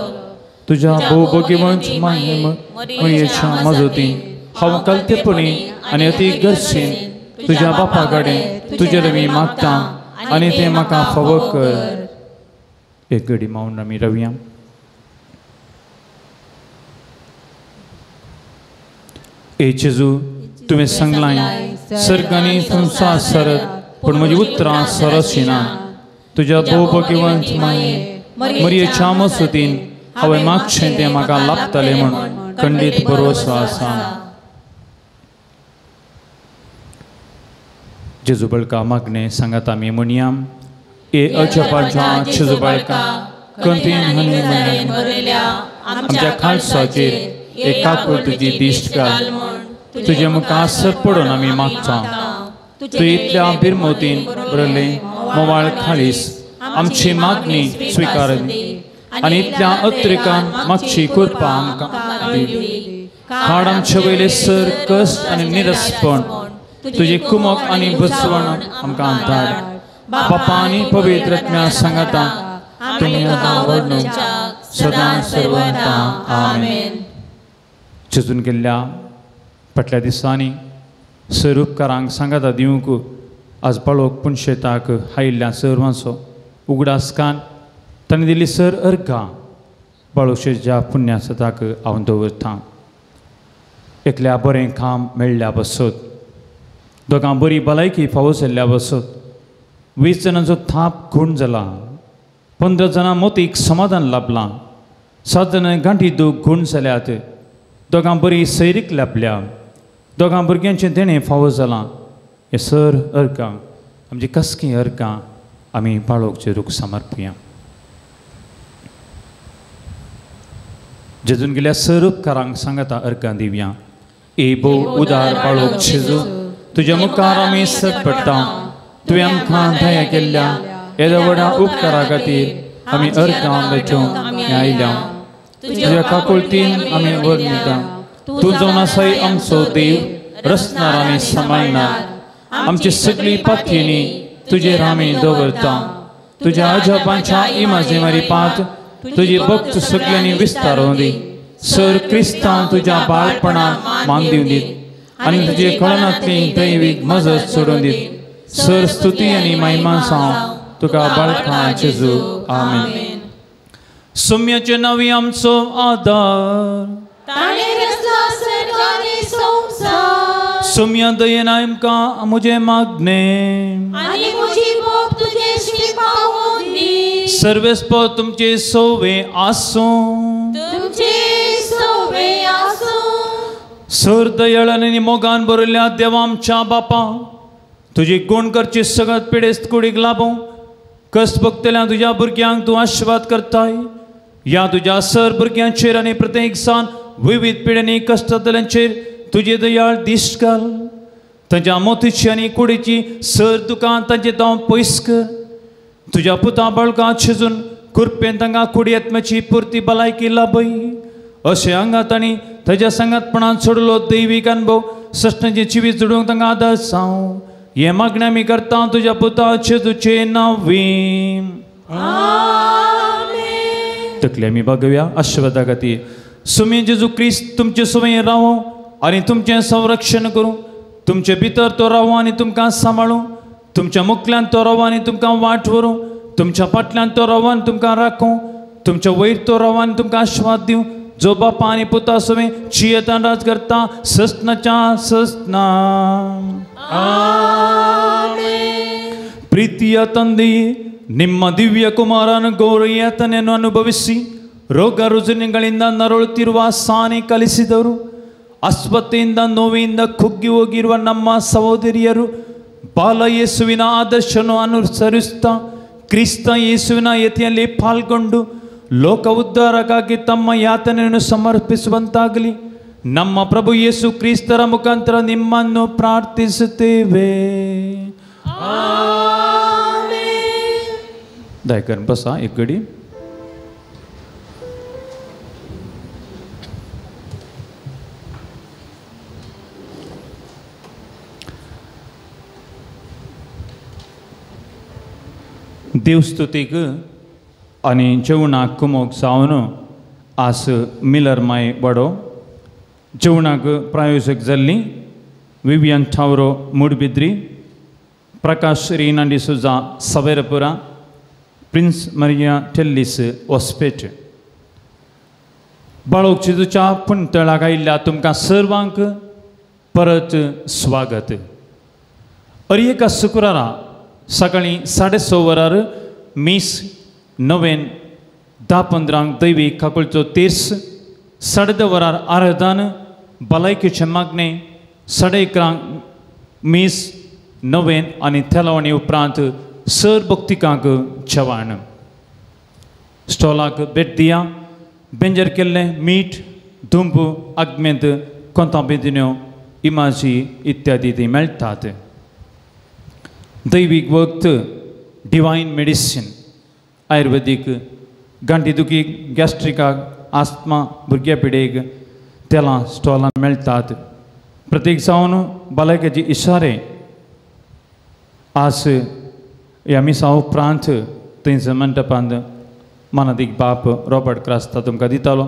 तुझ्या भोवभोगीवंत मयेच्या मजतीन हांव कलतेपणी आनी अति गरजेन तुज्या बापा कडेन तुजेर मी मागता आनी तें म्हाका फावो कर. एक घडी मावन आमी रावया. ए जेजू, तुवें सांगलां सर्ग आनी संवसार सरत पूण म्हजी उतरां सरसिना. तुज्या भोवभोगीवंत मरयेच्या मजतीन हांवें मागचें तें म्हाका लाभतलें म्हूण खंडीत भरवसो आसा. जेजू बळका मागणें सांगात आमी म्हणया. ए अजपाच्या जेजू बळका कंतीन हनी आमच्या खालसाचेर एकाकूळ तुजी दिश्ट घाल. तुजे मुखार सर पडून आमी मागता. तूं इतल्या बिरमोतीन बरयले मोवाळ खालीस आमची मागणी स्विकार आनी इतल्या अत्रिकान मागची कृपा आमकां दी. हाड आमचे वयले सर कश्ट आनी निरसपण तुजी कुमक आनी बसवण आमकां धाड. बापा आनी पवित्र आत्म्या सांगाता तुमी सदां सर्वंता. आमेन. जेजून गेल्ल्या फाटल्या दिसांनी सर उपकारांक सांगाता दिवंक आज पळोवक पुणशेताक आयिल्ल्या सर्वांचो उगडास कान ताणें दिल्ली सर अर्घां बाळोशेच्या पुण्यासताक हांव दवरतां. एकल्या बरें काम मेळ्ळ्या बसत, दोगां बरी भलायकी फावो जाल्ल्या बसत, 20 जाणांचो थाप खूण जाला, 15 जाणां मोतीक समाधान लाभलां, 7 जाणां गांठी दूख खूण जाल्यात, दोगां बरी सैरीक लाभल्या, दोगां भुरग्यांचें देणें फावो जालां. हे सर अर्घां आमची कसकी अर्घां आमी बाळोकचे रूख समर्पया. जेजून गेल्या सर उपकारांक सांगाता अर्घां दिवया. ए भो उदार बाळोक जेजू, तुज्या मुखार आमी सत पडटा. तुवें आमकां दया केल्ल्या येद्या व्हडा उपकारा खातीर आमी अर्घां वेचूंक आयल्या. तुज्या काकुळतीन आमी वर्णिता. तूं जावन आसाय आमचो देव, रचणार आनी सांबाळणार. आमची सगळी पाथयनी तुजेर आमी दवरता. तुज्या अजपांच्या इमाजिनारी पात तुजी भक्त सगळ्यांनी विस्तारूं दी. सर क्रिस्तांव तुज्या बाळपणाक मान दिवं दीत आनी तुजे कळनांतली दैवीक मजत सोडून दीत. सर स्तुती आनी महिमा सांग तुका बाळका जेजू. आमेन. सौम्याचे नांवी आमचो आदार. सौम्या दयेन आमकां म्हजे मागणे सर्वेस्प तुमचे सोवे आसूं. सर दयाळान आनी मोगान बरयल्ल्या देवा आमच्या बापा, तुजी गुण करची सगळ्यात पिडेस्त कुडीक लाभूं कश्ट भोगतल्या तुज्या भुरग्यांक तूं आशिर्वाद करताय. या तुज्या सर भुरग्यांचेर आनी प्रत्येक सान विविध पिढ्यांनी कश्ट जातल्यांचेर तुजी दयाळ दिश्ट घाल. तांच्या मोतीची आनी कुडीची सर तुका तांचे दाव पयस कर. तुज्या पुता बाळकां शिजून कुरपेन तांकां कुडी आत्म्याची पुर्ती भलायकी लाभय. अशें हांगात आनी ताज्या सांगातपणान सोडलो दैवीक अनुभव सश्टांचे जिवीत जोडूंक तांकां आदार जावं. हे मागणें आमी करता तुज्या पुता जेजूचे नांवीं. तकले आमी बागुया आशिर्वादा खातीर. सुमी जेजू क्रिस्त तुमचे सुवें रावो आनी तुमचें संरक्षण करूं. तुमचे भितर तो रावो आनी तुमकां सांबाळूं. तुमच्या मुखल्यान तो रावो आनी तुमकां वाट व्हरूं. तुमच्या फाटल्यान तो रावो आनी तुमकां राखूं. तुमच्या वयर तो रावो आनी तुमकां आशिर्वाद दिवं. जो बापा आनी पुता सुवें चियेतान राज करता सस्नाच्या सस्ना. ಪ್ರೀತಿಯ ತಂದೆಯೇ, ನಿಮ್ಮ ದಿವ್ಯ ಕುಮಾರನ ಗೌರವತನೆಯನ್ನು ಅನುಭವಿಸಿ ರೋಗ ರುಜಿನಗಳಿಂದ ನರಳುತ್ತಿರುವ ಸಾನೆ ಕಲಿಸಿದವರು, ಅಸ್ವಸ್ಥತೆಯಿಂದ ನೋವಿನಿಂದ ಕುಗ್ಗಿ ಹೋಗಿರುವ ನಮ್ಮ ಸಹೋದರಿಯರು ಬಾಲ ಯೇಸುವಿನ ಆದರ್ಶವನ್ನು ಅನುಸರಿಸುತ್ತಾ ಕ್ರಿಸ್ತ ಯೇಸುವಿನ ಯತಿಯಲ್ಲಿ ಪಾಲ್ಗೊಂಡು ಲೋಕ ಉದ್ಧಾರಕ್ಕಾಗಿ ತಮ್ಮ ಯಾತನೆಯನ್ನು ಸಮರ್ಪಿಸುವಂತಾಗಲಿ. ನಮ್ಮ ಪ್ರಭು ಯೇಸು ಕ್ರಿಸ್ತರ ಮುಖಾಂತರ ನಿಮ್ಮನ್ನು ಪ್ರಾರ್ಥಿಸುತ್ತೇವೆ. दयाकरून बसा एक घडी. देवस्तुतीक आनी जेवणाक कुमोक जावन आज मिलर माय बडो जेवणाक प्रायोजक जाल्ली विवियन ठावरो मुडबिद्री, प्रकाश रीना डिसुजा सवेरपुरा, प्रिन्स मरिया टेल्लिस ओस्पेट. बाळोक जेजूच्या पुण्यतळाक आयिल्ल्या तुमकां सर्वांक परत स्वागत. एका शुक्रारा सकाळी 6:30 वरार मीस 9:10-15 दैवीक काकुळचो तेर्स, 10:30 वरार आराधन भलायकेचे मागणे, 11:30 मीस 9 आनी तेलावणी उपरांत सर भक्तिकांक जेवण. स्टॉलाक भेट दिया. बेंजर केल्लें मीठ, धुंप, आगमेंत, कोंताबिदिन्यो, इमाजी इत्यादी ती मेळटात. दैवीक वक्त डिवायन मेडिसीन, आयुर्वेदीक, गांठीदुखीक, गॅस्ट्रिकाक, आस्थमा, भुरग्या पिडेक तेलां स्टॉलान मेळटात. प्रत्येक जावन भलायकेचे इशारे आज ह्या मिसा उपरांत थंयसर मंडपांत मानादीक बाप रॉबर्ट क्रास्ता तुमकां दितालो.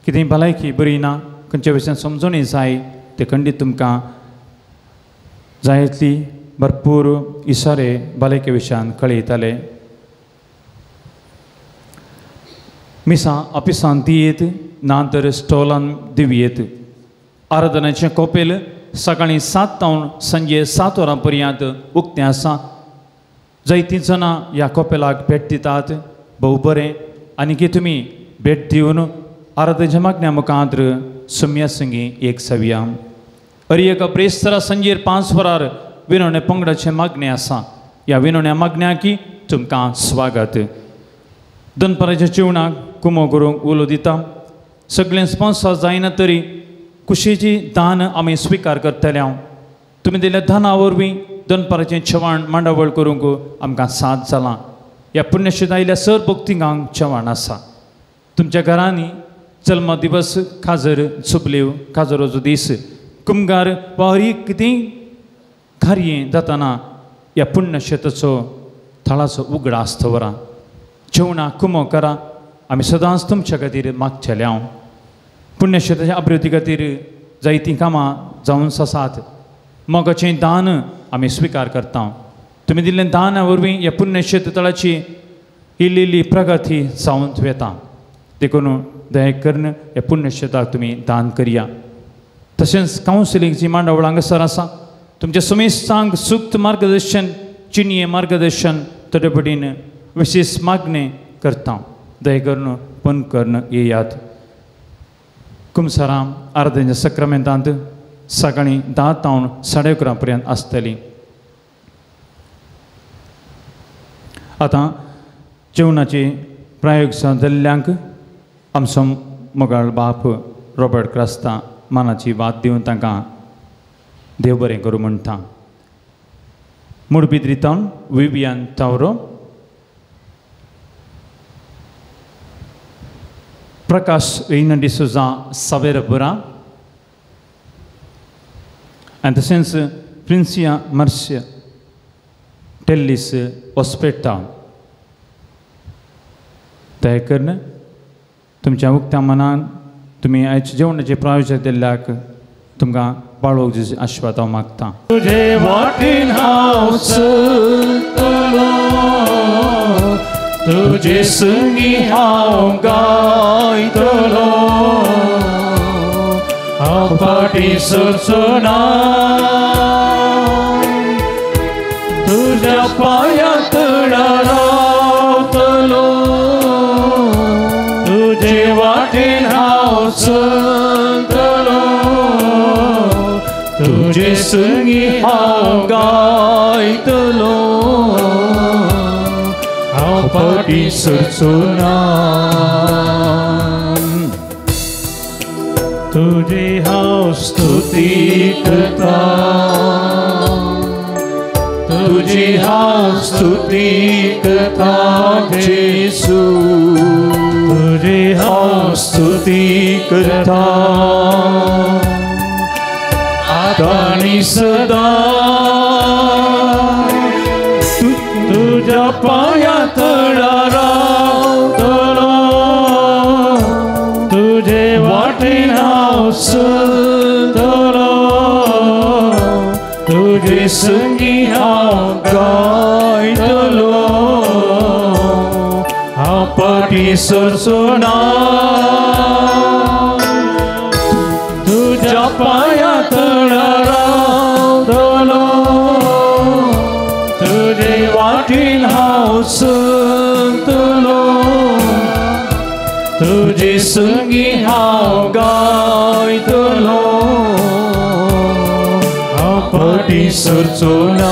कितें भलायकी बरी ना, खंयच्या विशयान समजूनी जाय ते खंडीत तुमकां जायतली भरपूर इशारे भलायके विशयान कळयताले. मिसा ऑफिसान दियेत ना तर स्टॉलान दिवयेत. आराधनाचें कोपेल सकाळी 7 तावन सांजे 7 वरां पर्यंत उक्तें आसा. जायतीं जाणां ह्या कोपेलाक भेट दितात. भोव बरें. आनी तुमी भेट दिवन आराधनाच्या मागण्या मुखांत्र सुम्या संगी एक सव्या. एका प्रेस्तरा सांजेर 5 वरार विनोवण्या पंगडाचे मागणे आसा. ह्या विनोवण्या मागण्याकी तुमकां स्वागत. दनपाराच्या जेवणाक कुमो करूंक उलो दिता. सगळें स्पॉन्सर जायना तरी कुशीची दान आमी स्विकार करतले. तुमी दिल्या दाना वरवीं दनपाराचें जेवण मांडावळ करूंक आमकां साथ जालां. ह्या पुण्यशीत आयिल्ल्या सर भक्तिकांक जेवण आसा. तुमच्या घरांनी जल्म दिवस, खाजर, चुपल्यो, खाजरोचो दीस, कुमगार वा हरी कितेंय कार्य जाताना ह्या पुण्यशेताचो थळाचो उगडा आसता वरां. जेवणाक कुमो करा. आमी सदांच तुमच्या खातीर मागचेले. हांव पुण्यशेताच्या अभिवृद्धी खातीर जायतीं कामां जावन आसात. मोगाचें दान आमी स्विकार करता. तुमी दिल्लें दाना वरवीं ह्या पुण्यशेत तळाची इल्ली प्रगती जावन येता. देखून दया करून ह्या पुण्यशेताक तुमी दान करया. तशेंच कावन्सिलींगची मांडावळ हांगासर आसा. तुमच्या समेस्तांक सूक्त मार्गदर्शन, चिन्ये मार्गदर्शन तोडे पटीन विशेष मागणे करता. दया करून पण करून येयात. कुमसारां आराधनेच्या सक्रामेंतांत सकाळी 10 तावन 11:30 पर्यंत आसतली. आतां जेवणाचे प्रायोग जाल्ल्यांक आमचो मोगाळ बाप रॉबर्ट क्रास्ता मानाची वाद दिवन तांकां देव बरें करूं म्हणटा. मुडबिद्रीतावन Vivian Tauro, Prakash Reena D'Souza Saverpura, and since Princia Marcia Tellis Ospeta. दया करून तुमच्या उक्त्या मनान तुमी आयज जेवणाचे प्रायोजक दिल्ल्याक तुमकां बाळोक जेजू आशिर्वाद हांव मागता. तुजे वाटेन हांव चलतलो, तुजे संगी हांव गायतलो, हांव फाटी सरचो ना, तुज्या पांया तळार रावतलो, तुजे वाटेन हांव चलतलो, तुजे संगी हांव गायतलो, हांव फाटी सरचो ना. तुझे हांव स्तुती करता, तुझी हांव स्तुती करता जेसू, तुझे हांव स्तुती करता आतां आनी सदां. तुझ्या पांया तळार रावतलो, तुजे संगी हांव गायतलो हांव पाटी सरसोना तुज्या पांया तळार रावतलो तुजे वाटेन हांव चलतलो तुजे संगी हांव गायतलो हांव पाटी सरचोना.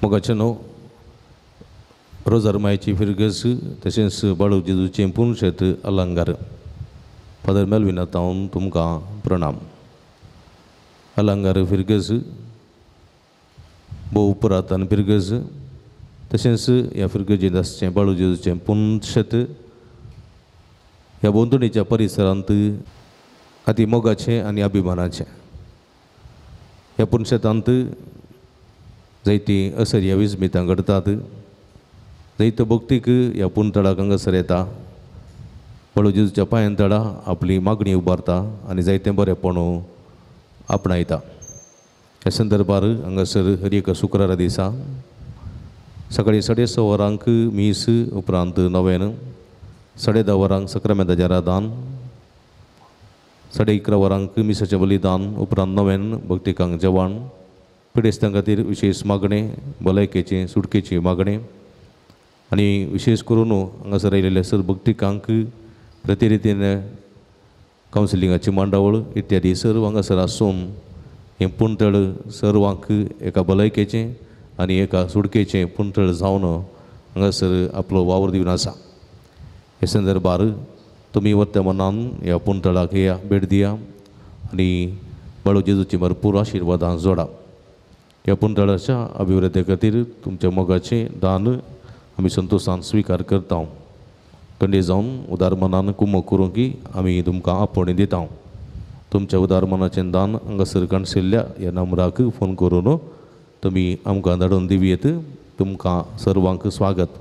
मोगाचें न्हू रोजार मायेची फिरगस तशेंच बाळू जेजूचें पुणशेत अलंकार फादर मेल्विना तावन तुमकां प्रणाम. अलंकार फिरगस भोव पुरातन फिरगस तशेंच ह्या फिरगेचें आसचें बाळू जेजूचें पुणशेत ह्या बोंदणीच्या परिसरांत अति मोगाचें आनी अभिमानाचें. ह्या पुणशेतांत जायतीं असर्या विस्मितां घडटात. जायत्यो भक्तीक ह्या पुणतळाक हांगासर येता बाळू जेजूच्या पांयांतळा आपली मागणी उबारता आनी जायतें बरेंपण आपणायता. ह्या संदर्भार हांगासर हर एक शुक्रारा दिसा सकाळीं 6:30 वरांक मीस उपरांत नवेन 10:30 वरांक सक्रामेंताचें आराधन 11:30 वरांक मिसाचें बलिदान उपरांत नवेन भक्तिकांक जेवण पिडेस्तां खातीर विशेश मागणें भलायकेचें सुटकेची मागणें आनी विशेश करून हांगासर आयिल्ल्या सर भक्तिकांक प्रतिरितीन कावन्सिलिंगाची मांडावळ इत्यादी सर्व हांगासर आसून हें पुणतळ सर्वांक एका भलायकेचें आनी एका सुटकेचें पुणतळ जावन हांगासर आपलो वावर दिवन आसा. हे संदर्भार तुमी वर्तमानान ह्या पुणतळाक येया भेट दिया आनी बाळू जेजूची भरपूर आशिर्वादां जोडा. ह्या पुणतळाच्या अभिवृद्धी खातीर तुमच्या मोगाचें दान आमी संतोशान स्विकार करता. कंडे जावन उदार मनान कुमक करूं की आमी तुमकां आपोवणें दिता. तुमच्या उदार मनाचें दान हांगासर कणसिल्ल्या ह्या नंबराक फोन करून तुमी आमकां धाडून दिवयेत. तुमकां सर्वांक स्वागत.